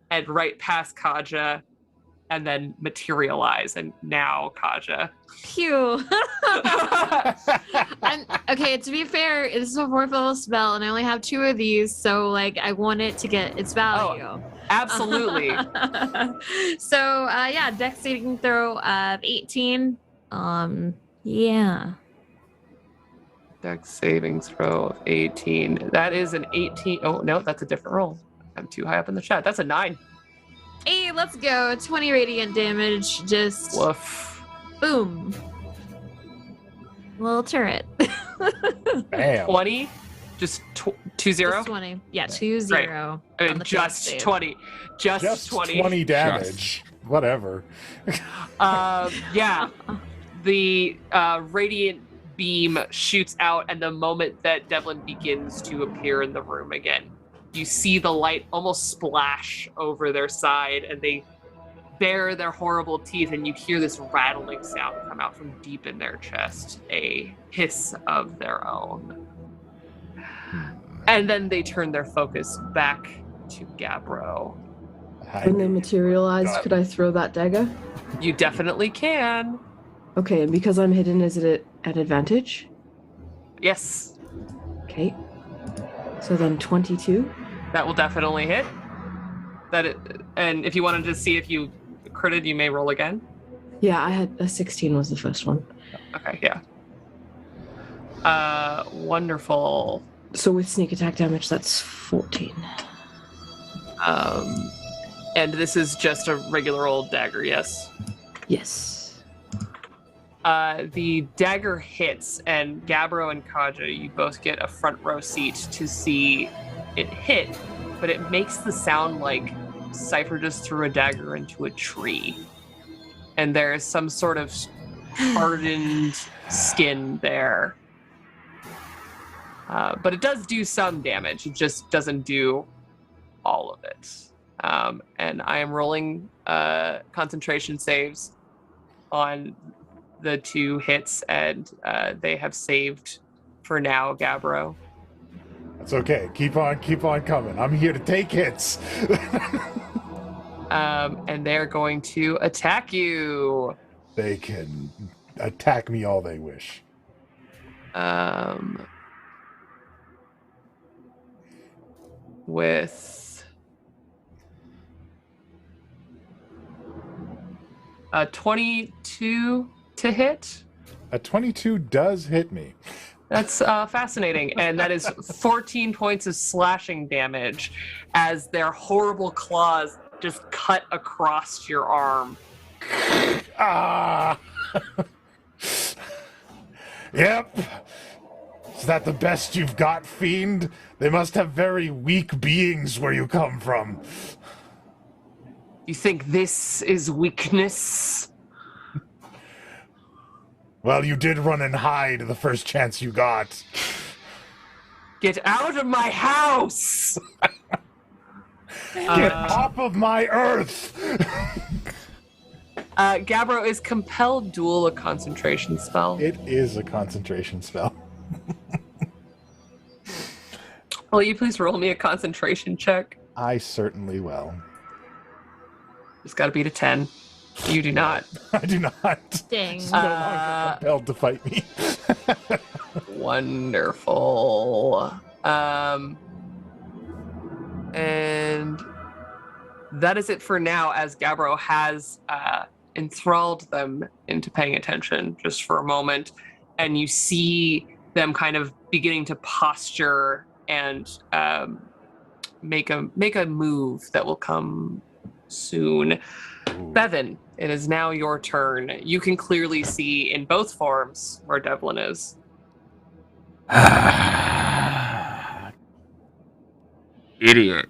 and right past Kaja, and then materialize, and now Kaja. Phew. Okay, to be fair, this is a 4th level spell, and I only have 2 of these, so like I want it to get its value. Absolutely. So yeah, dex saving throw of 18. Yeah. Dex saving throw of 18. That is an 18. Oh, no, that's a different roll. I'm too high up in the chat. That's a 9. Hey, let's go. 20 radiant damage. Just Woof. boom. Little turret. Bam. 20? Just 2-0? Just 20. Yeah, 2-0. Right. I on mean, the just save. 20. Just 20. damage. Whatever. Yeah. The radiant beam shoots out, and the moment that Devlin begins to appear in the room again, you see the light almost splash over their side, and they bare their horrible teeth, and you hear this rattling sound come out from deep in their chest, a hiss of their own. And then they turn their focus back to Gabbro. When they materialize, could I throw that dagger? You definitely can. Okay, and because I'm hidden, is it at advantage? Yes, Okay. So then 22. that will definitely hit. And if you wanted to see if you critted, you may roll again. Yeah, I had a 16 was the first one. Okay, yeah. Wonderful. So with sneak attack damage, that's 14. And this is just a regular old dagger, yes. Yes. The dagger hits, and Gabbro and Kaja, you both get a front row seat to see it hit, but it makes the sound like Cypher just threw a dagger into a tree. And there's some sort of hardened skin there. But it does do some damage. It just doesn't do all of it. And I am rolling concentration saves on the 2 hits, and they have saved for now, Gabbro. That's okay. Keep on coming. I'm here to take hits. And they're going to attack you. They can attack me all they wish. With 22 to hit. A 22 does hit me. That's fascinating. And that is 14 points of slashing damage as their horrible claws just cut across your arm. Ah! Yep. Is that the best you've got, fiend? They must have very weak beings where you come from. You think this is weakness? Well, you did run and hide the first chance you got. Get out of my house! Get off of my earth! Gabbro, is compelled duel a concentration spell? It is a concentration spell. Will you please roll me a concentration check? I certainly will. It's got to beat a 10. You do not. I do not. Dang. No longer compelled to fight me. Wonderful. And that is it for now, as Gabbro has enthralled them into paying attention just for a moment. And you see them kind of beginning to posture and make a move that will come soon. Ooh. Bevan, it is now your turn. You can clearly see in both forms where Devlin is. Idiot.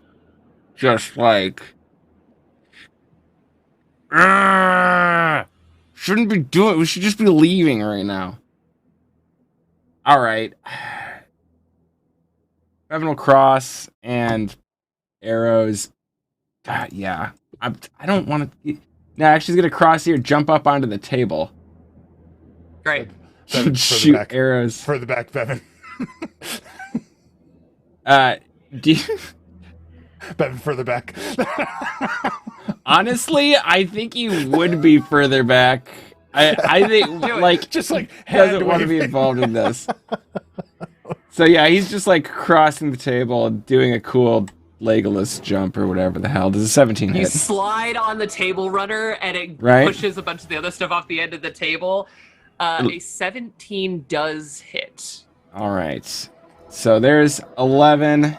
Just like... Shouldn't be doing it. We should just be leaving right now. Alright. Bevan will cross and arrows. Yeah. I don't want to... No, actually, he's going to cross here, jump up onto the table. Great. Bevan, Shoot back. arrows. Further back, Bevan. Do you... Bevan, further back. Honestly, I think he would be further back. I think, like, just like doesn't want to be involved in this. So yeah, he's just like crossing the table, doing a cool Legolas jump or whatever the hell. Does a 17 You hit? slide on the table runner and it Right. pushes a bunch of the other stuff off the end of the table. A 17 does hit. All right. So there's 11.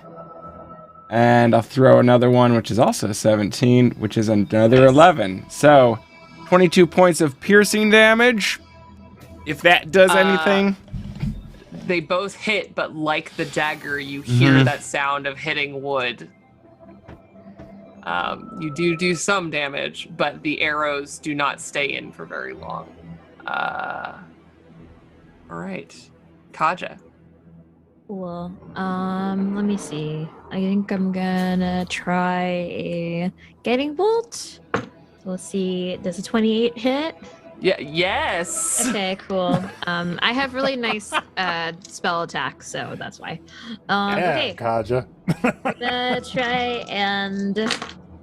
And I'll throw another one, which is also a 17, which is another 11. So 22 points of piercing damage. If that does anything. They both hit, but like the dagger, you hear that sound of hitting wood. You do some damage, but the arrows do not stay in for very long. All right. Kaja. Well, let me see. I think I'm gonna try a guiding bolt. So let's see. Does a 28 hit? Yeah. Yes. Okay, cool. I have really nice spell attack, so that's why. Yeah, Okay, Kaja. gonna try and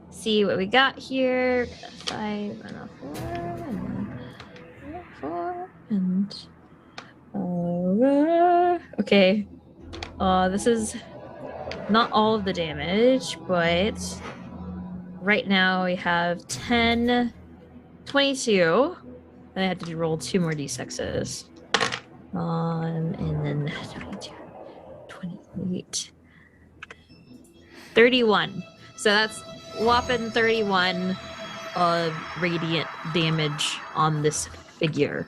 see what we got here. 5 and a 4 and 4 and okay. This is not all of the damage, but right now we have 10, 22. Then I had to roll 2 more d6s. And then 22, 28, 31. So that's whopping 31 of radiant damage on this figure.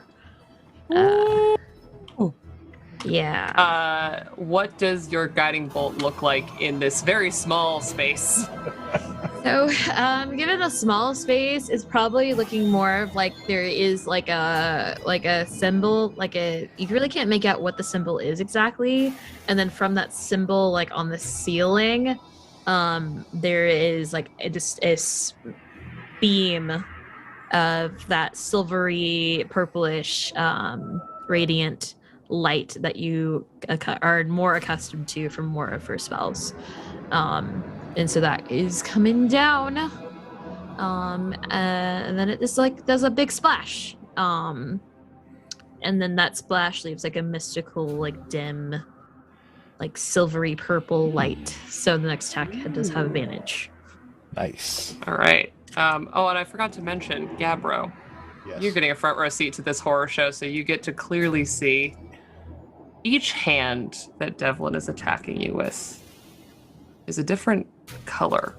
Yeah. What does your guiding bolt look like in this very small space? So, given the small space, it's probably looking more of like there is like a symbol, you really can't make out what the symbol is exactly. And then from that symbol, like on the ceiling, there is like a beam of that silvery purplish radiant light that you are more accustomed to from more of her spells. And so that is coming down. And then it just like does a big splash. And then that splash leaves like a mystical, like dim, like silvery purple light. So the next attack does have advantage. Nice. All right. And I forgot to mention, Gabbro, Yes. You're getting a front row seat to this horror show, so you get to clearly see each hand that Devlin is attacking you with is a different color,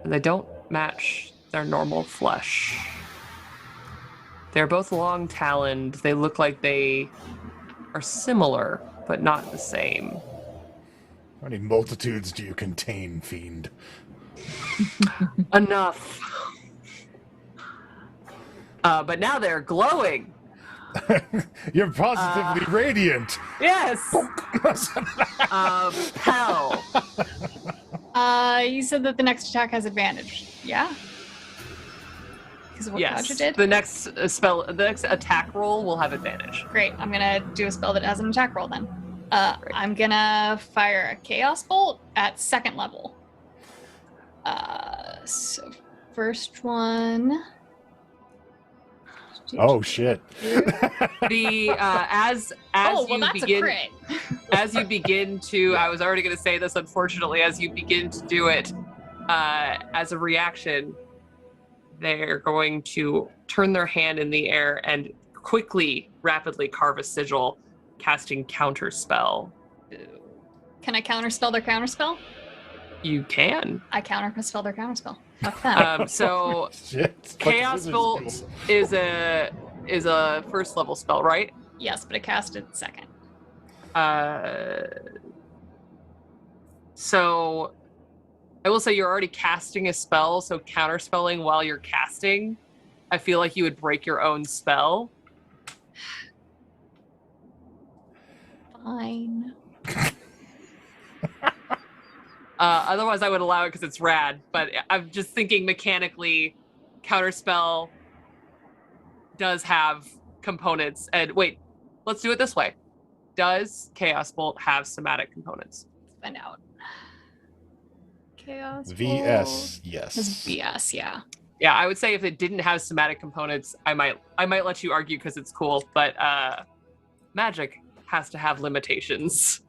and they don't match their normal flesh. They're both long taloned. They look like they are similar, but not the same. How many multitudes do you contain, fiend? Enough. But now they're glowing. You're positively radiant. Yes. Pell. You said that the next attack has advantage. Yeah. Because of what Yes. Gotcha did. The next the next attack roll will have advantage. Great. I'm gonna do a spell that has an attack roll then. I'm gonna fire a chaos bolt at 2nd level. So first one. Oh shit. The as Oh, well, you that's begin a crit. as you begin to, I was already going to say this, unfortunately, as you begin to do it, as a reaction, they're going to turn their hand in the air and quickly, rapidly carve a sigil, casting counterspell. Can I counterspell their counterspell? You can. I counterspell their counterspell. Fuck them. So Shit. Chaos Bolt is a 1st level spell, right? Yes, but I cast it 2nd. So I will say you're already casting a spell, so counterspelling while you're casting, I feel like you would break your own spell. Fine. Otherwise, I would allow it because it's rad. But I'm just thinking mechanically, counterspell does have components. And wait, let's do it this way. Does Chaos Bolt have somatic components? Let's find out. Chaos VS, Bolt yes. has VS, yeah. Yeah, I would say if it didn't have somatic components, I might let you argue because it's cool. But magic has to have limitations.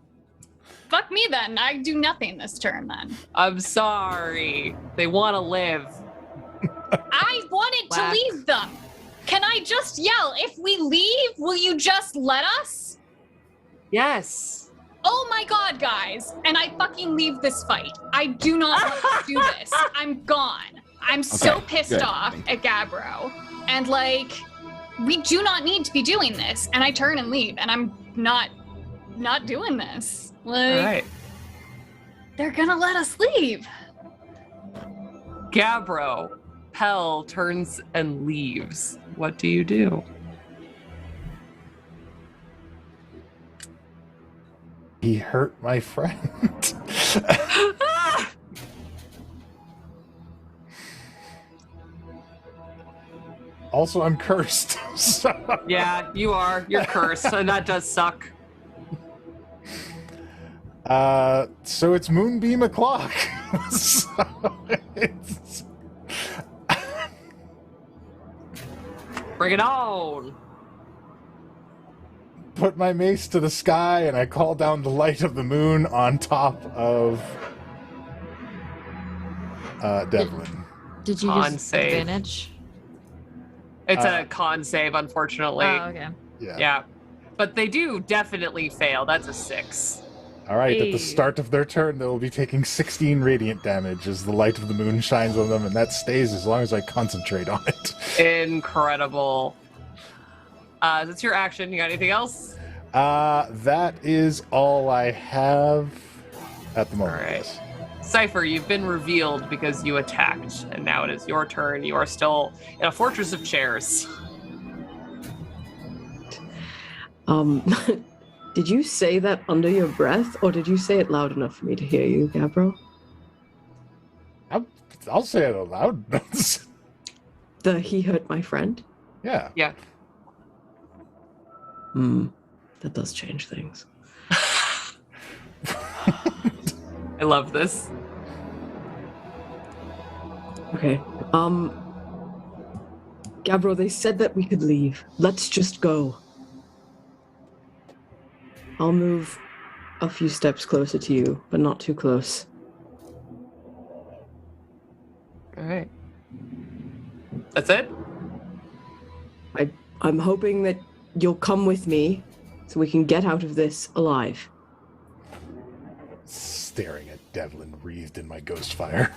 Fuck me then. I do nothing this turn then. I'm sorry. They want to live. I wanted to Whack. leave them. Can I just yell, if we leave, will you just let us? Yes. Oh my god, guys. And I fucking leave this fight. I do not want to do this. I'm gone. I'm so Okay, pissed good. off at Gabbro. And like, we do not need to be doing this. And I turn and leave. And I'm not doing this. Like, All right. they're gonna let us leave. Gabbro, Pell turns and leaves. What do you do? He hurt my friend. Also, I'm cursed. So- Yeah, you are. You're cursed, and that does suck. So it's Moonbeam o'clock. So it's... Bring it on. Put my mace to the sky and I call down the light of the moon on top of Devlin. Did you Con use save. advantage? It's Uh, a con save, unfortunately. Oh, okay. Yeah. But they do definitely fail. That's a 6. All right, at the Hey. start of their turn, they will be taking 16 radiant damage as the light of the moon shines on them, and that stays as long as I concentrate on it. Incredible. That's your action. You got anything else? That is all I have at the moment. All right. yes. Cypher, you've been revealed because you attacked, and now it is your turn. You are still in a fortress of chairs. Did you say that under your breath, or did you say it loud enough for me to hear you, Gabbro? I'll say it aloud. He hurt my friend? Yeah. Yeah. That does change things. I love this. Okay. Gabbro, they said that we could leave. Let's just go. I'll move a few steps closer to you, but not too close. All right. That's it? I'm hoping that you'll come with me so we can get out of this alive. Staring at Devlin wreathed in my ghost fire.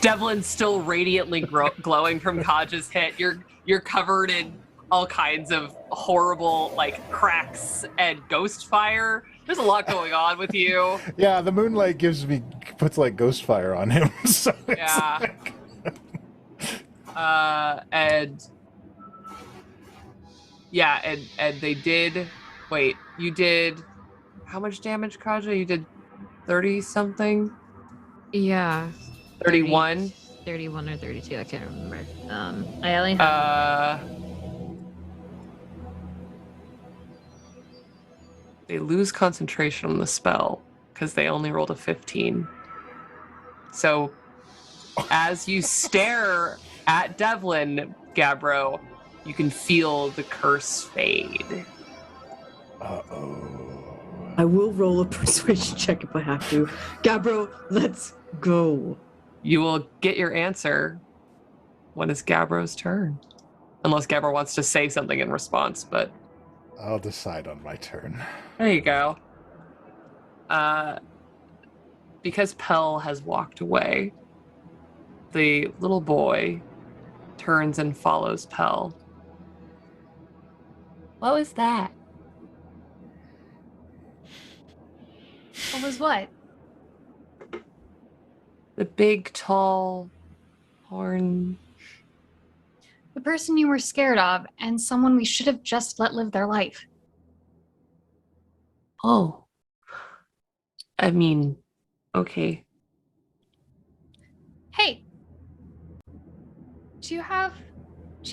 Devlin's still radiantly glowing from Kaj's hit. You're covered in all kinds of horrible like cracks and ghost fire. There's a lot going on with you. Yeah, the moonlight puts like ghost fire on him. So Yeah. like... and they did. Wait, you did how much damage, Kaja? You did 30 something. Yeah. 31. 31 or 32, I can't remember. I only have they lose concentration on the spell because they only rolled a 15. So as you stare at Devlin, Gabbro, you can feel the curse fade. Uh-oh. I will roll a persuasion check if I have to. Gabbro, let's go. You will get your answer when it's Gabbro's turn. Unless Gabbro wants to say something in response, but... I'll decide on my turn. There you go. Because Pell has walked away, the little boy turns and follows Pell. What was that? What was what? The big, tall horn. The person you were scared of, and someone we should have just let live their life. Oh. I mean, okay. Hey, do you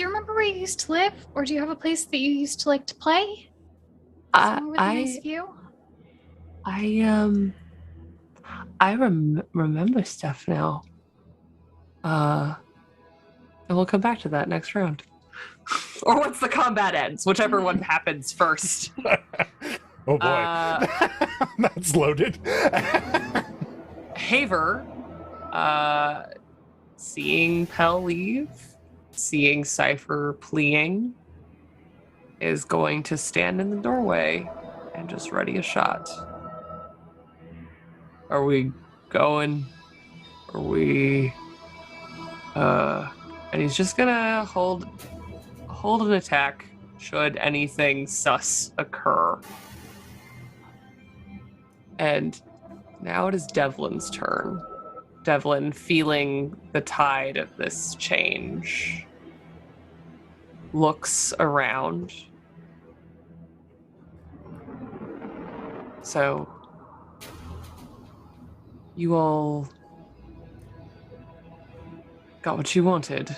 remember where you used to live, or do you have a place that you used to like to play? Somewhere with a nice view? I remember stuff now. And we'll come back to that next round. Or once the combat ends, whichever one happens first. Oh boy. That's loaded. Haver, seeing Pell leave, seeing Cypher pleading, is going to stand in the doorway and just ready a shot. Are we going? Are we... and he's just gonna hold an attack should anything sus occur. And now it is Devlin's turn. Devlin, feeling the tide of this change, looks around. So, you all got what you wanted.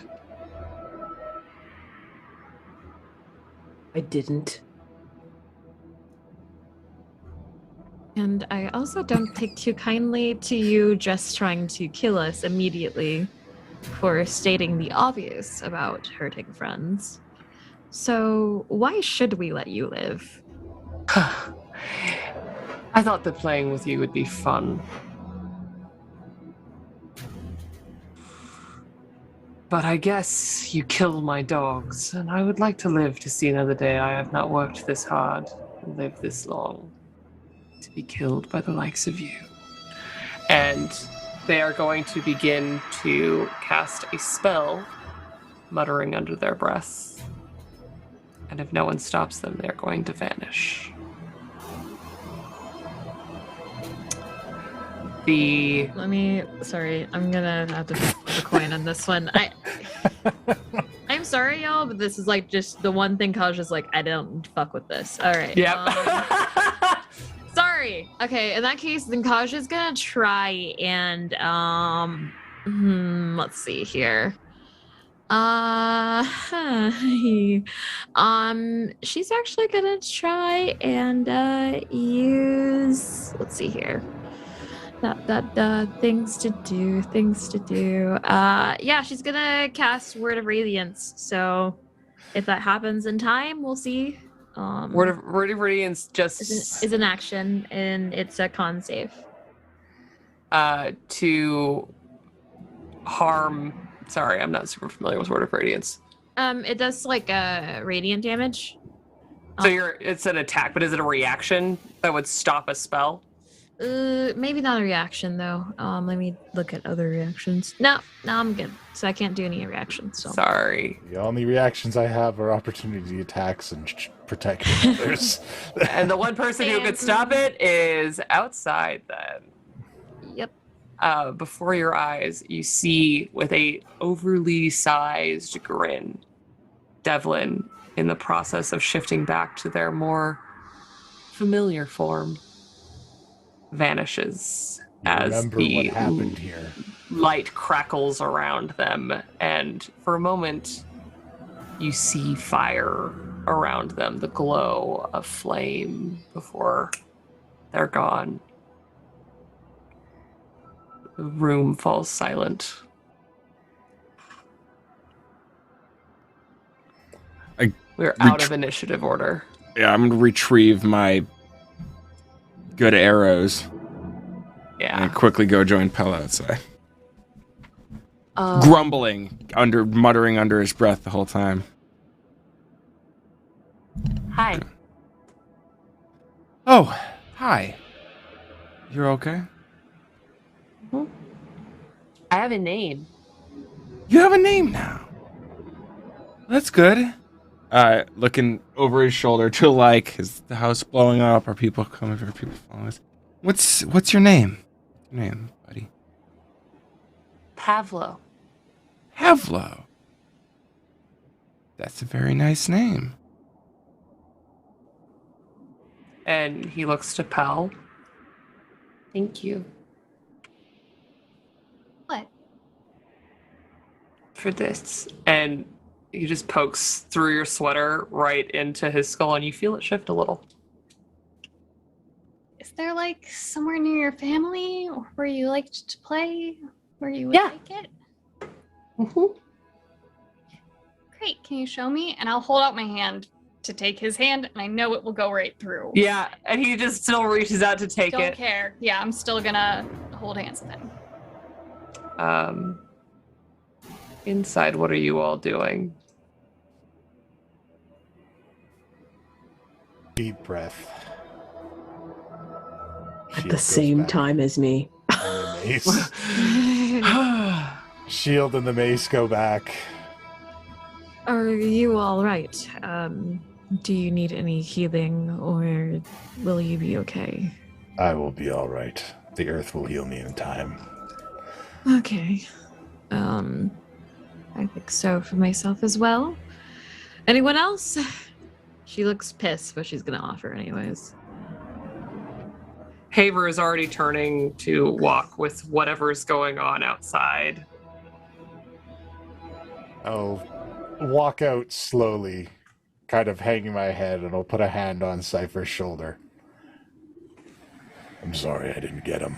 I didn't. And I also don't take too kindly to you just trying to kill us immediately for stating the obvious about hurting friends. So why should we let you live? I thought that playing with you would be fun. But I guess you kill my dogs, and I would like to live to see another day. I have not worked this hard and lived this long to be killed by the likes of you. And they are going to begin to cast a spell, muttering under their breath. And if no one stops them, they're going to vanish. Sorry, I'm gonna have to flip a coin on this one. I'm sorry, y'all, but this is like just the one thing Kaj is like, I don't fuck with this. All right. Yep. Sorry. Okay, in that case, then Kaj is gonna try and let's see here. She's actually gonna try and use, let's see here. Things to do. Yeah, she's gonna cast Word of Radiance. So if that happens in time, we'll see. Word of Radiance just is an action, and it's a con save. To harm Sorry, I'm not super familiar with Word of Radiance. It does like radiant damage. So it's an attack, but is it a reaction that would stop a spell? Maybe not a reaction though. Let me look at other reactions. No, I'm good. So I can't do any reactions. So. Sorry. The only reactions I have are opportunity attacks and protecting others. And the one person who could stop it is outside then. Yep. Before your eyes, you see with a overly sized grin, Devlin in the process of shifting back to their more familiar form vanishes as Remember the what happened here. light crackles around them, and for a moment you see fire around them, the glow of flame before they're gone. The room falls silent. We're out of initiative order. Yeah, I'm gonna retrieve my good arrows Yeah. and quickly go join Pella outside. Grumbling, muttering under his breath the whole time. Hi. Oh, hi. You're okay? I have a name. You have a name now. That's good. Looking over his shoulder to is the house blowing up? Are people coming? Are people following us? What's your name? Your name, buddy? Pavlo. Pavlo. That's a very nice name. And he looks to Pell. Thank you. What? For this. And he just pokes through your sweater right into his skull, and you feel it shift a little. Is there like somewhere near your family or where you liked to play where you would Yeah. like it? Mm-hmm. Great. Can you show me? And I'll hold out my hand to take his hand, and I know it will go right through. Yeah, and he just still reaches out to take Don't it. care. Yeah, I'm still gonna hold hands with him. Inside, what are you all doing? Deep breath. At Shield the goes same back time as me. on the mace. Shield and the mace go back. Are you all right? Do you need any healing, or will you be okay? I will be all right. The earth will heal me in time. Okay. I think so for myself as well. Anyone else? She looks pissed, but she's gonna offer anyways. Haver is already turning to walk with whatever's going on outside. I'll walk out slowly, kind of hanging my head, and I'll put a hand on Cypher's shoulder. I'm sorry I didn't get him.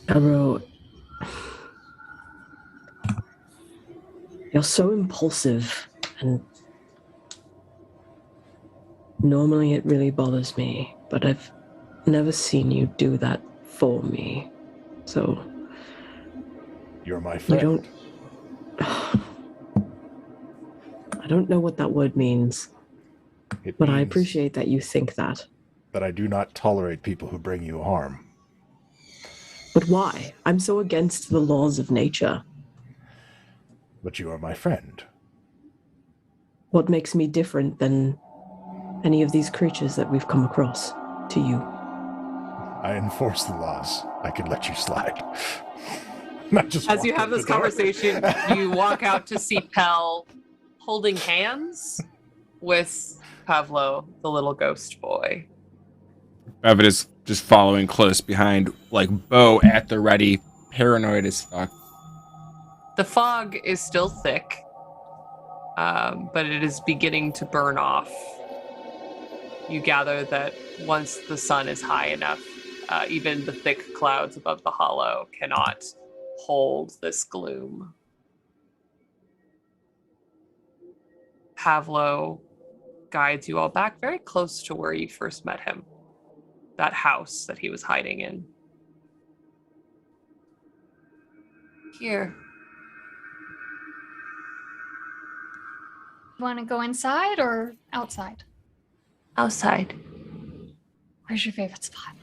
Arrow, you're so impulsive, and normally it really bothers me, but I've never seen you do that for me. So You're my you friend. don't. I don't know what that word means, It but I means appreciate that you think that. that I do not tolerate people who bring you harm. But why? I'm so against the laws of nature. But you are my friend. What makes me different than any of these creatures that we've come across to you? I enforce the laws. I could let you slide. Not just As walk you have out this the door. conversation, you walk out to see Pell holding hands with Pavlo, the little ghost boy. Bevan is just following close behind, bow at the ready, paranoid as fuck. The fog is still thick, but it is beginning to burn off. You gather that once the sun is high enough, even the thick clouds above the hollow cannot hold this gloom. Pavlo guides you all back very close to where you first met him, that house that he was hiding in. Here. You want to go inside or outside? Outside. Where's your favorite spot?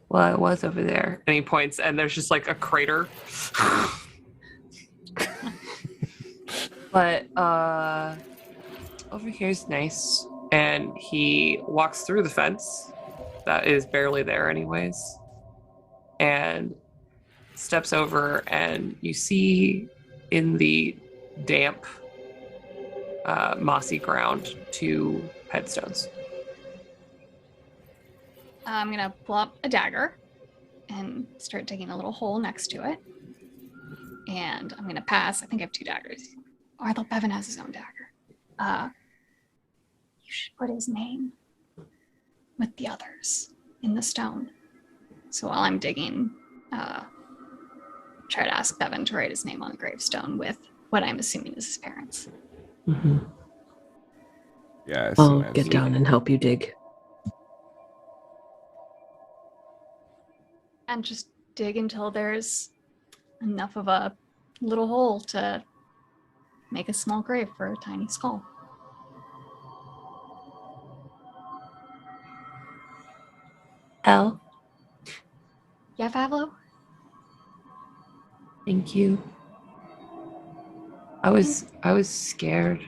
Well, it was over there. And he points, and there's just like a crater. But over here's nice. And he walks through the fence that is barely there anyways. And steps over, and you see in the damp, mossy ground 2 headstones. I'm going to pull up a dagger and start digging a little hole next to it. And I'm going to pass. I think I have 2 daggers. Or I thought Bevan has his own dagger. You should put his name with the others in the stone. So while I'm digging, try to ask Bevan to write his name on the gravestone with what I'm assuming is his parents. Mm-hmm. Yeah. I'll get down and help you dig. And just dig until there's enough of a little hole to make a small grave for a tiny skull. Elle, Yeah, Pavlo? thank you. I was scared.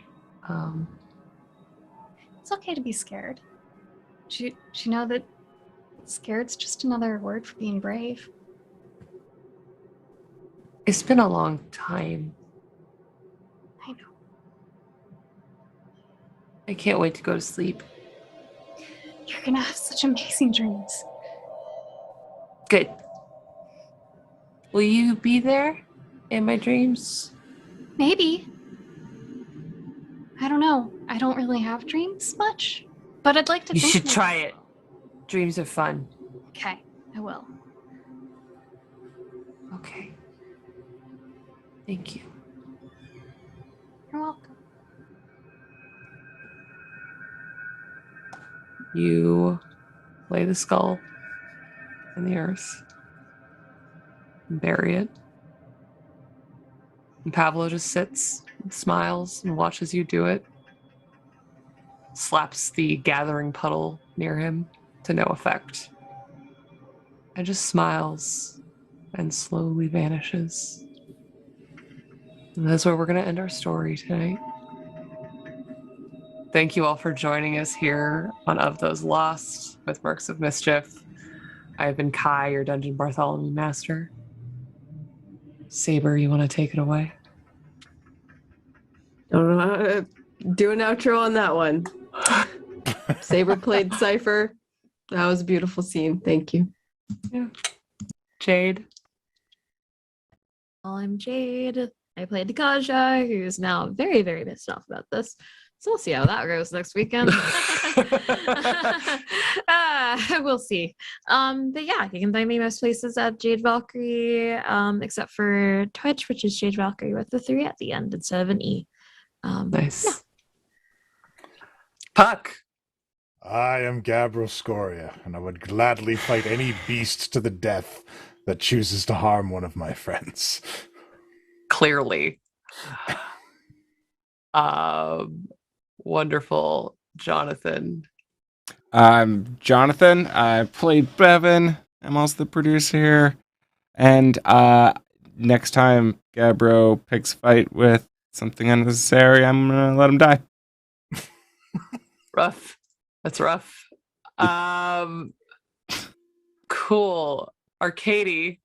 It's okay to be scared. Do you know that scared's just another word for being brave? It's been a long time. I know. I can't wait to go to sleep. You're gonna have such amazing dreams. Good. Will you be there in my dreams? Maybe. I don't know. I don't really have dreams much, but I'd like to You think should maybe. try it. Dreams are fun. Okay, I will. Okay. Thank you. You're welcome. You lay the skull in the earth and bury it. And Pablo just sits and smiles and watches you do it. Slaps the gathering puddle near him to no effect. And just smiles and slowly vanishes. And that's where we're going to end our story tonight. Thank you all for joining us here on Of Those Lost with Mercs of Mischief. I've been Kai, your Dungeon Bartholomew Master. Saber, you want to take it away? Don't know how to do an outro on that one. Saber played Cypher. That was a beautiful scene. Thank you. Yeah. Jade. Well, I'm Jade. I played Dekaja, who's now very, very pissed off about this. So we'll see how that goes next weekend. We'll see. But yeah, you can find me most places at Jade Valkyrie, except for Twitch, which is Jade Valkyrie with the 3 at the end instead of an E. Nice. Yeah. Puck. I am Gabriel Scoria, and I would gladly fight any beast to the death that chooses to harm one of my friends. Clearly. Wonderful Jonathan. I'm Jonathan. I played Bevan. I'm also the producer here. And next time Gabro picks a fight with something unnecessary, I'm gonna let him die. Rough. That's rough. Cool. Arcady.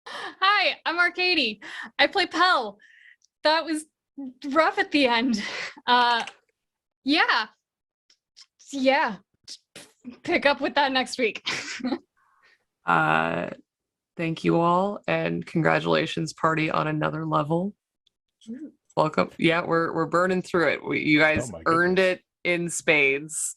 Hi, I'm Arcady. I play Pell. That was rough at the end. Yeah. Pick up with that next week. Thank you all, and congratulations, party, on another level. Welcome. Yeah, we're burning through it. You guys earned it in spades.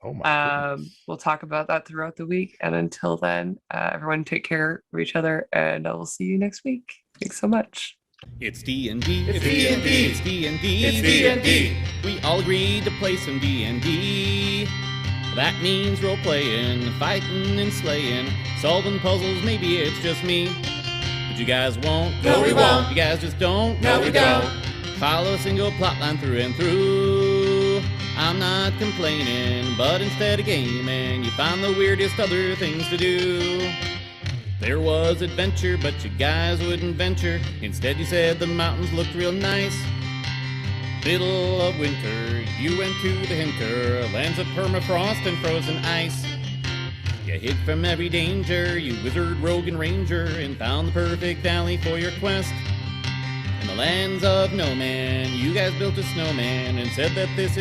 Oh my goodness. We'll talk about that throughout the week, and until then, everyone take care of each other, and I will see you next week. Thanks so much. It's D&D. It's D&D. It's D&D. It's D&D. We all agreed to play some D&D. That means role playing, fighting and slaying, solving puzzles. Maybe it's just me. But you guys won't. No, we won't. You guys just don't. No, we don't. Follow a single plotline through and through. I'm not complaining, but instead of gaming, you find the weirdest other things to do. There was adventure, but you guys wouldn't venture. Instead you said the mountains looked real nice. Middle of winter, you went to the hinter, lands of permafrost and frozen ice. You hid from every danger, you wizard, rogue, and ranger, and found the perfect valley for your quest. In the lands of no man, you guys built a snowman and said that this is